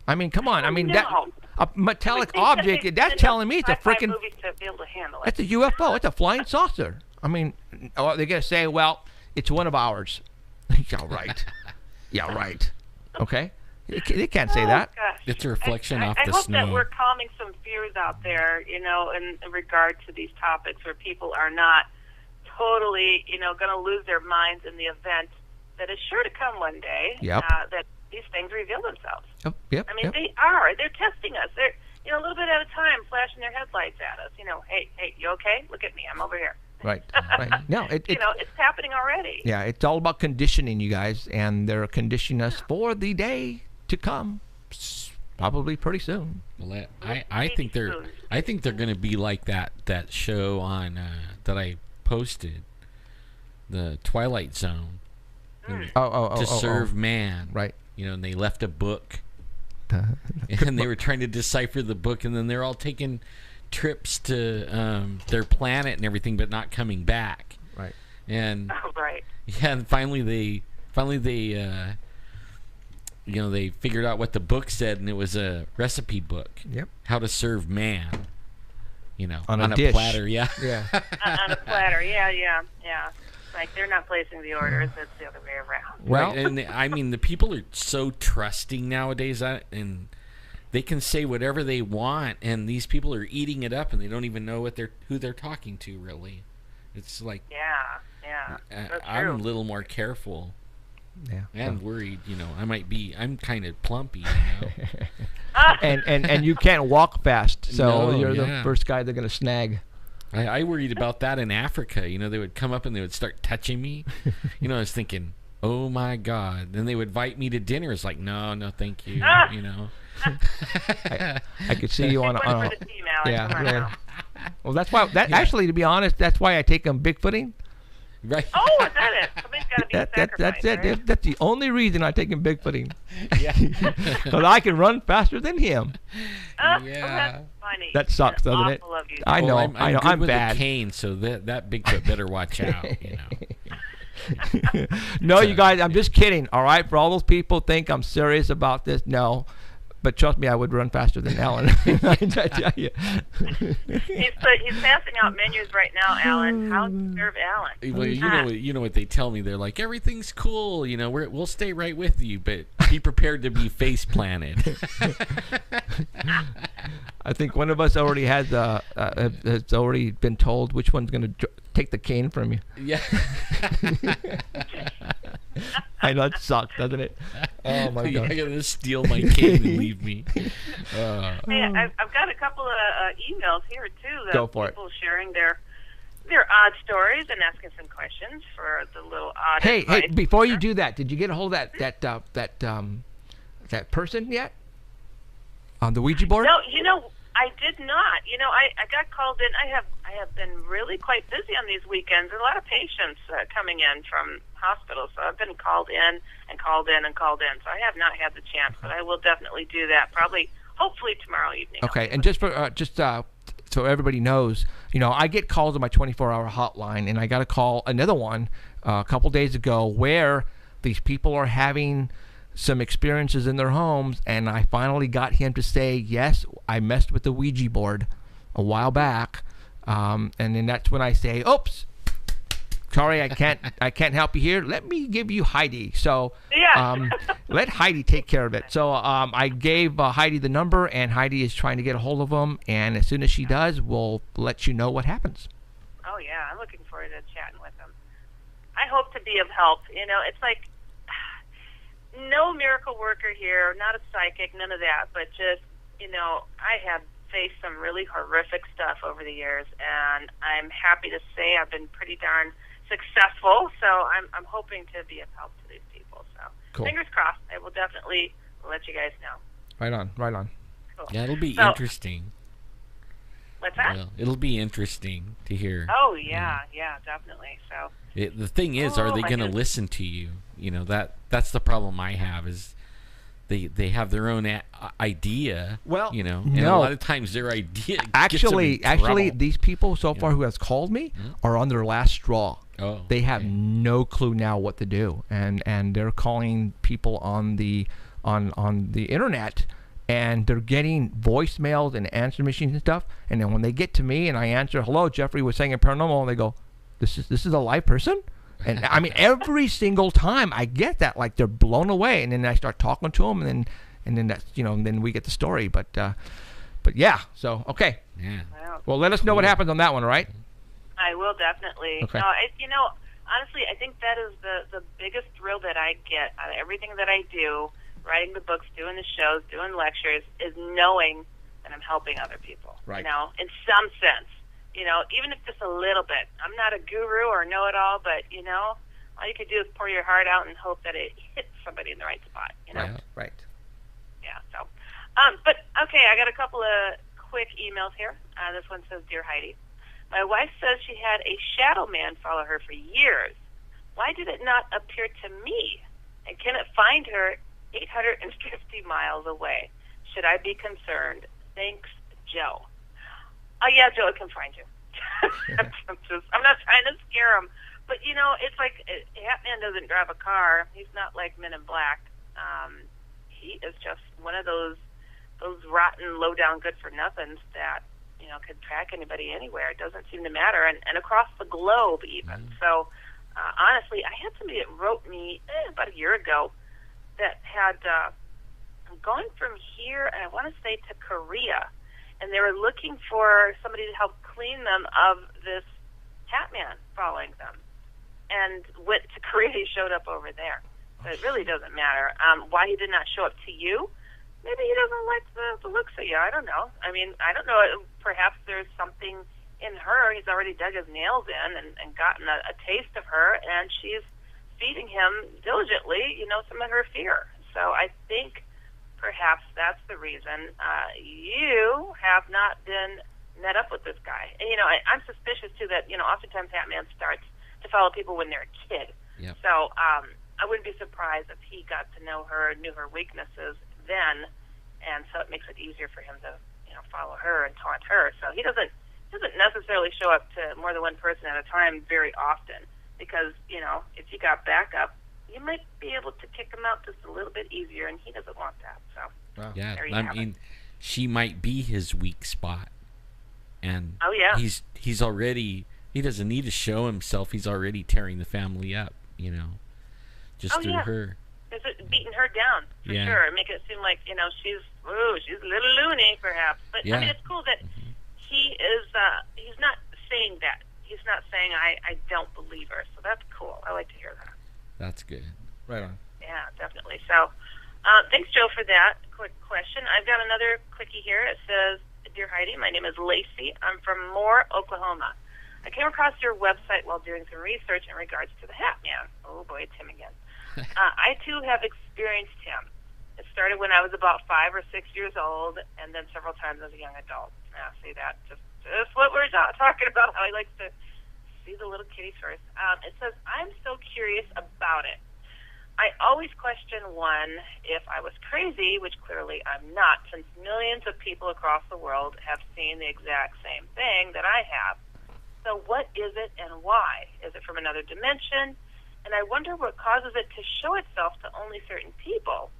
I mean, come on. I mean, that a metallic object, that's telling me it's a freaking... That's a UFO. It's a flying saucer. I mean, they're going to say, well, it's one of ours. Yeah, right. Yeah, right. Okay? They can't say that. Gosh. It's a reflection off the snow. I hope that we're calming some fears out there, in regard to these topics, where people are not totally, going to lose their minds in the event that is sure to come one day. That these things reveal themselves. Yep. I mean, they are. They're testing us. They're, a little bit at a time, flashing their headlights at us. Hey, you okay? Look at me. I'm over here. Right. No, it's happening already. Yeah, it's all about conditioning, you guys, and they're conditioning us for the day to come, probably pretty soon. Well, I think they're going to be like that show on that I posted, the Twilight Zone. To serve man. Right. And they left a book, and they were trying to decipher the book, and then they're all taking trips to their planet and everything, but not coming back. Right. And and finally they they figured out what the book said, and it was a recipe book. Yep. How to serve man. On a dish. Platter. Yeah. On a platter. Yeah. Like, they're not placing the orders. It's the other way around. Well, right. And I mean, the people are so trusting nowadays, and they can say whatever they want, and these people are eating it up, and they don't even know who they're talking to, really. It's like, I'm a little more careful. Yeah. And worried, I'm kind of plumpy, and you can't walk fast, so No, you're the first guy they're going to snag. I worried about that in Africa. They would come up and they would start touching me. I was thinking, oh my God. Then they would invite me to dinner. It's like, no, thank you. I could see you on a yeah. Well, that's why. Actually, to be honest, that's why I take them Bigfooting. Right. Oh, is that it? Somebody's got to be sacrificed, That's it. right? That's the only reason I take him bigfooting. Yeah. Because I can run faster than him. Oh, Yeah. that's funny. That sucks, That's doesn't it? awful of you. I know. I'm I know. good I'm with bad. a cane, so that Bigfoot better watch out. No, you guys, I'm just kidding. All right, for all those people who think I'm serious about this, no. But trust me, I would run faster than Alan. I tell you. He's passing out menus right now, Alan. How to serve Alan? Well, you know what they tell me. They're like, everything's cool. We'll stay right with you, but be prepared to be face planted. I think one of us already has already been told which one's going to take the cane from you. Yeah. I know it sucks, doesn't it? Oh my You're God! gonna steal my cane and leave me. Hey, I've got a couple of emails here too. That Go for it. people sharing their odd stories and asking some questions for the little odd. Hey, advice. before you do that, did you get a hold of that person yet on the Ouija board? No, I did not. I got called in. I have been really quite busy on these weekends. A lot of patients coming in from hospitals, so I've been called in and called in and called in. So I have not had the chance, but I will definitely do that. Hopefully tomorrow evening. Okay, and just for so everybody knows, I get calls on my 24-hour hotline, and I got a call, another one, a couple days ago, where these people are having some experiences in their homes, and I finally got him to say, yes, I messed with the Ouija board a while back, and then that's when I say, oops, sorry, I can't help you here. Let me give you Heidi. So Yeah. let Heidi take care of it. So I gave Heidi the number, and Heidi is trying to get a hold of him, and as soon as she does, we'll let you know what happens. Oh yeah, I'm looking forward to chatting with them. I hope to be of help. It's like no miracle worker here, not a psychic, none of that, but just, I have faced some really horrific stuff over the years, and I'm happy to say I've been pretty darn successful, so I'm hoping to be of help to these people. So Cool. Fingers crossed. I will definitely let you guys know. Right on. Cool. Yeah, it'll be So- interesting. What's that? Well, it'll be interesting to hear. Oh, yeah, definitely. So The thing is, are they my going to goodness. listen to you? That's the problem I have is they have their own idea. Well, and no. a lot of times their idea Actually, gets them in trouble. these people so far who has called me are on their last straw. Oh, They have okay. no clue now what to do, and they're calling people on the internet, and they're getting voicemails and answer machines and stuff. And then when they get to me and I answer, "Hello, Jeffrey was saying a paranormal," and they go, "This is a live person." And I mean, every single time I get that, like they're blown away. And then I start talking to them, and then that's and then we get the story. But yeah, so okay. Yeah. Well, let us know what happens on that one, all right? I will definitely. Okay. No, honestly, I think that is the biggest thrill that I get out of everything that I do, writing the books, doing the shows, doing lectures, is knowing that I'm helping other people. Right. In some sense. Even if just a little bit. I'm not a guru or know-it-all, but, all you could do is pour your heart out and hope that it hits somebody in the right spot, Right. Yeah, so. But, okay, I got a couple of quick emails here. This one says, Dear Heidi, my wife says she had a shadow man follow her for years. Why did it not appear to me? And can it find her 850 miles away? Should I be concerned? Thanks, Joe. Oh, yeah, Joe, it can find you. I'm not trying to scare him. But, it's like Hatman doesn't drive a car. He's not like Men in Black. He is just one of those rotten, low-down, good-for-nothings that, could track anybody anywhere. It doesn't seem to matter. And across the globe, even. So, honestly, I had somebody that wrote me about a year ago that had gone from here, and I want to say to Korea, and they were looking for somebody to help clean them of this Hatman following them. And went to Korea, he showed up over there. So it really doesn't matter. Why he did not show up to you? Maybe he doesn't like the looks of you. I don't know. I mean, I don't know. Perhaps there's something in her. He's already dug his nails in and gotten a taste of her, and she's feeding him diligently, some of her fear. So I think perhaps that's the reason you have not been met up with this guy. And, I'm suspicious, too, that, oftentimes Hatman starts to to follow people when they're a kid. Yep. So I wouldn't be surprised if he got to know her, knew her weaknesses then, and so it makes it easier for him to, follow her and taunt her. So he doesn't necessarily show up to more than one person at a time very often, because, if you got backup, you might be able to kick him out just a little bit easier, and he doesn't want that. So Wow. Yeah, there you I have mean, it. she might be his weak spot, and Oh, yeah. he's already, he doesn't need to show himself. He's already tearing the family up, just Oh, through yeah. her. Is it beating her down for Yeah. sure, and make it seem like she's a little loony perhaps. But Yeah. I mean, it's cool that he is. He's not saying that. He's not saying I don't believe her. So that's cool. I like to hear that. That's good. Right on. Yeah, definitely. So, thanks, Joe, for that quick question. I've got another quickie here. It says, "Dear Heidi, my name is Lacey. I'm from Moore, Oklahoma. I came across your website while doing some research in regards to the Hat Man." Oh boy, it's him again. I too have experienced him. It started when I was about 5 or 6 years old, and then several times as a young adult. Now, see that? Just what we're talking about, how he likes to see the little kitties first. It says, "I'm so curious about it. I always question, one, if I was crazy, which clearly I'm not, since millions of people across the world have seen the exact same thing that I have. So what is it and why? Is it from another dimension? And I wonder what causes it to show itself to only certain people.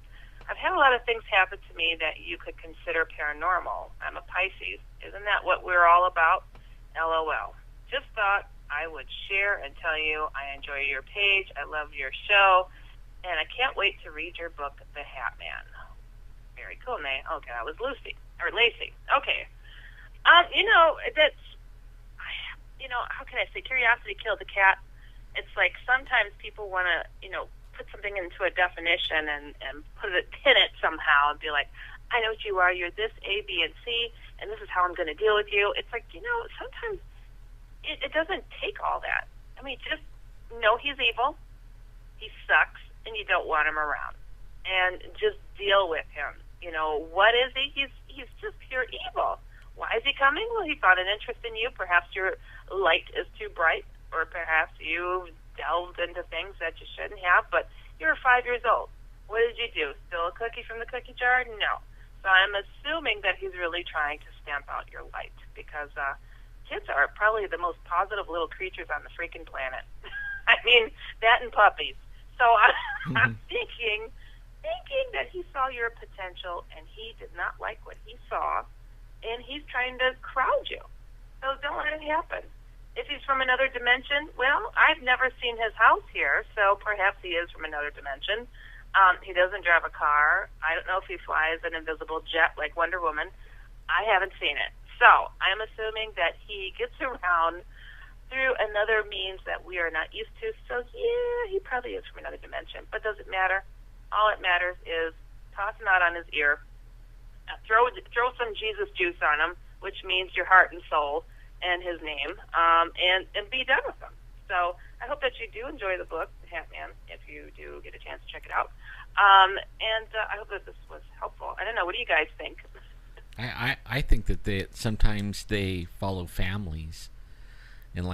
I've had a lot of things happen to me that you could consider paranormal. I'm a Pisces. Isn't that what we're all about? LOL. Just thought I would share and tell you I enjoy your page. I love your show. And I can't wait to read your book, The Hat Man." Very cool name. Okay, that was Lacey. Okay. That's, how can I say, curiosity killed the cat. It's like sometimes people want to, put something into a definition and pin it somehow and be like, "I know what you are. You're this A, B, and C, and this is how I'm going to deal with you." It's like, sometimes it doesn't take all that. I mean, just know he's evil, he sucks, and you don't want him around. And just deal with him. What is he? He's just pure evil. Why is he coming? Well, he found an interest in you. Perhaps your light is too bright, or perhaps you've delved into things that you shouldn't have, but you're 5 years old. What did you do? Steal a cookie from the cookie jar? No. So I'm assuming that he's really trying to stamp out your light, because kids are probably the most positive little creatures on the freaking planet. I mean, that and puppies. So I'm thinking that he saw your potential and he did not like what he saw, and he's trying to crowd you. So don't let it happen. If he's from another dimension, well, I've never seen his house here, so perhaps he is from another dimension. He doesn't drive a car. I don't know if he flies an invisible jet like Wonder Woman. I haven't seen it. So I'm assuming that he gets around through another means that we are not used to. So, yeah, he probably is from another dimension. But does it matter? All it matters is toss a knot on his ear, throw some Jesus juice on him, which means your heart and soul and his name, and be done with him. So I hope that you do enjoy the book, The Hat Man, if you do get a chance to check it out. And I hope that this was helpful. I don't know. What do you guys think? I think that sometimes they follow families, and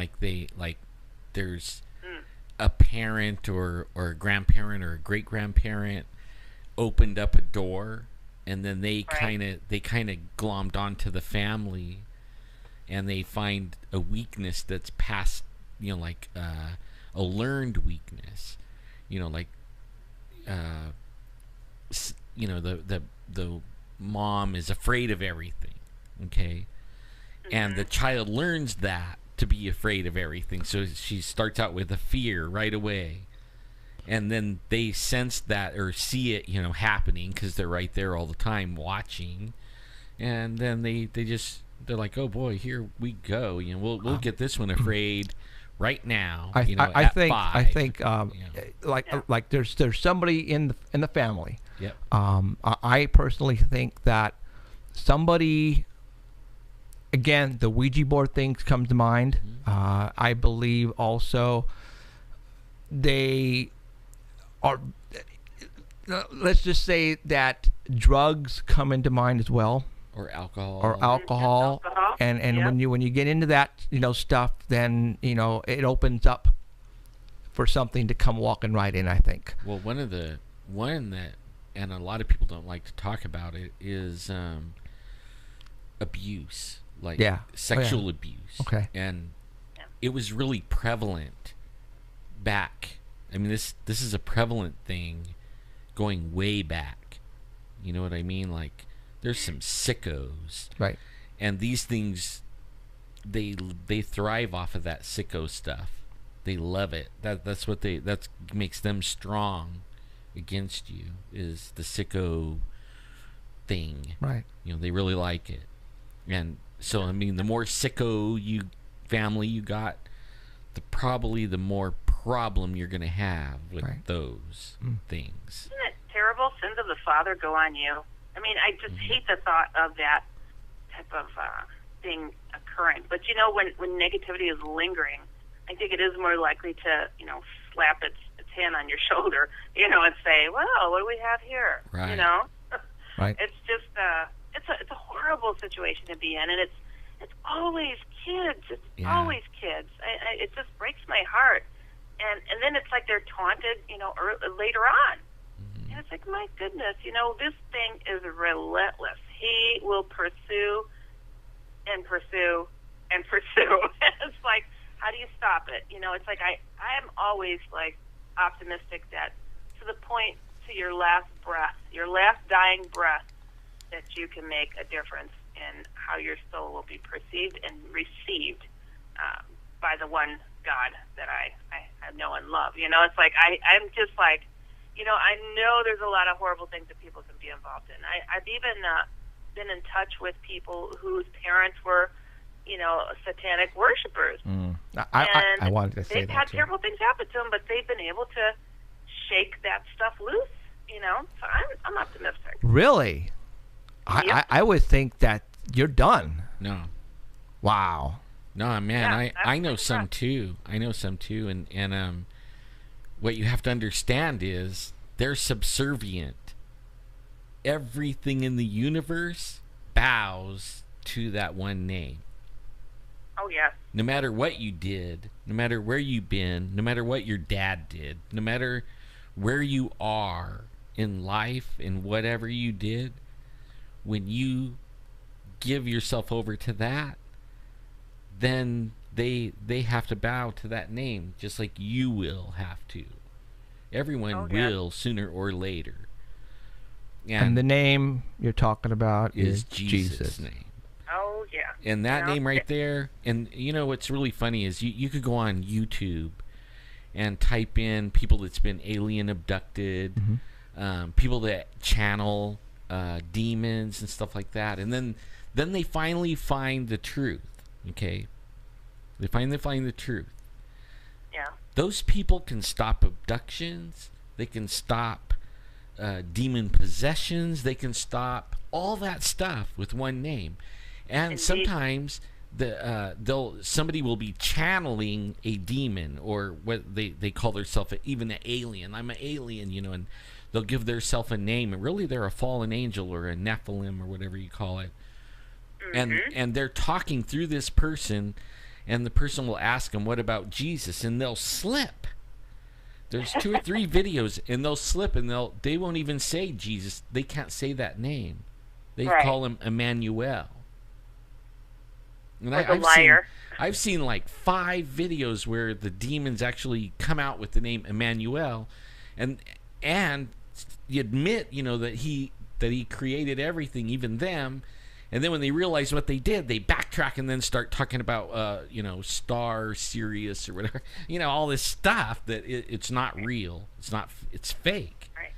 there's a parent or a grandparent or a great grandparent opened up a door, and then they kind of glommed onto the family, and they find a weakness that's past, a learned weakness, the mom is afraid of everything, okay, and the child learns that to be afraid of everything, so she starts out with a fear right away, and then they sense that or see it happening because they're right there all the time watching, and then they're like, "Oh boy, here we go, we'll get this one afraid right now." I think like there's somebody in the family. Yep. I personally think that somebody, again, the Ouija board thing comes to mind. I believe also they are, let's just say that drugs come into mind as well. Or alcohol. And when you get into that stuff, then it opens up for something to come walking right in, I think. Well, one that, and a lot of people don't like to talk about it, is abuse, like sexual abuse. Okay. And it was really prevalent back. I mean, this is a prevalent thing going way back. You know what I mean? Like, there's some sickos. Right. And these things, they thrive off of that sicko stuff. They love it. That makes them strong against you, is the sicko thing. Right. You know, they really like it. And so, I mean, the more sicko family you got, probably the more problem you're going to have with those things. Isn't it terrible? Sins of the father go on you. I mean, I just hate the thought of that type of thing occurring. But, you know, when negativity is lingering, I think it is more likely to, you know, slap its hand on your shoulder, you know, and say, well, what do we have here? Right. You know? Right. It's just, it's a horrible situation to be in, and it's always kids. It's always kids. It just breaks my heart. And then it's like they're taunted, you know, later on. And it's like, my goodness, you know, this thing is relentless. He will pursue and pursue and pursue. It's like, how do you stop it? You know, it's like I am always, like, optimistic that to the point, to your last breath, your last dying breath, that you can make a difference in how your soul will be perceived and received by the one God that I know and love. You know, it's like I'm just like, you know, I know there's a lot of horrible things that people can be involved in. I've even been in touch with people whose parents were, you know, satanic worshipers. I wanted to say that. They've had terrible things happen to them, but they've been able to shake that stuff loose, you know? So I'm optimistic. Really? Yep. I would think that you're done. No. Wow. No, man, Yeah, I know some too. I know some too, and what you have to understand is they're subservient. Everything in the universe bows to that one name. Oh, yeah. No matter what you did, no matter where you've been, no matter what your dad did, no matter where you are in life and whatever you did, when you give yourself over to that, then they have to bow to that name, just like you will have to. Everyone will sooner or later. And the name you're talking about is Jesus' name. Oh, yeah. And that name right there, and you know what's really funny is you could go on YouTube and type in people that's been alien abducted, people that channel demons and stuff like that, and then they finally find the truth. Okay, they finally find the truth. Yeah. Those people can stop abductions. They can stop demon possessions. They can stop all that stuff with one name. And sometimes somebody will be channeling a demon, or what they call themselves even an alien. I'm an alien, you know, and they'll give themselves a name, and really they're a fallen angel or a Nephilim or whatever you call it. And they're talking through this person, and the person will ask them, what about Jesus? And they'll slip. There's 2 or 3 videos, and they'll slip, and they won't even say Jesus. They can't say that name. They call him Emmanuel. And I've seen like 5 videos where the demons actually come out with the name Emmanuel, and you admit, you know, that he created everything, even them. And then when they realize what they did, they backtrack and then start talking about, you know, Star, Sirius, or whatever. You know, all this stuff that it's not real. It's fake. Right.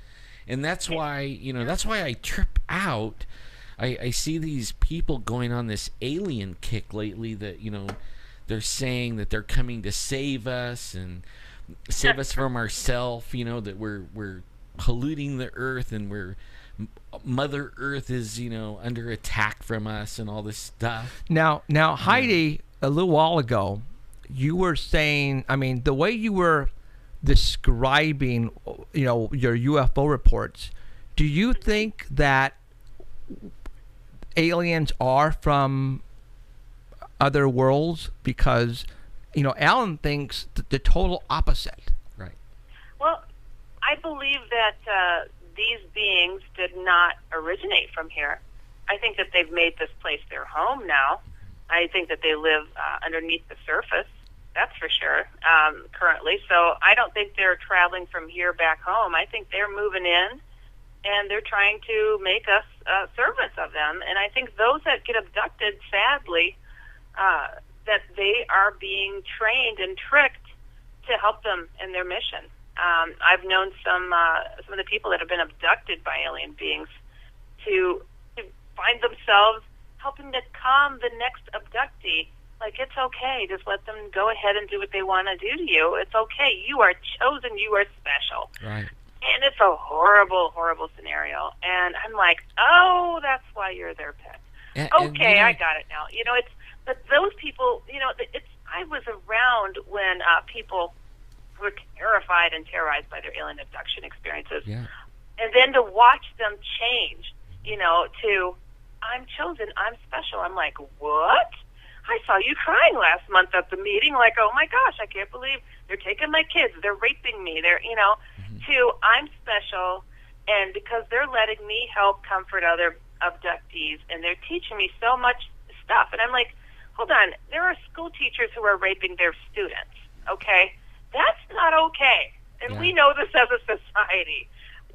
And that's why, you know, that's why I trip out. I see these people going on this alien kick lately that, you know, they're saying that they're coming to save us and save us from ourselves, you know, that we're polluting the earth and Mother Earth is, you know, under attack from us and all this stuff. Now, Heidi, a little while ago, you were saying, I mean, the way you were describing, you know, your UFO reports, do you think that aliens are from other worlds? Because, you know, Alan thinks the total opposite. I believe that these beings did not originate from here. I think that they've made this place their home now. I think that they live underneath the surface. That's for sure, currently. So I don't think they're traveling from here back home. I think they're moving in, and they're trying to make us servants of them. And I think those that get abducted, sadly, that they are being trained and tricked to help them in their mission. I've known some of the people that have been abducted by alien beings to find themselves helping to calm the next abductee. Like, it's okay. Just let them go ahead and do what they want to do to you. It's okay. You are chosen. You are special. Right. And it's a horrible, horrible scenario. And I'm like, oh, that's why you're their pet. Okay, I got it now. You know, but those people, you know, I was around when people were terrified and terrorized by their alien abduction experiences. Yeah. And then to watch them change, you know, to, I'm chosen, I'm special. I'm like, what? I saw you crying last month at the meeting, like, oh my gosh, I can't believe they're taking my kids, they're raping me, they're, you know, to I'm special, and because they're letting me help comfort other abductees, and they're teaching me so much stuff. And I'm like, hold on, there are school teachers who are raping their students, okay? That's not okay. And we know this as a society.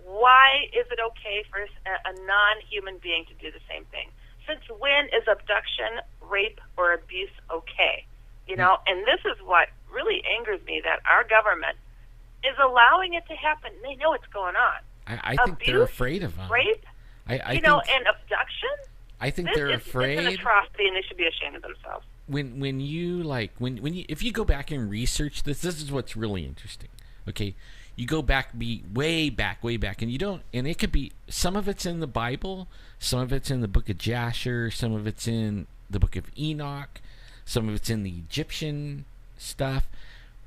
Why is it okay for a non-human being to do the same thing? Since when is abduction, rape, or abuse okay? You know, and this is what really angers me, that our government is allowing it to happen. They know it's going on. I think abuse, they're afraid of them. Rape, and abduction. I think they're afraid. It's an atrocity, and they should be ashamed of themselves. When you if you go back and research this is what's really interesting. Okay, you go back, way back, and you don't, and it could be, some of it's in the Bible, some of it's in the book of Jasher, some of it's in the book of Enoch, some of it's in the Egyptian stuff,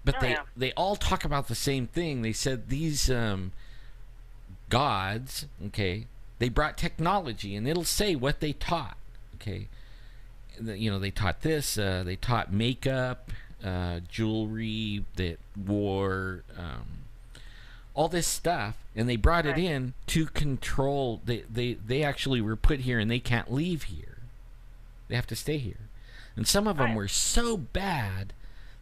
but they all talk about the same thing. They said these gods, okay, they brought technology, and it'll say what they taught, okay. You know, they taught this, they taught makeup, jewelry, that wore all this stuff, and they brought it in to control. They actually were put here, and they can't leave here. They have to stay here. And some of them were so bad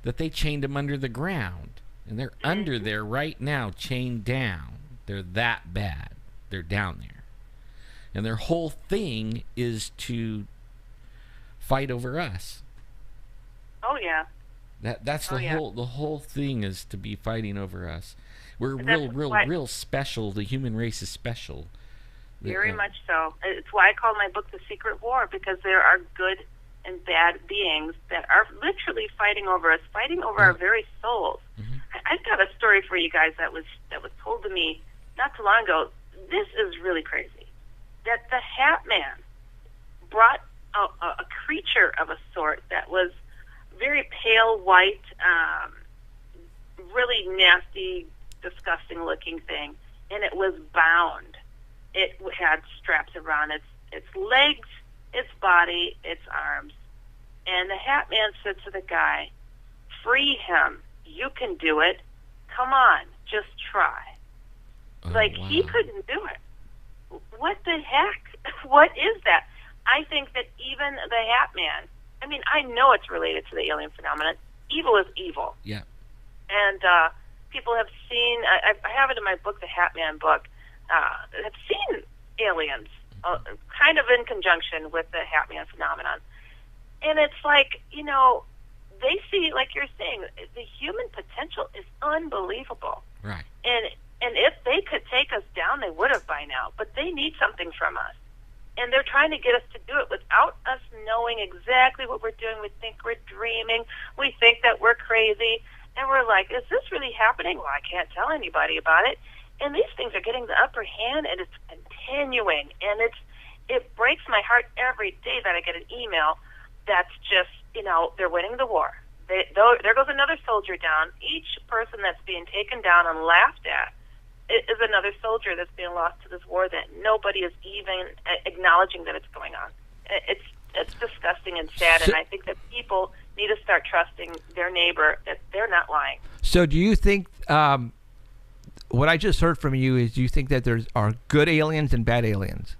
that they chained them under the ground, and they're under there right now, chained down. They're that bad. They're down there, and their whole thing is to fight over us. Oh yeah. That's the whole thing is to be fighting over us. We're real special. The human race is special. Very much so. It's why I call my book The Secret War, because there are good and bad beings that are literally fighting over us, fighting over our very souls. I've got a story for you guys that was told to me not too long ago. This is really crazy. That the Hat Man brought a creature of a sort that was very pale white, really nasty, disgusting looking thing, and it was bound. It had straps around its legs, its body, its arms. And the Hat Man said to the guy, "Free him. You can do it. Come on, just try." He couldn't do it. What the heck? What is that? I think that even the Hat Man, I mean, I know it's related to the alien phenomenon. Evil is evil. Yeah. And people have seen, I have it in my book, the Hat Man book, have seen aliens kind of in conjunction with the Hat Man phenomenon. And it's like, you know, they see, like you're saying, the human potential is unbelievable. Right. And if they could take us down, they would have by now. But they need something from us. And they're trying to get us to do it without us knowing exactly what we're doing. We think we're dreaming. We think that we're crazy. And we're like, is this really happening? Well, I can't tell anybody about it. And these things are getting the upper hand, and it's continuing. And it breaks my heart every day that I get an email that's just, you know, they're winning the war. There goes another soldier down. Each person that's being taken down and laughed at is another soldier that's being lost to this war that nobody is even acknowledging that it's going on. It's disgusting and sad, and I think that people need to start trusting their neighbor that they're not lying. So do you think what I just heard from you is you think that there are good aliens and bad aliens.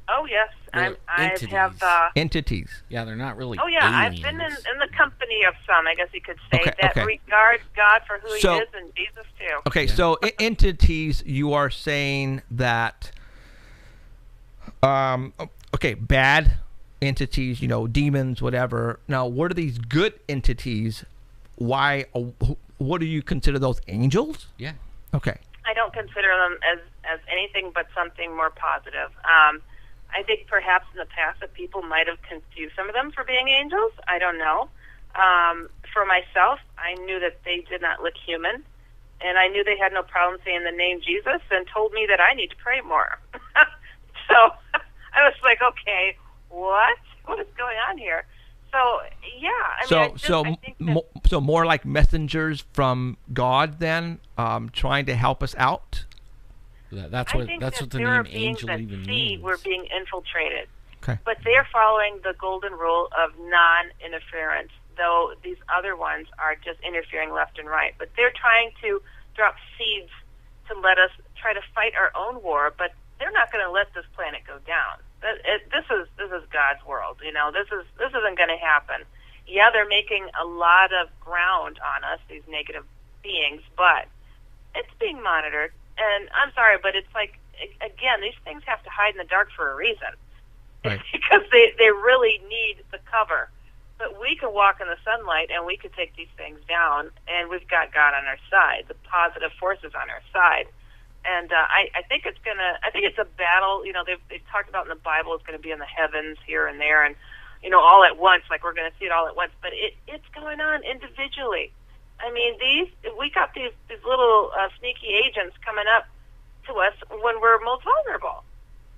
Oh yes, They're I entities. have. Entities. Yeah, they're not really Oh yeah, aliens. I've been in the company of some, I guess you could say, Okay, that okay. regard God for who So- He is and Jesus too. Okay, so entities, you are saying that, okay, bad entities, demons, whatever. Now, what are these good entities? Why? What do you consider those? Angels? Yeah. Okay. I don't consider them as anything but something more positive. I think perhaps in the past that people might have confused some of them for being angels. I don't know. For myself, I knew that they did not look human, and I knew they had no problem saying the name Jesus and told me that I need to pray more. So I was like, okay, what? What is going on here? So yeah, I think that, So more like messengers from God, then, trying to help us out. That's I what think that's that what the there are name beings angel that even see means. we're being infiltrated. Okay. But they're following the golden rule of non-interference, though these other ones are just interfering left and right. But they're trying to drop seeds to let us try to fight our own war, but they're not going to let this planet go down. This is God's world, This isn't going to happen. Yeah, they're making a lot of ground on us, these negative beings, but it's being monitored. And I'm sorry, but it's like, again, these things have to hide in the dark for a reason. Right. Because they really need the cover. But we can walk in the sunlight and we can take these things down, and we've got God on our side, the positive forces on our side. And I think it's a battle. They've talked about in the Bible it's going to be in the heavens here and there, and all at once, like we're going to see it all at once. But it's going on individually. I mean, we got these little sneaky agents coming up to us when we're most vulnerable.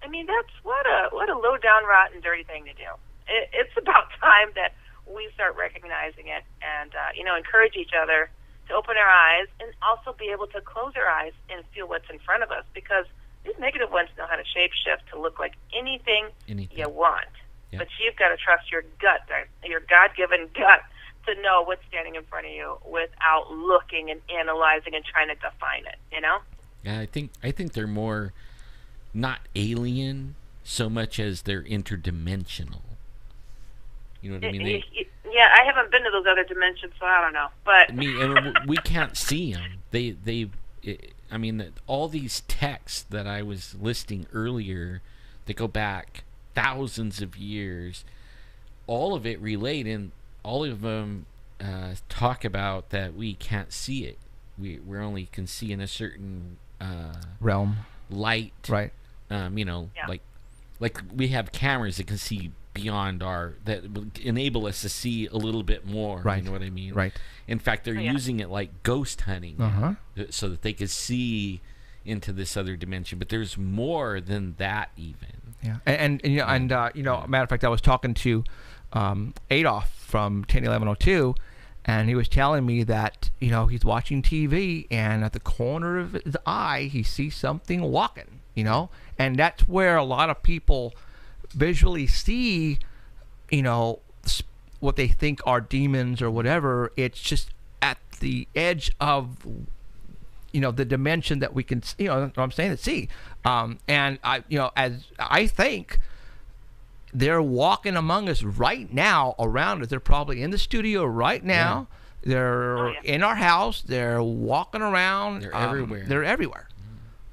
I mean, that's what a low down, rotten, dirty thing to do. It's about time that we start recognizing it and encourage each other to open our eyes and also be able to close our eyes and feel what's in front of us, because these negative ones know how to shapeshift to look like anything you want. Yep. But you've got to trust your gut, your God-given gut, to know what's standing in front of you without looking and analyzing and trying to define it, Yeah, I think they're more not alien so much as they're interdimensional. You know what I mean? Yeah, I haven't been to those other dimensions, so I don't know. But we can't see them. I mean, all these texts that I was listing earlier that go back thousands of years, all of it relate, and all of them talk about that we can't see it. We only can see in a certain Realm. light. Right. Like we have cameras that can see beyond that will enable us to see a little bit more. Right. You know what I mean? Right. In fact, they're using it like ghost hunting, so that they could see into this other dimension. But there's more than that, even. Yeah. And matter of fact, I was talking to Adolf from 101102, and he was telling me that he's watching TV, and at the corner of his eye he sees something walking. And that's where a lot of people visually see, what they think are demons or whatever. It's just at the edge of, the dimension that we can, what I'm saying, see. And as I think they're walking among us right now, around us. They're probably in the studio right now. Yeah. They're in our house. They're walking around. They're everywhere. They're everywhere.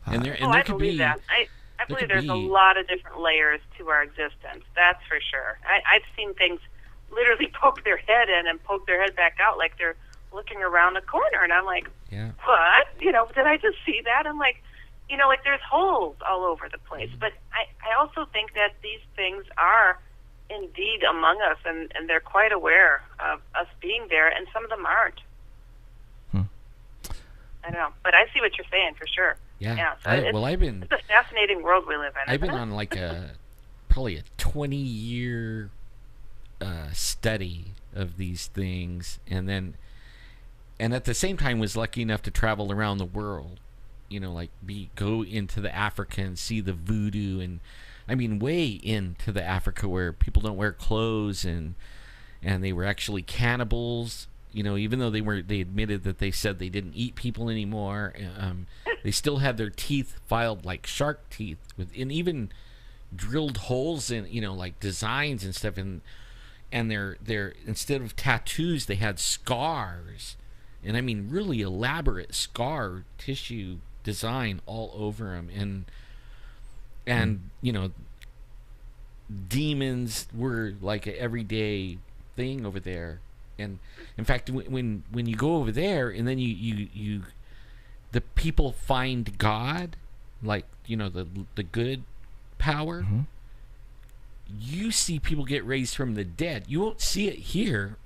And there I could believe be that. I believe there's a lot of different layers to our existence. That's for sure. I've seen things literally poke their head in and poke their head back out like they're looking around a corner, and I'm like, what? Did I just see that? I'm like, like there's holes all over the place. But I also think that these things are indeed among us, and they're quite aware of us being there, and some of them aren't. I don't know, but I see what you're saying for sure. Yeah. So it's a fascinating world we live in. I've been on like probably a 20-year study of these things, and at the same time was lucky enough to travel around the world. Go into the Africa and see the voodoo, and I mean way into the Africa where people don't wear clothes, and they were actually cannibals. Even though they admitted that they said they didn't eat people anymore. They still had their teeth filed like shark teeth, and even drilled holes in, like designs and stuff. And their instead of tattoos, they had scars, and I mean really elaborate scar tissue design all over them. And demons were like an everyday thing over there. And in fact, when you go over there and then you the people find God, like the good power, you see people get raised from the dead. You won't see it here,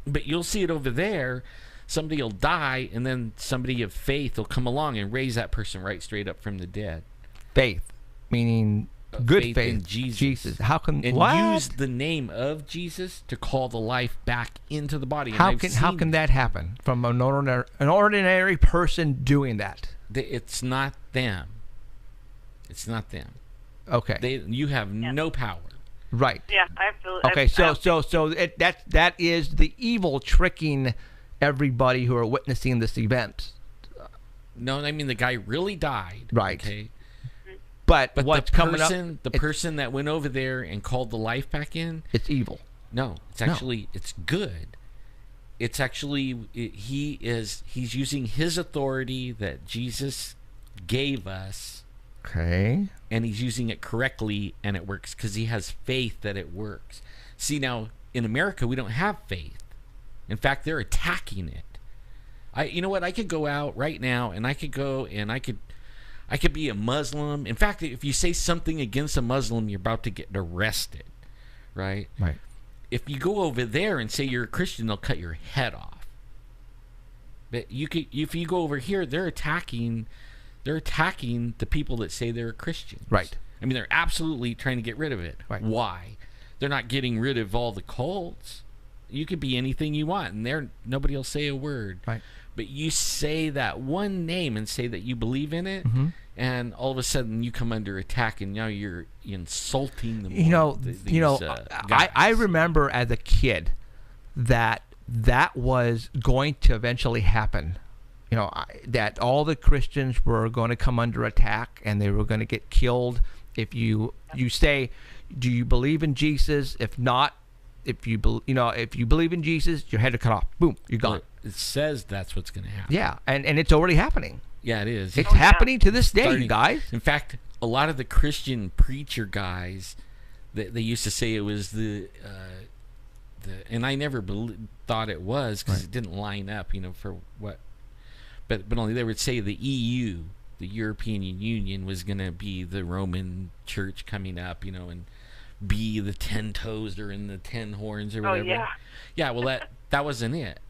but you'll see it over there. Somebody will die, and then somebody of faith will come along and raise that person right straight up from the dead. Faith, meaning good faith in Jesus. How can and what? use the name of Jesus to call the life back into the body? How can that happen from an ordinary person doing that? It's not them. It's not them. Okay. You have no power. Right. Yeah, I absolutely. Okay, so that is the evil tricking everybody who are witnessing this event. No, I mean the guy really died. Right. Okay. But the what's coming up? The person that went over there and called the life back in. It's evil. No, it's actually it's good. It's actually he's using his authority that Jesus gave us. Okay. And he's using it correctly, and it works because he has faith that it works. See, now in America we don't have faith. In fact, they're attacking it. You know what? I could go out right now, and I could go and I could be a Muslim. In fact, if you say something against a Muslim, you're about to get arrested, right? Right. If you go over there and say you're a Christian, they'll cut your head off. But if you go over here, they're attacking the people that say they're a Christian. Right. I mean, they're absolutely trying to get rid of it. Right. Why? They're not getting rid of all the cults. You could be anything you want, and nobody will say a word. Right. But you say that one name and say that you believe in it, and all of a sudden you come under attack, and now you're insulting them. I remember as a kid that was going to eventually happen. That all the Christians were going to come under attack, and they were going to get killed if you say, "Do you believe in Jesus?" If not, if you believe in Jesus, your head is cut off. Boom, you're gone. It says that's what's going to happen. Yeah, and it's already happening. Yeah, it is. It's happening to this day, you guys. In fact, a lot of the Christian preacher guys, they used to say it was and I never thought it was because it didn't line up, for what. But only they would say the EU, the European Union, was going to be the Roman Church coming up, and be the 10 toes or in the 10 horns or whatever. Oh, yeah. Yeah, well, that wasn't it.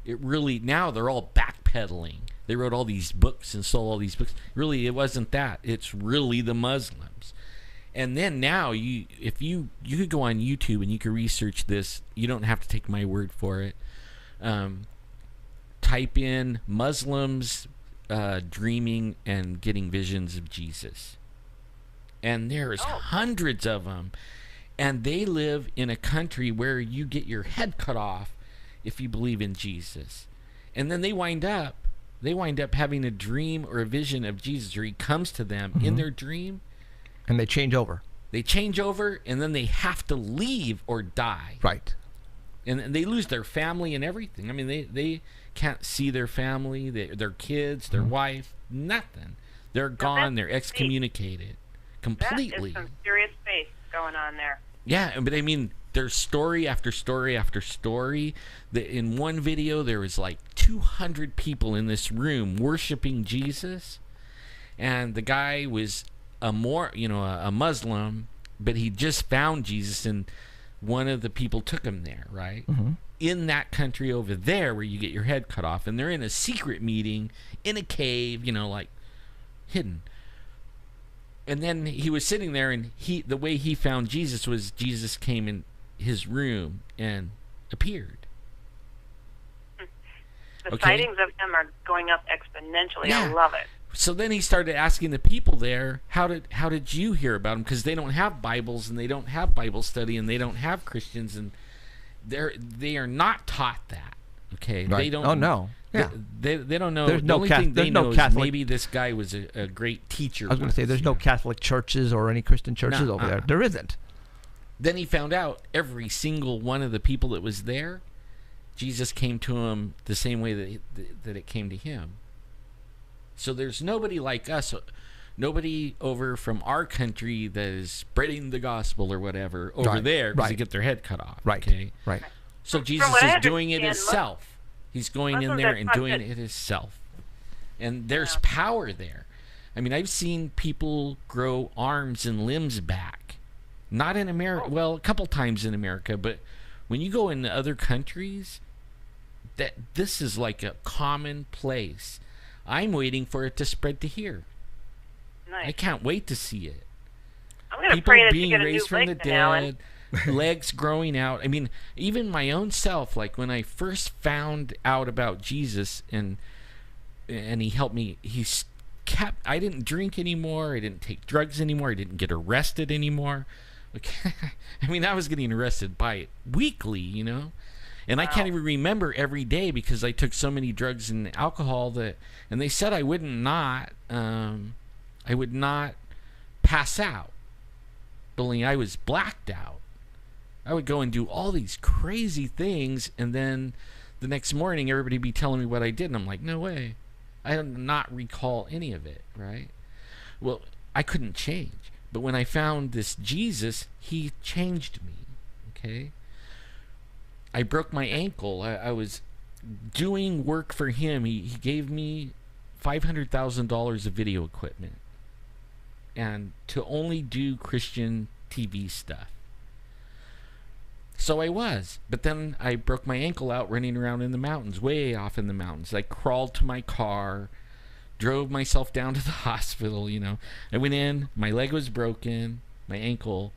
It really, now they're all backpedaling. They wrote all these books and sold all these books. Really, it wasn't that. It's really the Muslims. And then now, you could go on YouTube and you could research this. You don't have to take my word for it. Type in Muslims dreaming and getting visions of Jesus. And there's hundreds of them. And they live in a country where you get your head cut off if you believe in Jesus. And then they wind up having a dream or a vision of Jesus, or he comes to them in their dream. And they change over. They change over, and then they have to leave or die. Right. And they lose their family and everything. I mean, they can't see their family, their kids, their wife, nothing. They're gone. They're excommunicated completely. That is some serious faith going on there. Yeah, but I mean, there's story after story after story. In one video, there was like 200 people in this room worshiping Jesus, and the guy was a Muslim, but he just found Jesus, and one of the people took him there, right? In that country over there where you get your head cut off, and they're in a secret meeting in a cave, like hidden. And then he was sitting there, and the way he found Jesus was Jesus came in his room and appeared. The sightings of him are going up exponentially. Yeah. I love it. So then he started asking the people there, how did you hear about him? Because they don't have Bibles, and they don't have Bible study, and they don't have Christians, and they are not taught that. Okay, right. They don't. Oh no. Yeah. They don't know. There's the no only Cath- thing they there's no know Catholic- is maybe this guy was a great teacher. I was going to say, there's no once, Catholic churches or any Christian churches No, over there. There isn't. Then he found out every single one of the people that was there, Jesus came to him the same way that it came to him. So there's nobody like us, nobody over from our country that is spreading the gospel or whatever over Right, there because they right. get their head cut off. Right. Okay. Right. So From Jesus what I is doing it understand, himself. He's going in Muslims there are and taught doing that- it himself. And there's power there. I mean, I've seen people grow arms and limbs back. Not in America. Well, a couple times in America, but when you go into other countries, this is like a common place. I'm waiting for it to spread to here. Nice. I can't wait to see it. I'm going to People pray that you being get a new raised from the leg then, Alan. dead, legs growing out. I mean, even my own self, like when I first found out about Jesus and he helped me, I didn't drink anymore, I didn't take drugs anymore, I didn't get arrested anymore. Okay. I mean, I was getting arrested by it weekly, you know? And I can't even remember every day because I took so many drugs and alcohol and they said I would not pass out. But only I was blacked out. I would go and do all these crazy things, and then the next morning everybody would be telling me what I did, and I'm like, no way. I do not recall any of it, right? Well, I couldn't change. But when I found this Jesus, he changed me, okay? I broke my ankle. I was doing work for him. He gave me $500,000 of video equipment and to only do Christian TV stuff. So I was. But then I broke my ankle out running around in the mountains, way off in the mountains. I crawled to my car, drove myself down to the hospital, you know. I went in, my leg was broken, my ankle.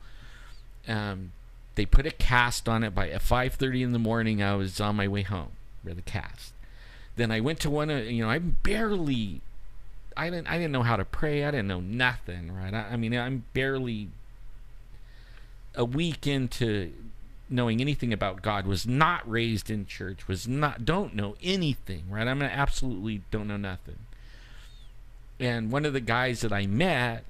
They put a cast on it. By at 5:30 in the morning, I was on my way home with a cast. Then I went to one of, you know, I didn't know how to pray. I didn't know nothing, right? I mean, I'm barely a week into knowing anything about God, was not raised in church, don't know anything, right? I absolutely don't know nothing. And one of the guys that I met,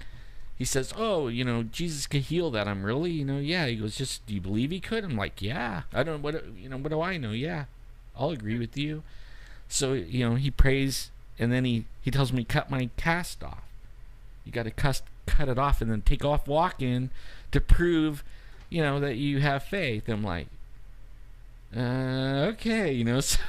he says, oh, you know, Jesus could heal that. I'm really, you know, yeah. He goes, do you believe he could? I'm like, yeah. I don't, what do I know? Yeah, I'll agree with you. So, you know, he prays, and then he tells me, cut my cast off. You got to cut it off and then take off walking to prove, you know, that you have faith. I'm like, okay, you know, so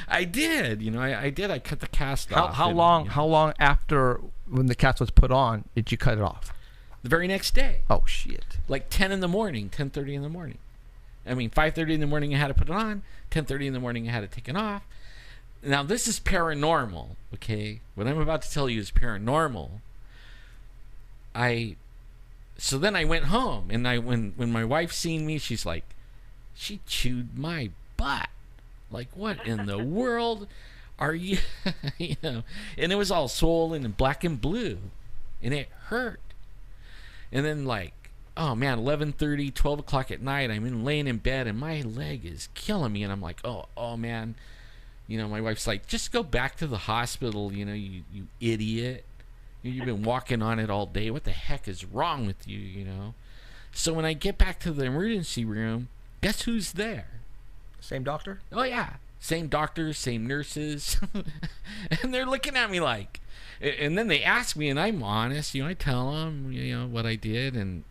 I did, you know, I did. I cut the cast off. How long after when the cast was put on did you cut it off? The very next day. Oh, shit. Like 10 in the morning, 10:30 in the morning. I mean, 5:30 in the morning I had to put it on, 10:30 in the morning I had to take it off. Now, this is paranormal, okay? What I'm about to tell you is paranormal. So then I went home, and when my wife seen me, she's like, she chewed my butt. Like, what in the world are you, you know? And it was all swollen and black and blue, and it hurt. And then, like, oh man, 11:30, 12 o'clock at night, I'm laying in bed, and my leg is killing me, and I'm like, oh man. You know, my wife's like, just go back to the hospital, you know, you idiot. You've been walking on it all day. What the heck is wrong with you, you know? So when I get back to the emergency room, guess who's there? Same doctor? Oh, yeah. Same doctors, same nurses. And they're looking at me like, and then they ask me, and I'm honest, you know, I tell them, you know, what I did, and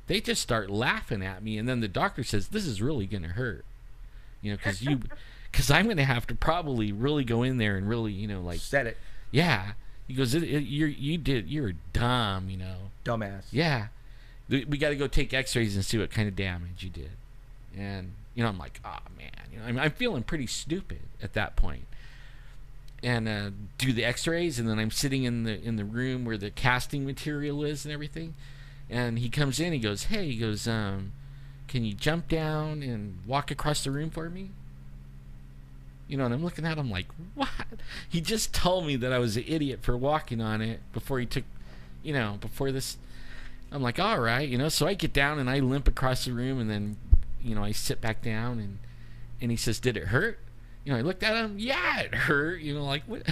they just start laughing at me. And then the doctor says, this is really going to hurt, you know, because I'm going to have to probably really go in there and really, you know, like. Said it. Yeah. He goes, you're dumb, you know. Dumbass. Yeah. We got to go take x-rays and see what kind of damage you did. And, you know, I'm like, oh, man. You know, I'm feeling pretty stupid at that point. And do the x-rays, and then I'm sitting in the room where the casting material is and everything. And he comes in, he goes, hey, can you jump down and walk across the room for me? You know, and I'm looking at him like, what? He just told me that I was an idiot for walking on it before he took, you know, before this. I'm like, all right, you know. So I get down and I limp across the room, and then, you know, I sit back down, and he says, did it hurt? I looked at him. Yeah, it hurt. Like what?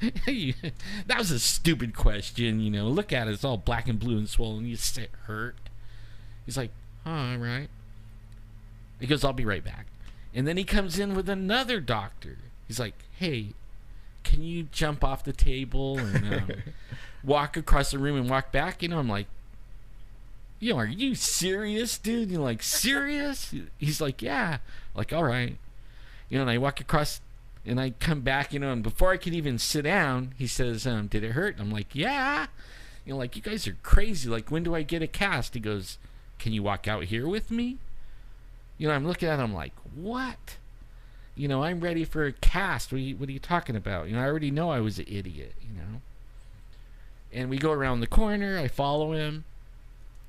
That was a stupid question. Look at it. It's all black and blue and swollen. You say it hurt. He's like, oh, all right. He goes, I'll be right back. And then he comes in with another doctor. He's like, hey, can you jump off the table and walk across the room and walk back? I'm like, are you serious, dude? Like, serious? He's like, yeah. Like, all right. And I walk across and I come back, and before I could even sit down, he says, did it hurt? I'm like, yeah. Like, you guys are crazy. Like, when do I get a cast? He goes, can you walk out here with me? I'm looking at him like, what? I'm ready for a cast. What are you talking about? I already know I was an idiot, And we go around the corner. I follow him.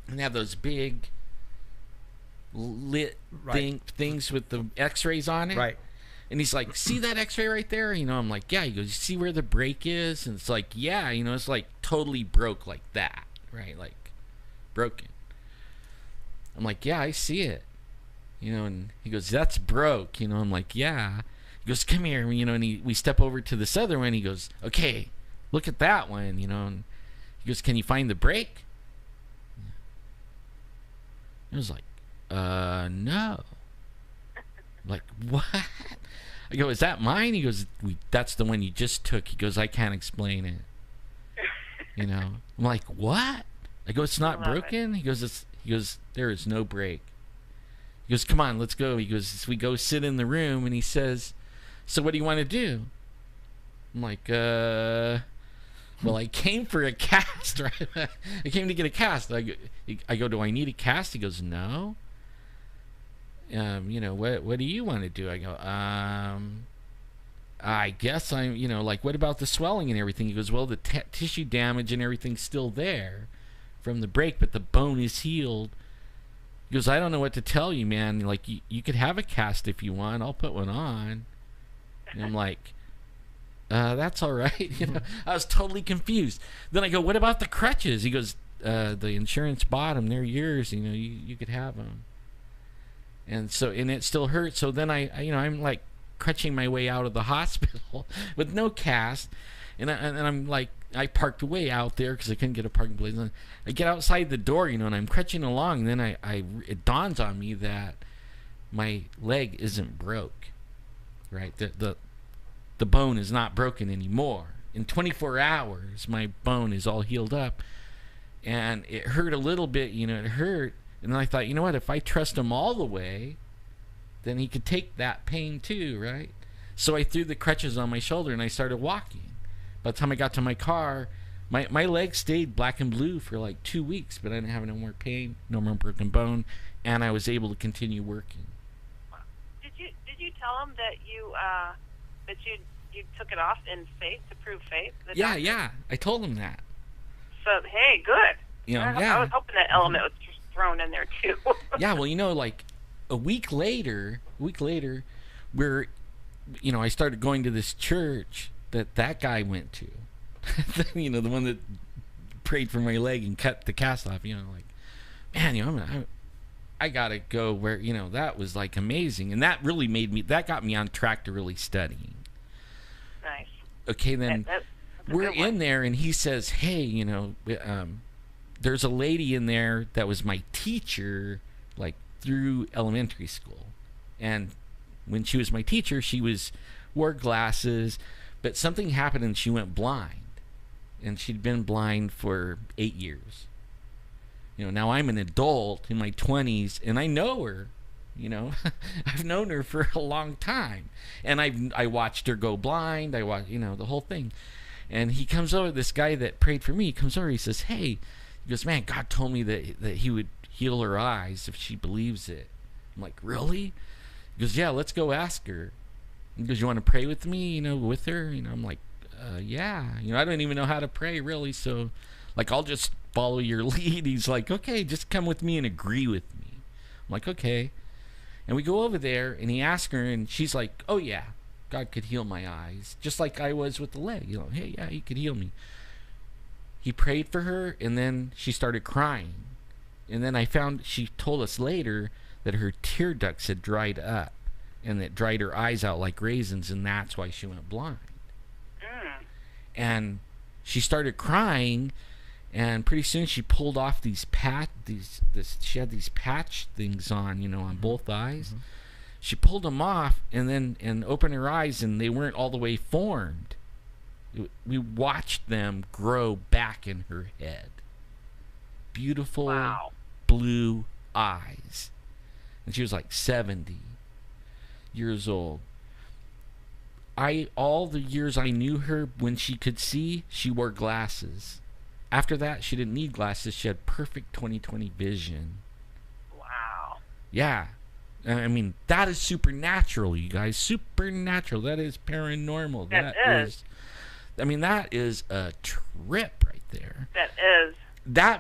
And they have those big lit things with the x-rays on it. Right. And he's like, see that x-ray right there? I'm like, yeah. He goes, you see where the break is? And it's like, yeah. It's like totally broke like that. Right? Like broken. I'm like, yeah, I see it. And he goes, that's broke. I'm like, yeah. He goes, come here. And we step over to this other one. He goes, okay, look at that one. And he goes, can you find the break? I was like, no. I'm like, what? I go, is that mine? He goes, that's the one you just took. He goes, I can't explain it. I'm like, what? I go, it's not broken? He goes, there is no break. He goes, come on, let's go. He goes, we go sit in the room, and he says, so what do you want to do? I'm like, well, I came for a cast, right? I came to get a cast. I go, do I need a cast? He goes, no. What do you want to do? I go, I guess I'm, like, what about the swelling and everything? He goes, well, the tissue damage and everything's still there from the break, but the bone is healed. He goes, I don't know what to tell you, man. Like, you could have a cast if you want. I'll put one on. And I'm like, that's all right. I was totally confused. Then I go, what about the crutches? He goes, the insurance bought them. They're yours. You could have them. And it still hurts. So then I'm like crutching my way out of the hospital with no cast. And I'm like, I parked way out there because I couldn't get a parking place. And I get outside the door, and I'm crutching along. And then it dawns on me that my leg isn't broke, right? The bone is not broken anymore. In 24 hours, my bone is all healed up. And it hurt a little bit, it hurt. And then I thought, you know what, if I trust him all the way, then he could take that pain too, right? So I threw the crutches on my shoulder and I started walking. By the time I got to my car, my leg stayed black and blue for like 2 weeks, but I didn't have no more pain, no more broken bone, and I was able to continue working. Did you tell him that you took it off in faith to prove faith? Yeah, I told him that. So hey, good. I was hoping that element was just thrown in there too. Yeah, well, like a week later, where I started going to this church that guy went to. The one that prayed for my leg and cut the cast off. Like, man, I gotta go where that was like amazing, and that really got me on track to really studying. Nice. Okay, then we're in there, and he says, hey, there's a lady in there that was my teacher, like through elementary school, and when she was my teacher, she wore glasses, but something happened and she went blind, and she'd been blind for 8 years. Now I'm an adult in my 20s, and I know her. I've known her for a long time, and I watched her go blind. I watched, the whole thing. And he comes over, this guy that prayed for me, he comes over, he says, hey, he goes, man, God told me that he would heal her eyes if she believes it. I'm like, really? He goes, yeah, let's go ask her. He goes, you want to pray with me, with her? I'm like, yeah. I don't even know how to pray, really, so, like, I'll just follow your lead. He's like, okay, just come with me and agree with me. I'm like, okay. And we go over there, and he asks her, and she's like, oh, yeah, God could heal my eyes, just like I was with the leg. Hey, yeah, he could heal me. He prayed for her, and then she started crying. And then she told us later that her tear ducts had dried up, and it dried her eyes out like raisins, and that's why she went blind. And she started crying, and pretty soon she pulled off she had these patch things on, on both eyes. She pulled them off and opened her eyes, and they weren't all the way formed. We watched them grow back in her head. Beautiful blue eyes. And she was like 70 years old. All the years I knew her, when she could see, she wore glasses. After that, she didn't need glasses. She had perfect 20/20 vision. Wow. Yeah. I mean, that is supernatural, you guys. Supernatural. That is paranormal. That is. I mean, that is a trip right there. That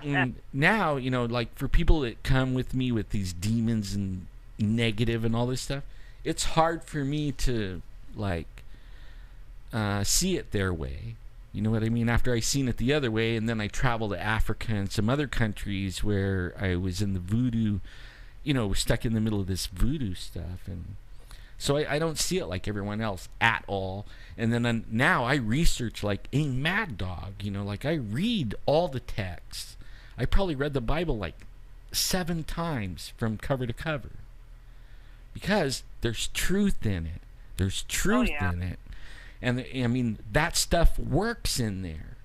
is. Now, like for people that come with me with these demons and negative and all this stuff, it's hard for me to, like, see it their way. You know what I mean? After I seen it the other way, and then I traveled to Africa and some other countries where I was in the voodoo, stuck in the middle of this voodoo stuff. And so I don't see it like everyone else at all. And then now I research like a mad dog, like I read all the texts. I probably read the Bible like 7 times from cover to cover. Because there's truth in it. There's truth in it. And I mean, that stuff works in there.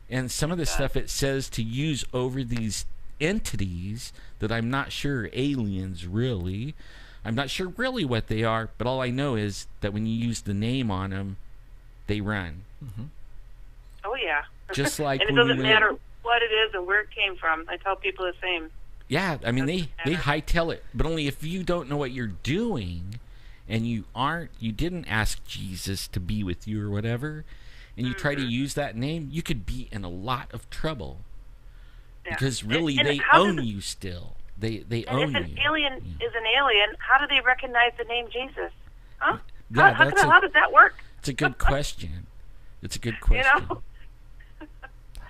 And some of the stuff it says to use over these entities that I'm not sure are aliens really. I'm not sure really what they are, but all I know is that when you use the name on them, they run. Oh, yeah. Just like and it doesn't matter what it is and where it came from. I tell people the same. Yeah, I mean, they hightail it, but only if you don't know what you're doing, and you didn't ask Jesus to be with you or whatever, and you try to use that name, you could be in a lot of trouble. Yeah. Because really, they own you still. They own you. If an alien is an alien, how do they recognize the name Jesus? Huh? Yeah, how does that work? It's a good question. It's a good question.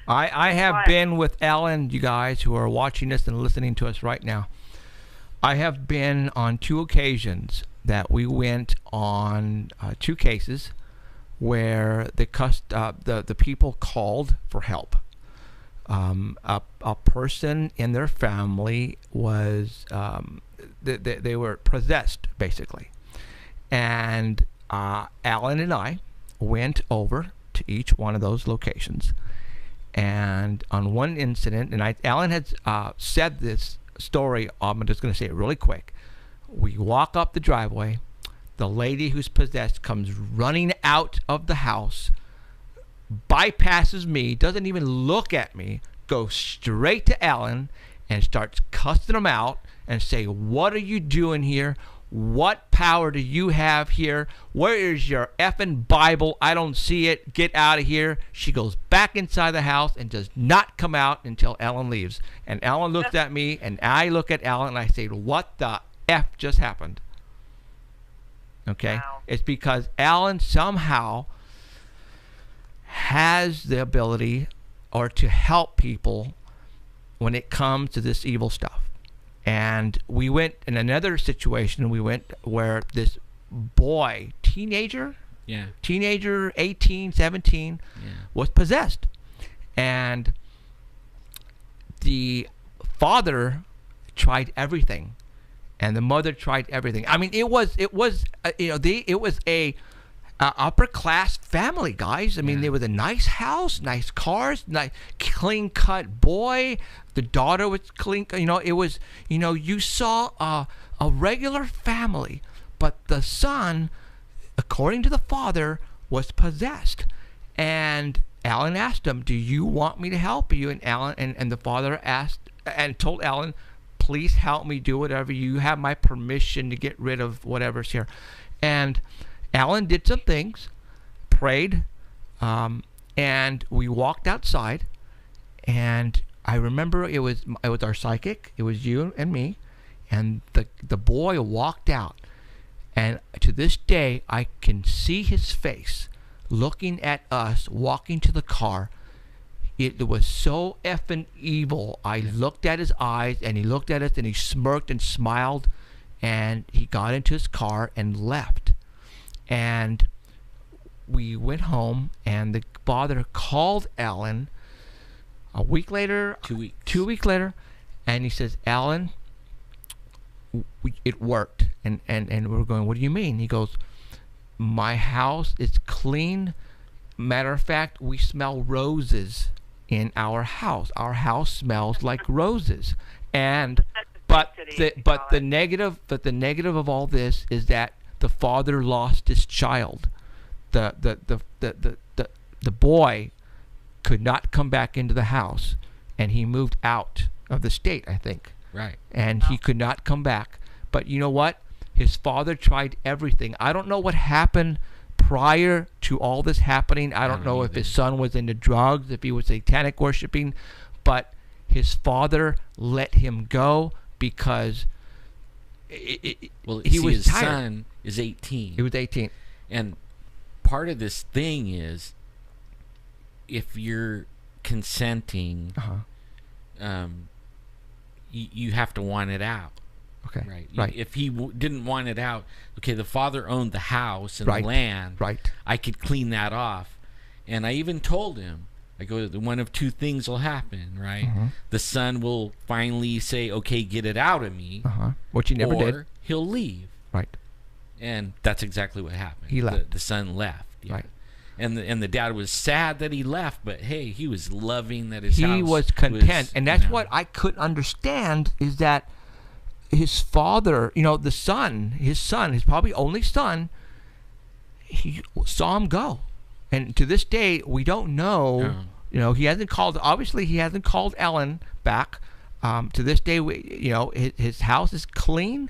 I have been with Alan, you guys who are watching this and listening to us right now. I have been on 2 occasions that we went on 2 cases where the people called for help. A person in their family was they were possessed basically, and Alan and I went over to each one of those locations. And on one incident, and Alan had said this story, I'm just going to say it really quick. We walk up the driveway. The lady who's possessed comes running out of the house, bypasses me, doesn't even look at me, goes straight to Alan and starts cussing him out and say, "What are you doing here? What power do you have here? Where is your effing Bible? I don't see it. Get out of here." She goes back inside the house and does not come out until Alan leaves. And Alan looks at me, and I look at Alan, and I say, "What the F just happened?" Okay? Wow. It's because Alan somehow has the ability or to help people when it comes to this evil stuff. And we went in another situation, where this boy, teenager, 18, 17, was possessed. And the father tried everything, and the mother tried everything. I mean, it was a upper class family, guys. I mean, there was a nice house, nice cars, nice clean cut boy. The daughter was clean. It was, you saw a regular family, but the son, according to the father, was possessed. And Alan asked him, "Do you want me to help you?" And Alan and the father asked and told Alan, "Please help me do whatever. You have my permission to get rid of whatever's here." And Alan did some things, prayed, and we walked outside. And I remember it was our psychic. It was you and me, and the boy walked out. And to this day, I can see his face looking at us, walking to the car. It was so effing evil. I looked at his eyes, and he looked at us, and he smirked and smiled. and he got into his car and left. And we went home, and the father called Alan a week later. 2 weeks. 2 weeks later, and he says, Alan, it worked. And we're going, what do you mean? He goes, my house is clean. Matter of fact, we smell roses in our house. Our house smells like roses. And but the negative of all this is that the father lost his child. The boy could not come back into the house, and he moved out of the state, I think. Right. And he could not come back. But you know what? His father tried everything. I don't know what happened prior to all this happening. I don't know if his son was into drugs, if he was satanic worshiping, but his father let him go because he was his tired. son is 18. He was 18. And part of this thing is, if you're consenting, you have to want it out. Okay. Right. If he didn't want it out, okay, the father owned the house and Right. the land. Right. I could clean that off. And I even told him, I go, one of two things will happen, right? The son will finally say, okay, get it out of me. Which he never or did. he'll leave. Right. And that's exactly what happened. He left. The son left. Yeah. Right. And the dad was sad that he left, but hey, he was loving that his house He was content. And that's you know, what I couldn't understand, is that his father, his son, his probably only son, he saw him go. And to this day, we don't know. He hasn't called. Obviously, he hasn't called Ellen back. To this day, his house is clean.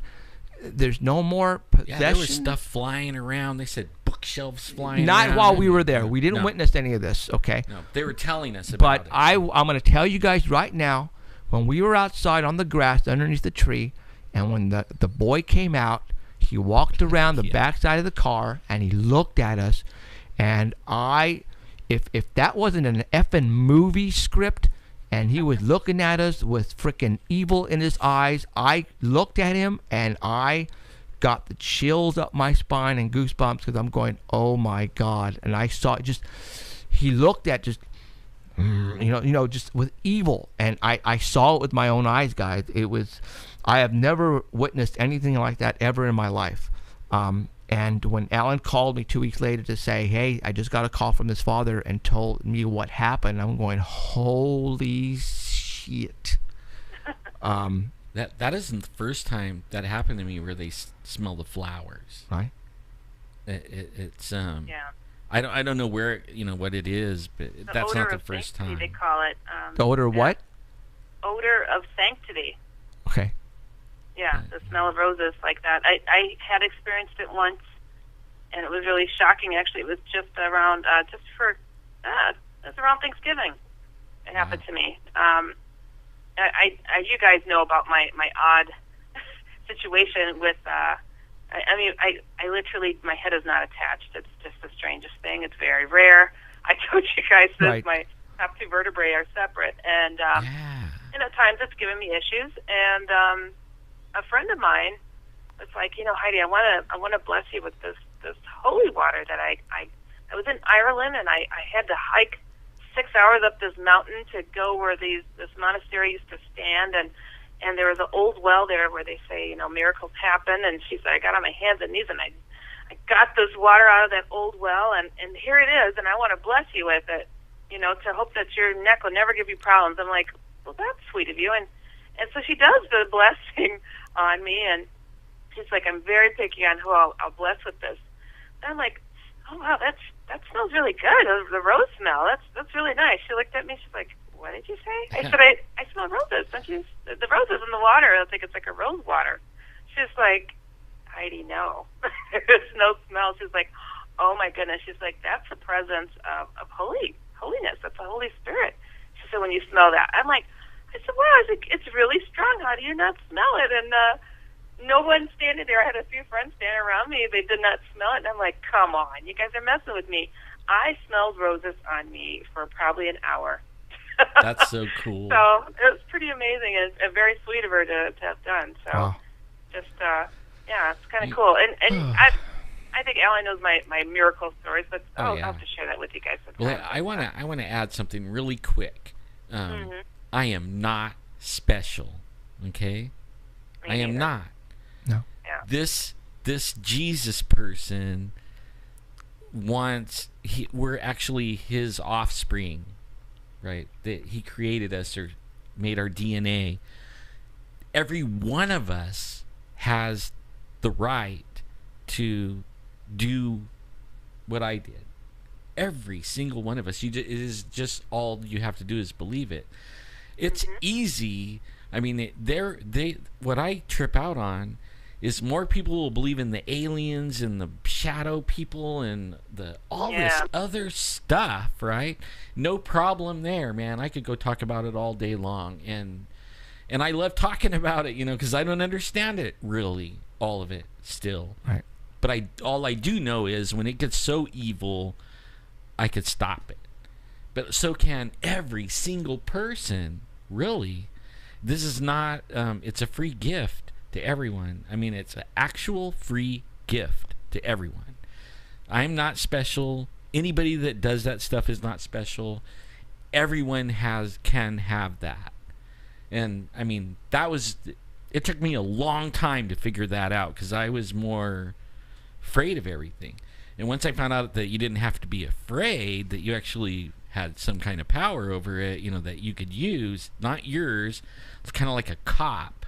There's no more possession. Yeah, there was stuff flying around. They said bookshelves flying Not around. while we were there. We didn't witness any of this. Okay. No, they were telling us about it. But I'm going to tell you guys right now, when we were outside on the grass underneath the tree, and when the boy came out, he walked around the backside of the car, and he looked at us. And if that wasn't an effing movie script, and he was looking at us with freaking evil in his eyes, I looked at him, and I got the chills up my spine and goosebumps, because I'm going, oh my God. And I saw it he looked at just with evil. And I saw it with my own eyes, guys. I have never witnessed anything like that ever in my life. And when Alan called me 2 weeks later to say, hey, I just got a call from this father and told me what happened, I'm going, holy shit. That isn't the first time that happened to me where they smell the flowers. Right. It's yeah. I don't know where what it is, but that's not the first sanctity, time. They call it. The odor of what? Odor of sanctity. Okay. Yeah, the smell of roses like that. I had experienced it once, and it was really shocking. Actually, it was just around it was around Thanksgiving. It happened to me. You guys know about my odd situation with. I literally, my head is not attached. It's just the strangest thing. It's very rare. I told you guys this. Right. My top two vertebrae are separate, and at times it's given me issues. And a friend of mine was like, Heidi, I want to bless you with this holy water that I was in Ireland, and I had to hike 6 hours up this mountain to go where this monastery used to stand, and there was an old well there where they say, miracles happen. And she said, I got on my hands and knees, and I got this water out of that old well, and here it is, and I want to bless you with it, to hope that your neck will never give you problems. I'm like, well, that's sweet of you. And so she does the blessing on me, and she's like, I'm very picky on who I'll bless with this. And I'm like, oh wow, that smells really good. The rose smell. That's really nice. She looked at me. She's like, what did you say? I said, I smell roses. Don't you? The roses in the water. I think it's like a rose water. She's like, Heidi, no. There's no smell. She's like, oh my goodness. She's like, that's the presence of holiness. That's the Holy Spirit. She said, when you smell that. I'm like, I said, wow, it's really strong. How do you not smell it? And no one standing there. I had a few friends standing around me. They did not smell it. And I'm like, come on. You guys are messing with me. I smelled roses on me for probably an hour. That's so cool. So it was pretty amazing. It's very sweet of her to have done. So, Wow. just yeah, it's kind of cool. And I think Alan knows my miracle stories, but I'll have to share that with you guys sometime. Well, I wanna add something really quick. I am not special, okay? I am not. No. Yeah. This Jesus person we're actually his offspring, right? That he created us or made our DNA. Every one of us has the right to do what I did. Every single one of us. It is just all you have to do is believe it. It's easy. I mean, what I trip out on is more people will believe in the aliens and the shadow people and all this other stuff, right? No problem there, man. I could go talk about it all day long, and I love talking about it, because I don't understand it really, all of it still. Right. But all I do know is when it gets so evil, I could stop it. But so can every single person, really. This is not. It's a free gift to everyone. I mean, it's an actual free gift to everyone. I'm not special. Anybody that does that stuff is not special. Everyone can have that. And I mean, it took me a long time to figure that out because I was more afraid of everything. And once I found out that you didn't have to be afraid, that you actually had some kind of power over it, that you could use, not yours. It's kind of like a cop.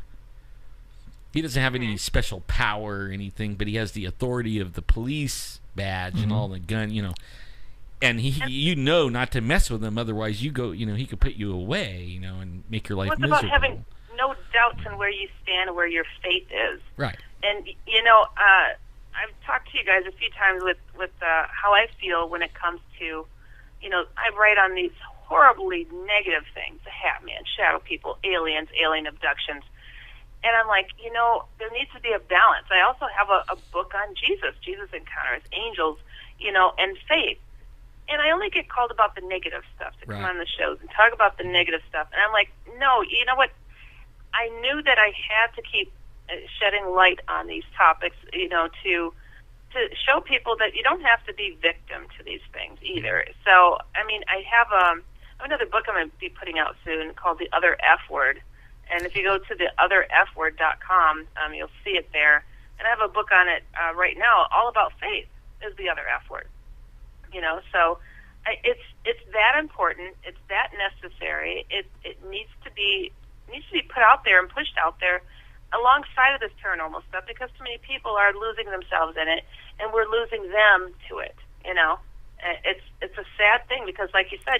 He doesn't have any special power or anything, but he has the authority of the police badge and all the gun, And he, not to mess with him, otherwise you go, he could put you away, and make your life miserable. It's about having no doubts in where you stand, where your faith is. Right. And I've talked to you guys a few times with how I feel when it comes to, I write on these horribly negative things: the Hat Man, shadow people, aliens, alien abductions. And I'm like, there needs to be a balance. I also have a book on Jesus encounters, angels, and faith. And I only get called about the negative stuff to come on the shows and talk about the negative stuff. And I'm like, no, you know what? I knew that I had to keep shedding light on these topics, to show people that you don't have to be victim to these things either. So, I mean, I have another book I'm going to be putting out soon called The Other F Word. And if you go to theotherfword.com, you'll see it there. And I have a book on it right now, all about faith is the other F word. So it's that important. It's that necessary. It needs to be put out there and pushed out there alongside of this paranormal stuff, because too many people are losing themselves in it, and we're losing them to it. It's a sad thing because, like you said,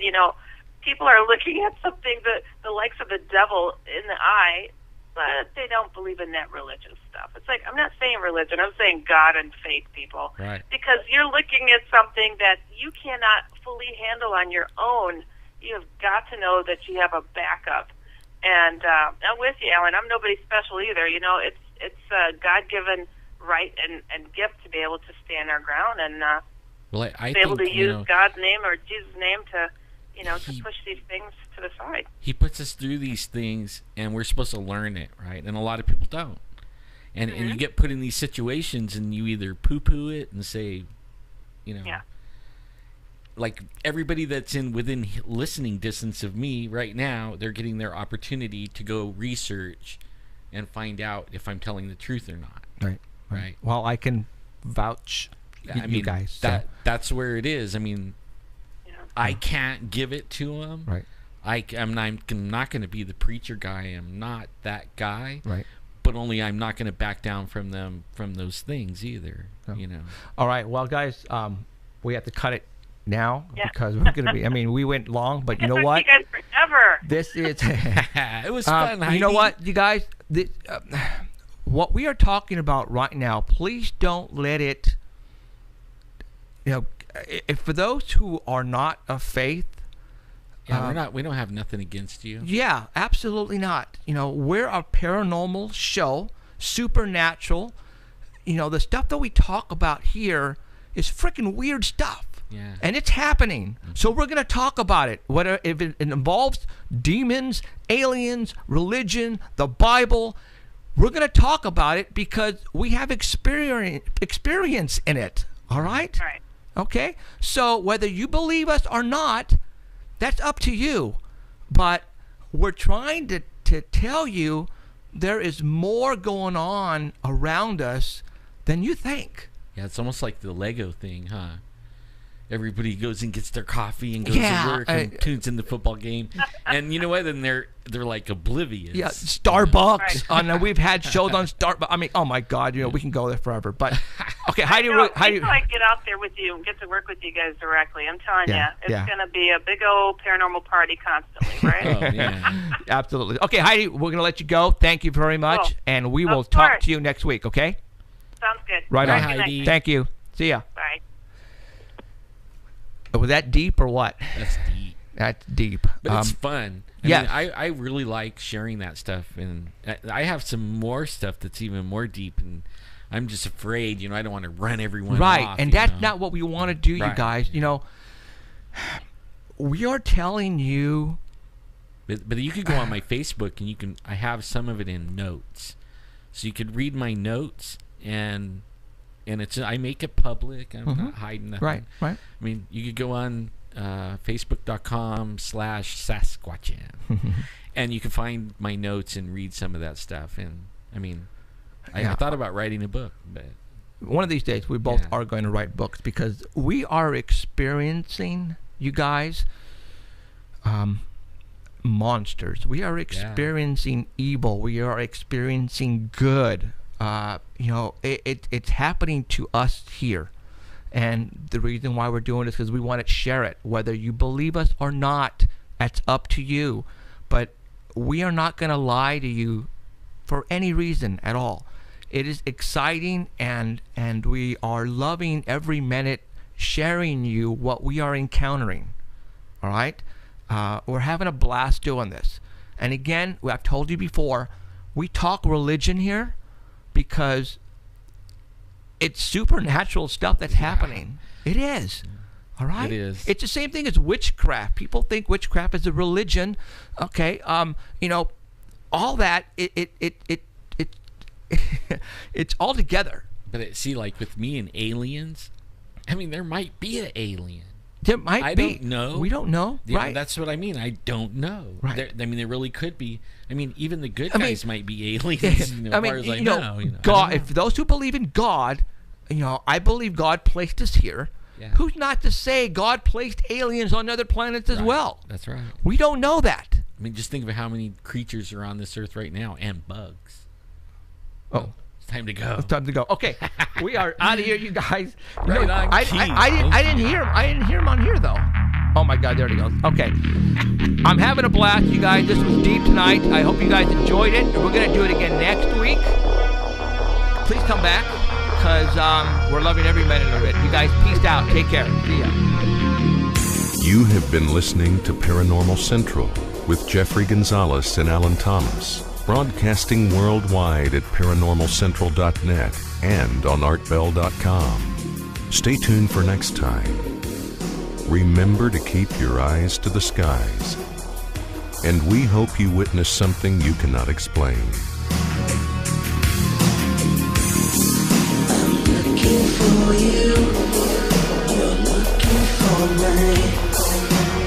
people are looking at something that the likes of the devil in the eye, but they don't believe in that religious stuff. It's like, I'm not saying religion, I'm saying God and faith, people. Right. Because you're looking at something that you cannot fully handle on your own. You have got to know that you have a backup. And I'm with you, Alan. I'm nobody special either. It's a God-given right and gift to be able to stand our ground and I be able think, to use God's name or Jesus' name to to push these things to the side. He puts us through these things, and we're supposed to learn it, right? And a lot of people don't. And you get put in these situations, and you either poo-poo it and say, like everybody that's within listening distance of me right now, they're getting their opportunity to go research and find out if I'm telling the truth or not. Right. Well, I can vouch you guys. That's where it is. I mean, I can't give it to them. Right. I'm not going to be the preacher guy. I'm not that guy. Right. But I'm not going to back down from those things either. All right. Well, guys, we have to cut it now because we're going to be. I mean, we went long, but you know what? You guys forever. This is. It was fun. You know what, you guys? What we are talking about right now, please don't let it. If for those who are not of faith, we don't have nothing against you. Yeah, absolutely not. We're a paranormal show, supernatural. The stuff that we talk about here is freaking weird stuff. Yeah. And it's happening. So we're going to talk about it. Whether if it involves demons, aliens, religion, the Bible, we're going to talk about it because we have experience in it. All right? Right. Okay? So whether you believe us or not, that's up to you. But we're trying to tell you there is more going on around us than you think. Yeah, it's almost like the Lego thing, huh? Everybody goes and gets their coffee and goes Yeah, to work and tunes in the football game, and you know what? Then they're like oblivious. Yeah, Starbucks. Right. I know we've had shows on Starbucks. I mean, oh my God, we can go there forever. But okay, Wait till I get out there with you and get to work with you guys directly. I'm telling you, it's going to be a big old paranormal party constantly, right? Oh, yeah. Absolutely. Okay, Heidi, we're going to let you go. Thank you very much, Cool. and we will Of talk course. to you next week. Okay? Sounds good. Right Bye, on. Heidi. Thank you. See ya. Bye. Was that deep or what? That's deep. That's deep. But it's fun. yes. I mean, I really like sharing that stuff, and I have some more stuff that's even more deep, and I'm just afraid, I don't want to run everyone right, off. and that's not what we want to do, you Right. guys. We are telling you. But you could go on my Facebook, and I have some of it in notes, so you could read my notes, and I make it public. I'm not hiding nothing. Right. I mean, you could go on facebook.com/Sasquatchan, and you can find my notes and read some of that stuff. And I mean, I thought about writing a book, but One of these days, we both are going to write books because we are experiencing, you guys, monsters. We are experiencing evil. We are experiencing good. It's happening to us here. And the reason why we're doing this is because we want to share it. Whether you believe us or not, that's up to you. But we are not going to lie to you for any reason at all. It is exciting, and we are loving every minute sharing you what we are encountering. All right? We're having a blast doing this. And again, I've told you before, we talk religion here because it's supernatural stuff that's happening. It is. All right? It is. It's the same thing as witchcraft. People think witchcraft is a religion. Okay? All that, it's all together. But see, like with me and aliens, I mean, there might be an alien. There might be. I don't know. We don't know. Yeah, right. That's what I mean. I don't know. Right. There really could be. I mean, even the good guys might be aliens. As far as I know. God. If those who believe in God, I believe God placed us here. Yeah. Who's not to say God placed aliens on other planets as well? That's right. We don't know that. I mean, just think of how many creatures are on this earth right now, and bugs. Oh. It's time to go. It's time to go. Okay, we are out of here, you guys. Right on I key. didn't hear him. I didn't hear him on here though. Oh my God, there he goes. Okay, I'm having a blast, you guys. This was deep tonight. I hope you guys enjoyed it. We're gonna do it again next week. Please come back because we're loving every minute of it. You guys, peace out. Take care. See ya. You have been listening to Paranormal Central with Jeffrey Gonzalez and Alan Thomas, broadcasting worldwide at paranormalcentral.net and on artbell.com. Stay tuned for next time. Remember to keep your eyes to the skies, and we hope you witness something you cannot explain. Looking for you, you're looking for me.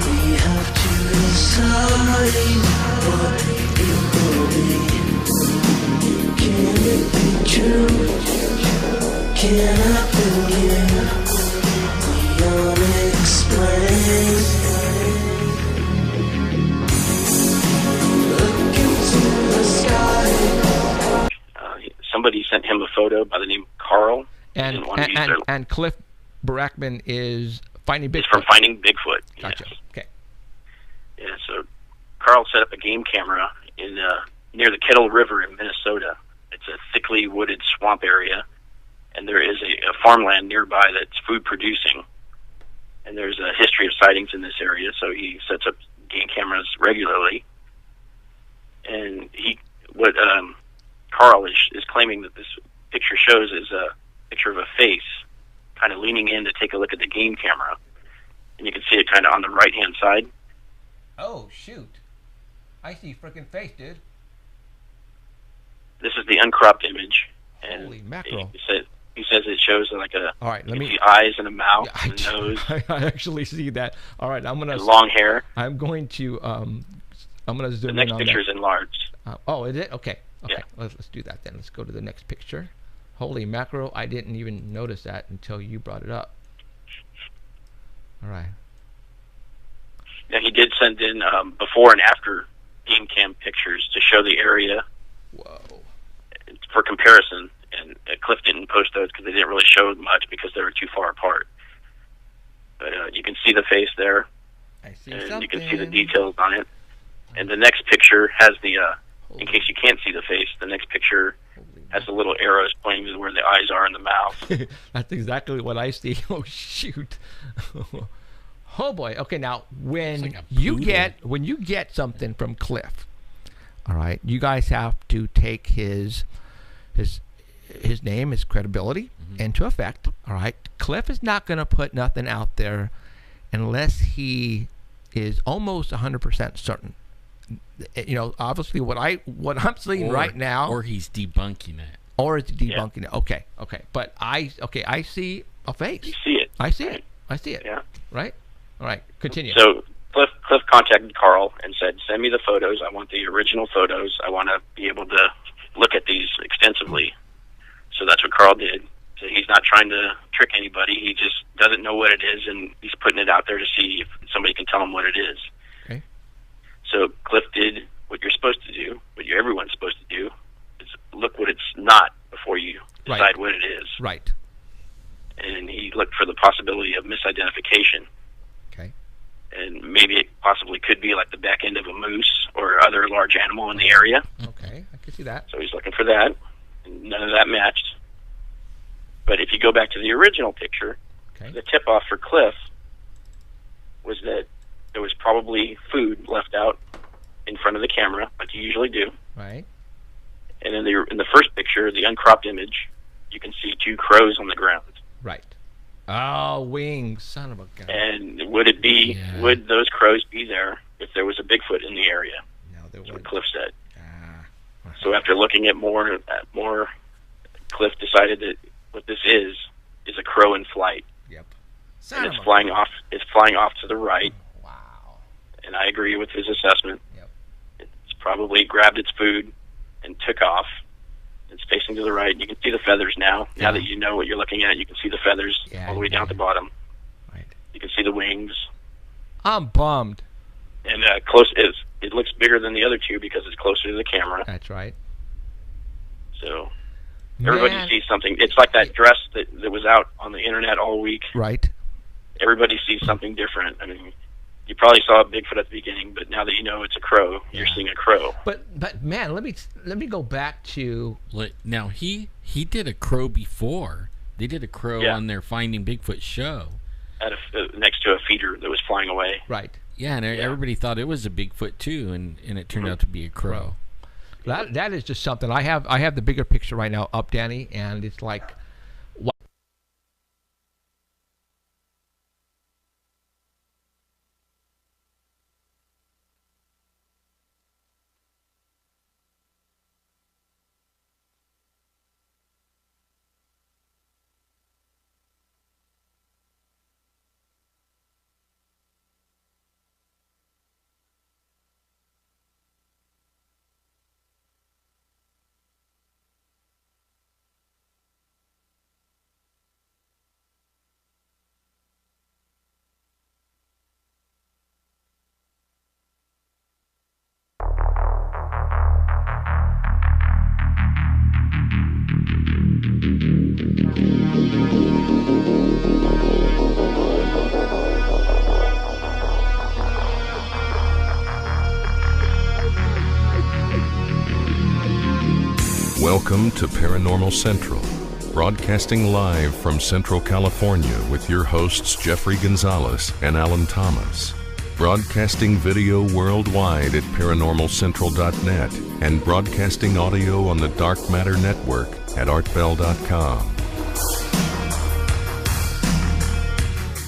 We have to decide what it will be. Can it be true? Can I believe the unexplained? Look into the sky. Somebody sent him a photo by the name of Carl. And Didn't want to use their- and Cliff Brackman is finding Bigfoot. It's from Finding Bigfoot. Gotcha. Yes. Okay. Yeah, so Carl set up a game camera in near the Kettle River in Minnesota. It's a thickly wooded swamp area, and there is a farmland nearby that's food producing. And there's a history of sightings in this area, so he sets up game cameras regularly. And what Carl is claiming that this picture shows is a picture of a face kind of leaning in to take a look at the game camera. And you can see it kind of on the right-hand side. Oh, shoot. I see freaking face, dude. This is is the uncropped image. And Holy mackerel. He says it shows like All right, let me see eyes and a mouth Yeah, and a nose. I actually see that. All right, I'm gonna and long hair. I'm going to The zoom next in on picture that. is enlarged. Oh, is it? Okay. Yeah. Let's do that then. Let's go to the next picture. Holy mackerel! I didn't even notice that until you brought it up. All right. Yeah, he did send in before and after game cam pictures to show the area Whoa. for comparison. And Cliff didn't post those because they didn't really show much because they were too far apart. But you can see the face there, I see and something. you can see the details on it. And the next picture has the, in case you can't see the face, the next picture has the little arrows pointing to where the eyes are in the mouth. That's exactly what I see. Oh shoot. Oh boy. Okay, now when like a you poodle. get something from Cliff, all right, you guys have to take his name, his credibility into effect. All right, Cliff is not going to put nothing out there unless he is almost 100% certain. You know, obviously what I'm seeing right now, or he's debunking it. or it's debunking it. Okay. But I see a face. You see it. I see right? it. I see it. Yeah. Right? All right. Continue. So Cliff contacted Carl and said, send me the photos. I want the original photos. I want to be able to look at these extensively. So that's what Carl did. So he's not trying to trick anybody. He just doesn't know what it is, and he's putting it out there to see if somebody can tell him what it is. Okay. So Cliff did what you're supposed to do, what everyone's supposed to do, is look what it's not before you decide Right. what it is. Right. And he looked for the possibility of misidentification. Okay. And maybe it possibly could be like the back end of a moose or other large animal in the area. Okay. I can see that. So he's looking for that, and none of that matched. But if you go back to the original picture, Okay. the tip-off for Cliff was that there was probably food left out in front of the camera, like you usually do. Right. And in the first picture, the uncropped image, you can see 2 crows on the ground. Right. Oh, wings, son of a gun. And would those crows be there if there was a Bigfoot in the area? No, there That's what wasn't. Cliff said. Ah. So after looking at more, Cliff decided that what this is a crow in flight, Yep. and Son it's of a flying gun. off. It's flying off to the right, Wow. and I agree with his assessment. Yep. It's probably grabbed its food and took off. It's facing to the right. You can see the feathers now. Now that you know what you're looking at, you can see the feathers Yeah, all the way down at the bottom. Right. You can see the wings, I'm bummed. and it looks bigger than the other 2 because it's closer to the camera. That's right. So everybody Man. sees something. It's like that dress that was out on the internet all week. Right. Everybody sees something different. I mean, you probably saw a Bigfoot at the beginning, but now that you know it's a crow, you're seeing a crow. But man, let me go back to Now he did a crow before. They did a crow Yeah. on their Finding Bigfoot show. Next to a feeder that was flying away. right. Yeah, and everybody thought it was a Bigfoot too, and it turned out to be a crow. That is just something. I have the bigger picture right now up, Danny, and it's like Welcome to Paranormal Central, broadcasting live from Central California with your hosts Jeffrey Gonzalez and Alan Thomas. Broadcasting video worldwide at ParanormalCentral.net and broadcasting audio on the Dark Matter Network at ArtBell.com.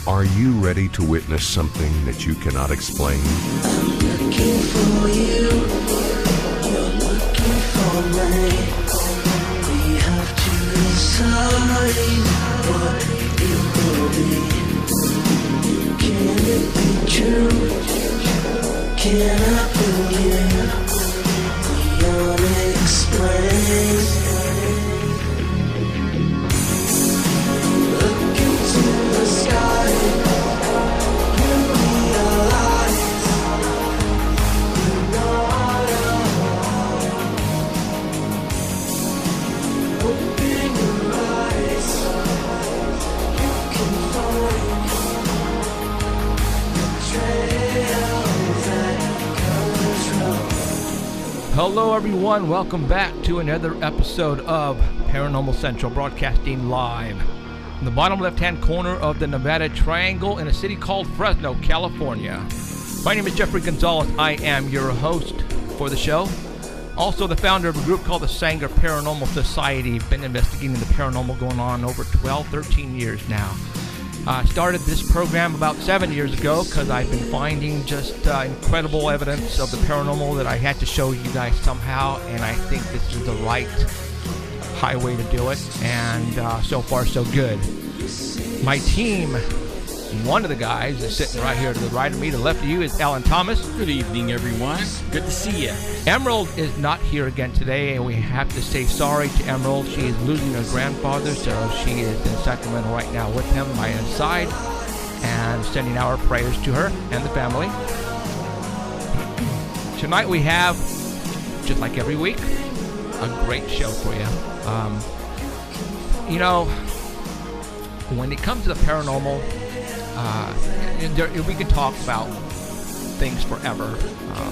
Are you ready to witness something that you cannot explain? Looking for you, you're looking for me. decide what it will be. Can it be true? Can I believe the unexplained? Look into the sky, you realize you're not alone. Open your eyes, you can find the trail that comes from. Hello, everyone. Welcome back to another episode of Paranormal Central, broadcasting live in the bottom left-hand corner of the Nevada Triangle in a city called Fresno, California. My name is Jeffrey Gonzalez. I am your host for the show. Also the founder of a group called the Sanger Paranormal Society. Been investigating the paranormal going on over 12, 13 years now. I started this program about 7 years ago because I've been finding just incredible evidence of the paranormal that I had to show you guys somehow, and I think this is the right highway to do it, and so far so good. My team, one of the guys is sitting right here to the right of me. To the left of you is Alan Thomas. Good evening, everyone. Good to see you. Emerald is not here again today, and we have to say sorry to Emerald. She is losing her grandfather, so she is in Sacramento right now with him by his side, and sending our prayers to her and the family. Tonight we have, just like every week, a great show for you. You know, when it comes to the paranormal, we could talk about things forever.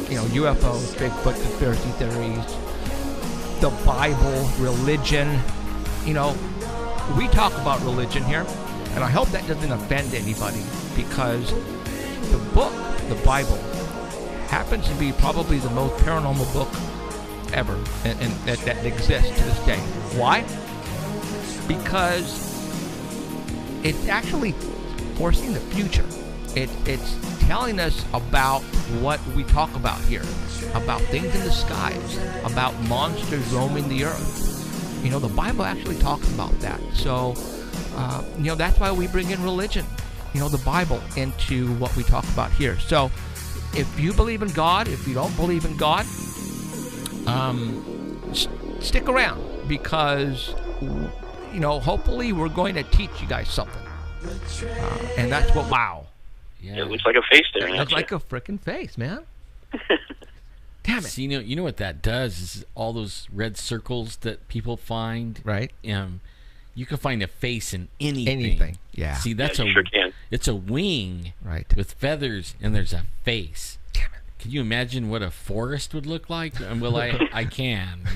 You know, UFOs, Bigfoot, conspiracy theories, the Bible, religion. You know, we talk about religion here, and I hope that doesn't offend anybody, because the book, the Bible, happens to be probably the most paranormal book ever, and that exists to this day. Why? Because it's actually foreseeing the future. It's telling us about what we talk about here, about things in the skies, about monsters roaming the earth. You know, the Bible actually talks about that. So, you know, that's why we bring in religion, you know, the Bible, into what we talk about here. So, if you believe in God, if you don't believe in God, stick around, because, you know, hopefully we're going to teach you guys something. And that's what, wow. Yeah. It looks like a face there. It looks like a freaking face, man. Damn it. So, you know what that does is all those red circles that people find. Right. You can find a face in anything. Anything, yeah. See, that's you sure can. It's a wing, right, with feathers, and there's a face. Damn it. Can you imagine what a forest would look like? Well, I can.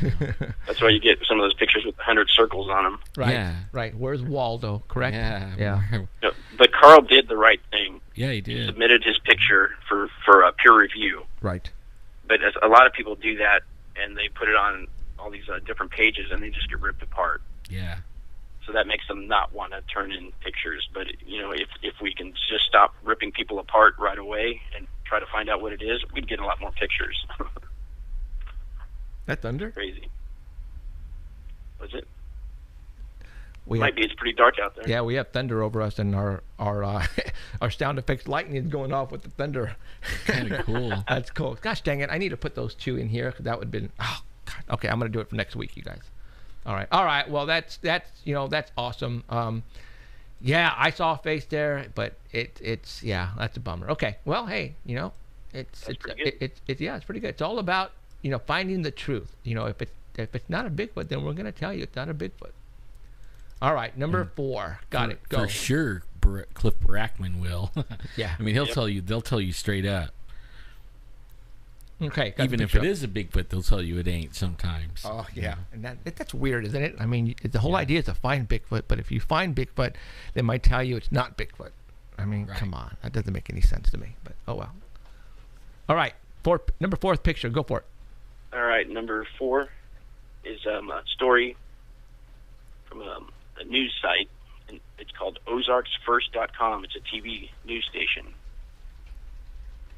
That's why you get some of those pictures with 100 circles on them. Right. Yeah. Right. Where's Waldo? Correct. Yeah. No, but Carl did the right thing. Yeah, he did. He submitted his picture for a peer review. Right. But as a lot of people do that, and they put it on all these different pages, and they just get ripped apart. Yeah. So that makes them not want to turn in pictures. But, you know, if we can just stop ripping people apart right away and try to find out what it is, we'd get a lot more pictures. That thunder? Crazy. Was it? Might be. It's pretty dark out there. Yeah, we have thunder over us, and our our sound effects lightning is going off with the thunder. Kind of cool. That's cool. Gosh dang it! I need to put those two in here, because that would have been. Oh God. Okay, I'm gonna do it for next week, you guys. All right. Well, that's you know, that's awesome. Yeah, I saw a face there, but it's yeah, that's a bummer. Okay. Well, hey, you know, it's pretty good. It's all about, you know, finding the truth. You know, if it's not a Bigfoot, then we're gonna tell you it's not a Bigfoot. All right, number 4. Got it. Go. For sure, Cliff Brackman will. Yeah. I mean, he'll tell you. They'll tell you straight up. Okay. Even if it is a Bigfoot, they'll tell you it ain't sometimes. Oh, yeah. And that's weird, isn't it? I mean, the whole idea is to find Bigfoot, but if you find Bigfoot, they might tell you it's not Bigfoot. I mean, come on. That doesn't make any sense to me, but oh well. All right. Number 4th picture. Go for it. All right. Number 4 is a story from a news site, and it's called OzarksFirst.com. It's a TV news station.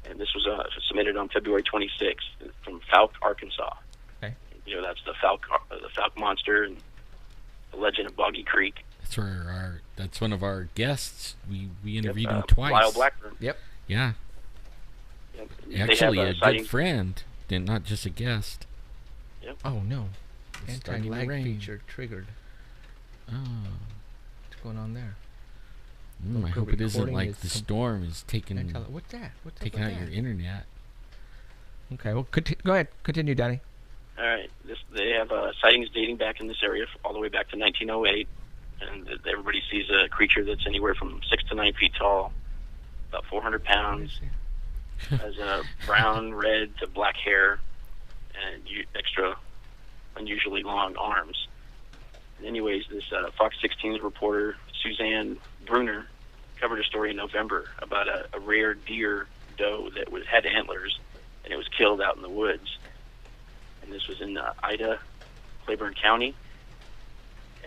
And this was submitted on February 26th from Fouke, Arkansas. Okay. You know, that's the Fouke monster, and The Legend of Boggy Creek. That's one of our guests. We interviewed him Lyle twice. Blackburn. Yep. Yeah. Yep. Actually, They a have, good sightings. friend, not just a guest. Oh no. It's starting to Anti-lag rain. feature triggered. Oh. What's going on there? I Local hope it isn't recording like is the com- storm is taking What's that? What's up taking with out your that? internet. Okay, well, go ahead. Continue, Danny. All right. They have sightings dating back in this area all the way back to 1908, and everybody sees a creature that's anywhere from 6 to 9 feet tall, about 400 pounds, has brown, red to black hair, and extra unusually long arms. And anyways, this Fox 16's reporter, Suzanne Bruner, covered a story in November about a rare deer doe that had antlers, and it was killed out in the woods. And this was in Ida, Claiborne County.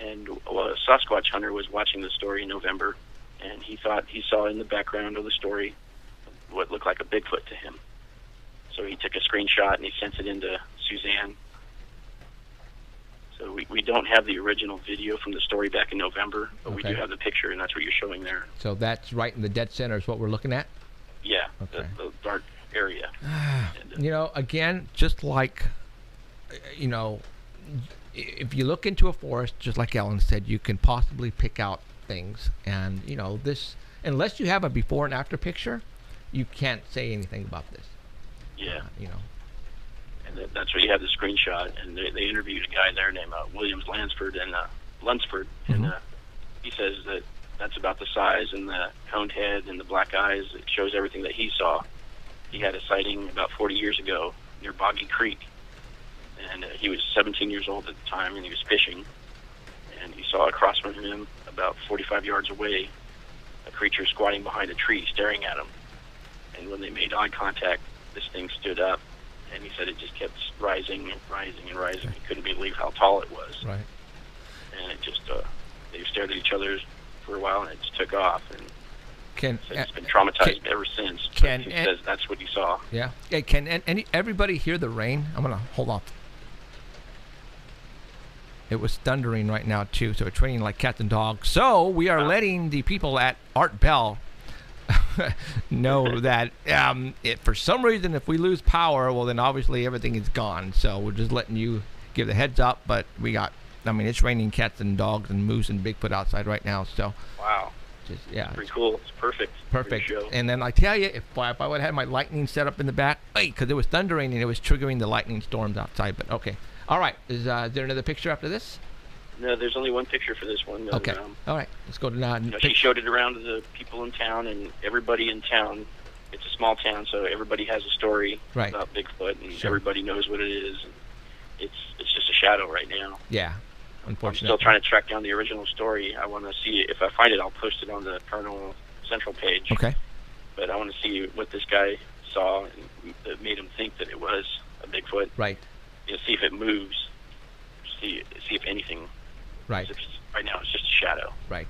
And a Sasquatch hunter was watching the story in November, and he thought he saw in the background of the story what looked like a Bigfoot to him. So he took a screenshot and he sent it into Suzanne. So we don't have the original video from the story back in November, but we do have the picture, and that's what you're showing there. So that's right in the dead center is what we're looking at? Yeah, Okay. the dark area. You know, again, just like, you know, if you look into a forest, just like Ellen said, you can possibly pick out things. And, you know, this, unless you have a before and after picture, you can't say anything about this. Yeah. You know. And that's where you have the screenshot. And they interviewed a guy there named Williams Lunsford, and he says that that's about the size, and the coned head and the black eyes. It shows everything that he saw. He had a sighting about 40 years ago near Boggy Creek, and he was 17 years old at the time, and he was fishing, and he saw across from him, about 45 yards away, a creature squatting behind a tree staring at him. And when they made eye contact, this thing stood up, and he said it just kept rising and rising and rising. He couldn't believe how tall it was. Right. And it just, they stared at each other for a while, and it just took off. And so he's been traumatized ever since. He says that's what he saw. Yeah. Hey, can everybody hear the rain? I'm going to hold on. It was thundering right now, too, so it's raining like cats and dogs. So we are letting the people at Art Bell know that if for some reason, if we lose power, well, then obviously everything is gone. So we're just letting you give the heads up. But we got, I mean, it's raining cats and dogs and moose and Bigfoot outside right now. So wow. Just, yeah. Pretty cool. It's perfect. Perfect. Show. And then I tell you, if I would have had my lightning set up in the back, because it was thundering and it was triggering the lightning storms outside. But okay. All right. Is there another picture after this? No, there's only one picture for this one. Okay. All right. Let's go to she showed it around to the people in town, and everybody in town. It's a small town, so everybody has a story about Bigfoot, and everybody knows what it is. It's just a shadow right now. Yeah. Unfortunately. I'm still trying to track down the original story. I want to see if I find it. I'll post it on the Paranormal Central page. Okay. But I want to see what this guy saw and that made him think that it was a Bigfoot. Right. You know, see if it moves. See if anything. Right. Right now, it's just a shadow. Right.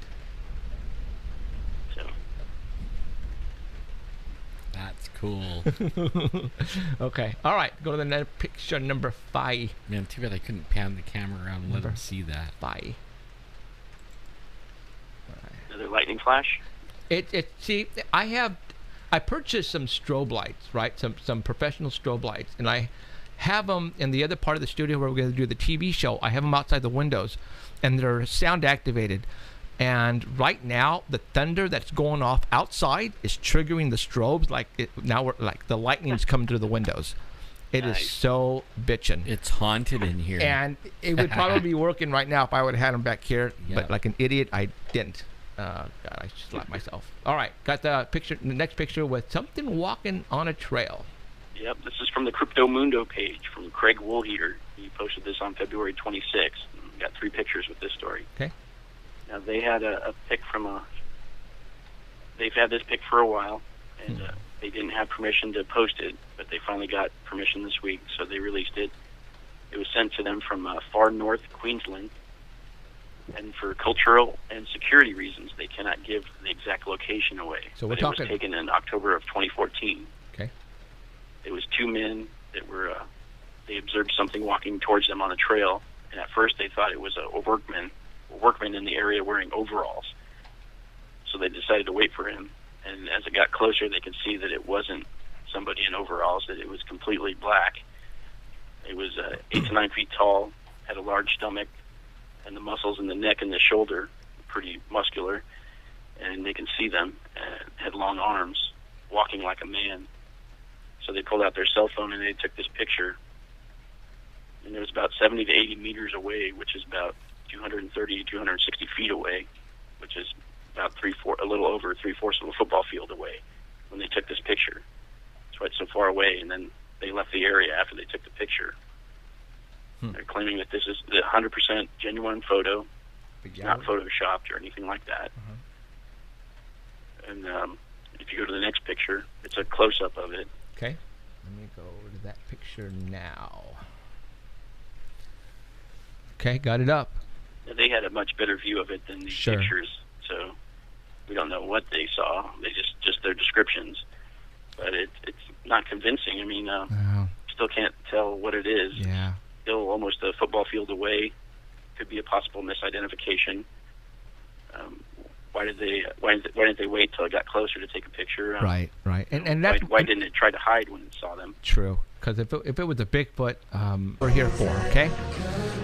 So. That's cool. Okay. All right. Go to the next picture number 5. Man, too bad I couldn't pan the camera around and let them see that. 5. Another lightning flash? See, I purchased some strobe lights, right? Some professional strobe lights, and I have them in the other part of the studio where we're going to do the TV show. I have them outside the windows, and they're sound activated. And right now, the thunder that's going off outside is triggering the strobes. Now we're like the lightning's coming through the windows. It is so bitchin'. It's haunted in here. And it would probably be working right now if I would have had them back here. Yeah. But like an idiot, I didn't. God, I slapped myself. All right, got the next picture with something walking on a trail. Yep, this is from the Crypto Mundo page from Craig Woolheater. He posted this on February 26th. Got 3 pictures with this story. Okay. Now they had a pic they've had this pic for a while, and they didn't have permission to post it, but they finally got permission this week, so they released it. It was sent to them from far north Queensland, and for cultural and security reasons, they cannot give the exact location away. So it was taken in October of 2014. Okay. It was 2 men that were, they observed something walking towards them on the trail, and at first they thought it was a workman workmen in the area wearing overalls. So they decided to wait for him. And as it got closer, they could see that it wasn't somebody in overalls, that it was completely black. It was 8 to 9 feet tall, had a large stomach, and the muscles in the neck and the shoulder were pretty muscular. And they can see them, and had long arms, walking like a man. So they pulled out their cell phone and they took this picture. And it was about 70 to 80 meters away, which is about 230, 260 feet away, which is about a little over 3/4 of a football field away when they took this picture. It's right so far away, and then they left the area after they took the picture. They're claiming that this is the 100% genuine photo, not photoshopped or anything like that. And if you go to the next picture, it's a close-up of it. Okay. Let me go to that picture now. Okay, got it up. They had a much better view of it than these pictures, so we don't know what they saw. They just their descriptions, but it's not convincing. I mean, still can't tell what it is. Yeah. Still almost a football field away. Could be a possible misidentification. Why didn't they wait till it got closer to take a picture? Right. And that's why didn't it try to hide when it saw them? True, because if it was a Bigfoot, we're here for, okay?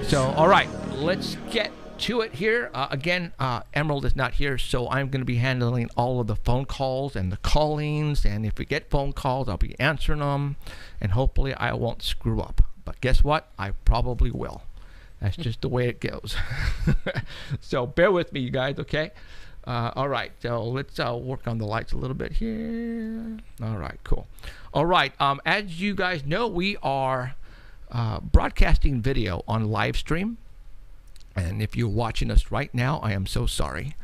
So, all right, let's get to it here. Again, Emerald is not here, so I'm going to be handling all of the phone calls and the callings, and if we get phone calls, I'll be answering them, and hopefully I won't screw up. But guess what? I probably will. That's just the way it goes. So bear with me, you guys, okay? All right, so let's work on the lights a little bit here. All right, cool. All right, as you guys know, we are broadcasting video on live stream. And if you're watching us right now, I am so sorry.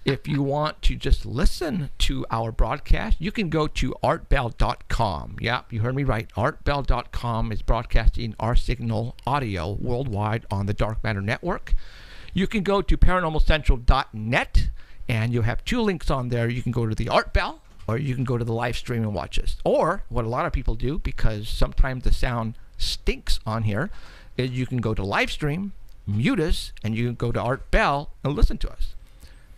If you want to just listen to our broadcast, you can go to artbell.com. Yep, you heard me right. Artbell.com is broadcasting our signal audio worldwide on the Dark Matter Network. You can go to paranormalcentral.net, and you'll have 2 links on there. You can go to the Art Bell, or you can go to the live stream and watch us. Or what a lot of people do, because sometimes the sound stinks on here, is you can go to live stream, mute us, and you can go to Art Bell and listen to us.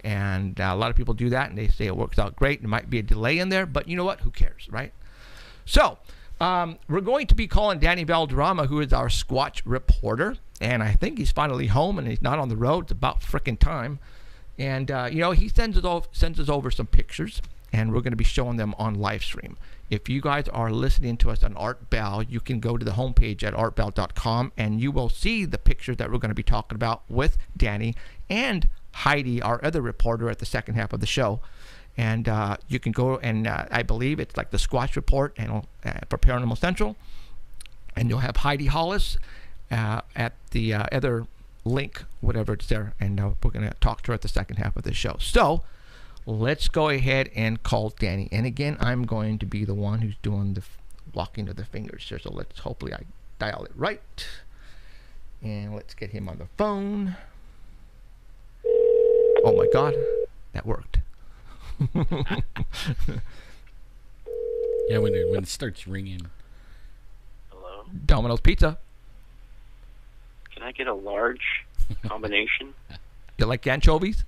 And a lot of people do that, and they say it works out great. There might be a delay in there, but you know what? Who cares, right? So we're going to be calling Danny Valderrama, who is our Squatch reporter, and I think he's finally home and he's not on the road. It's about frickin' time. And he sends us over some pictures, and we're going to be showing them on live stream. If you guys are listening to us on Art Bell, you can go to the homepage at artbell.com, and you will see the pictures that we're going to be talking about with Danny and Heidi, our other reporter, at the second half of the show. And you can go, and I believe it's like the Squatch Report and for Paranormal Central, and you'll have Heidi Hollis at the other link, whatever it's there, and we're going to talk to her at the second half of the show. So let's go ahead and call Danny. And again, I'm going to be the one who's doing the walking of the fingers here. So let's hopefully I dial it right, and let's get him on the phone. Oh my God, that worked. Yeah, when it starts ringing. Hello? Domino's Pizza. Can I get a large combination? You like anchovies?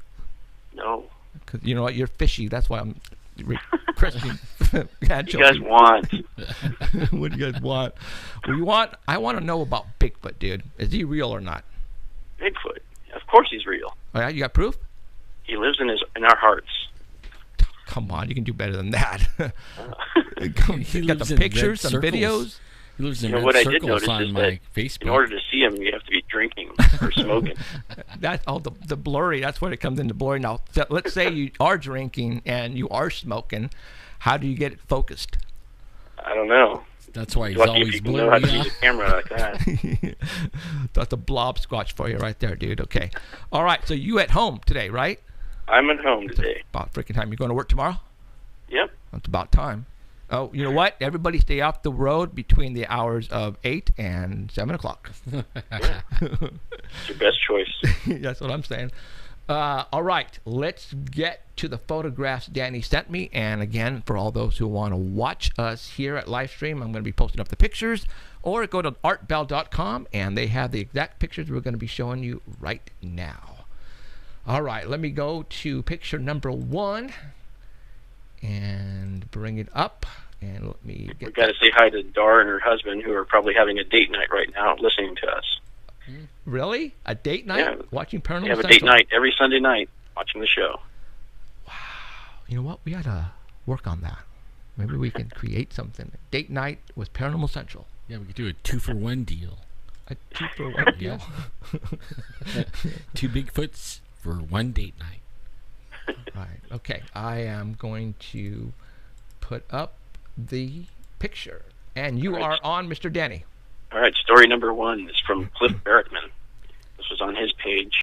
No. Because you know what, you're fishy. That's why I'm requesting anchovies. You guys want? What do you guys want? I want to know about Bigfoot, dude. Is he real or not? Bigfoot. Of course he's real. Oh yeah, you got proof? He lives in our hearts. Come on, you can do better than that. He You got lives the in pictures, red some circles. videos. He lives in You know, red what I did circles notice on is my that Facebook. in order to see him, you have to be drinking or smoking. That's all the blurry. That's when it comes into blurry. Now, let's say you are drinking and you are smoking. How do you get it focused? I don't know. That's why he's Lucky always if you can know how blurry. to use a camera like that. That's a blob squatch for you right there, dude. Okay. All right. So you at home today, right? I'm at home today. About freaking time. You going to work tomorrow? Yep. It's about time. Oh, you know what? Everybody stay off the road between the hours of 8 and 7 o'clock. It's your best choice. That's what I'm saying. All right. Let's get to the photographs Danny sent me. And again, for all those who want to watch us here at live stream, I'm going to be posting up the pictures. Or go to artbell.com, and they have the exact pictures we're going to be showing you right now. All right, let me go to picture number 1 and bring it up. And let me get. We've got to say hi to Dar and her husband, who are probably having a date night right now, listening to us. Really? A date night? Yeah. Watching Paranormal We have a Central? date night every Sunday night, watching the show. You know what? We got to work on that. Maybe we can create something. Date night with Paranormal Central. Yeah, we could do a 2-for-1 deal. A 2-for-1 deal. 2 Bigfoots for 1 date night. Right. Okay. I am going to put up the picture. And you are on, Mr. Danny. All right, story number 1 is from Cliff Barrickman. This was on his page.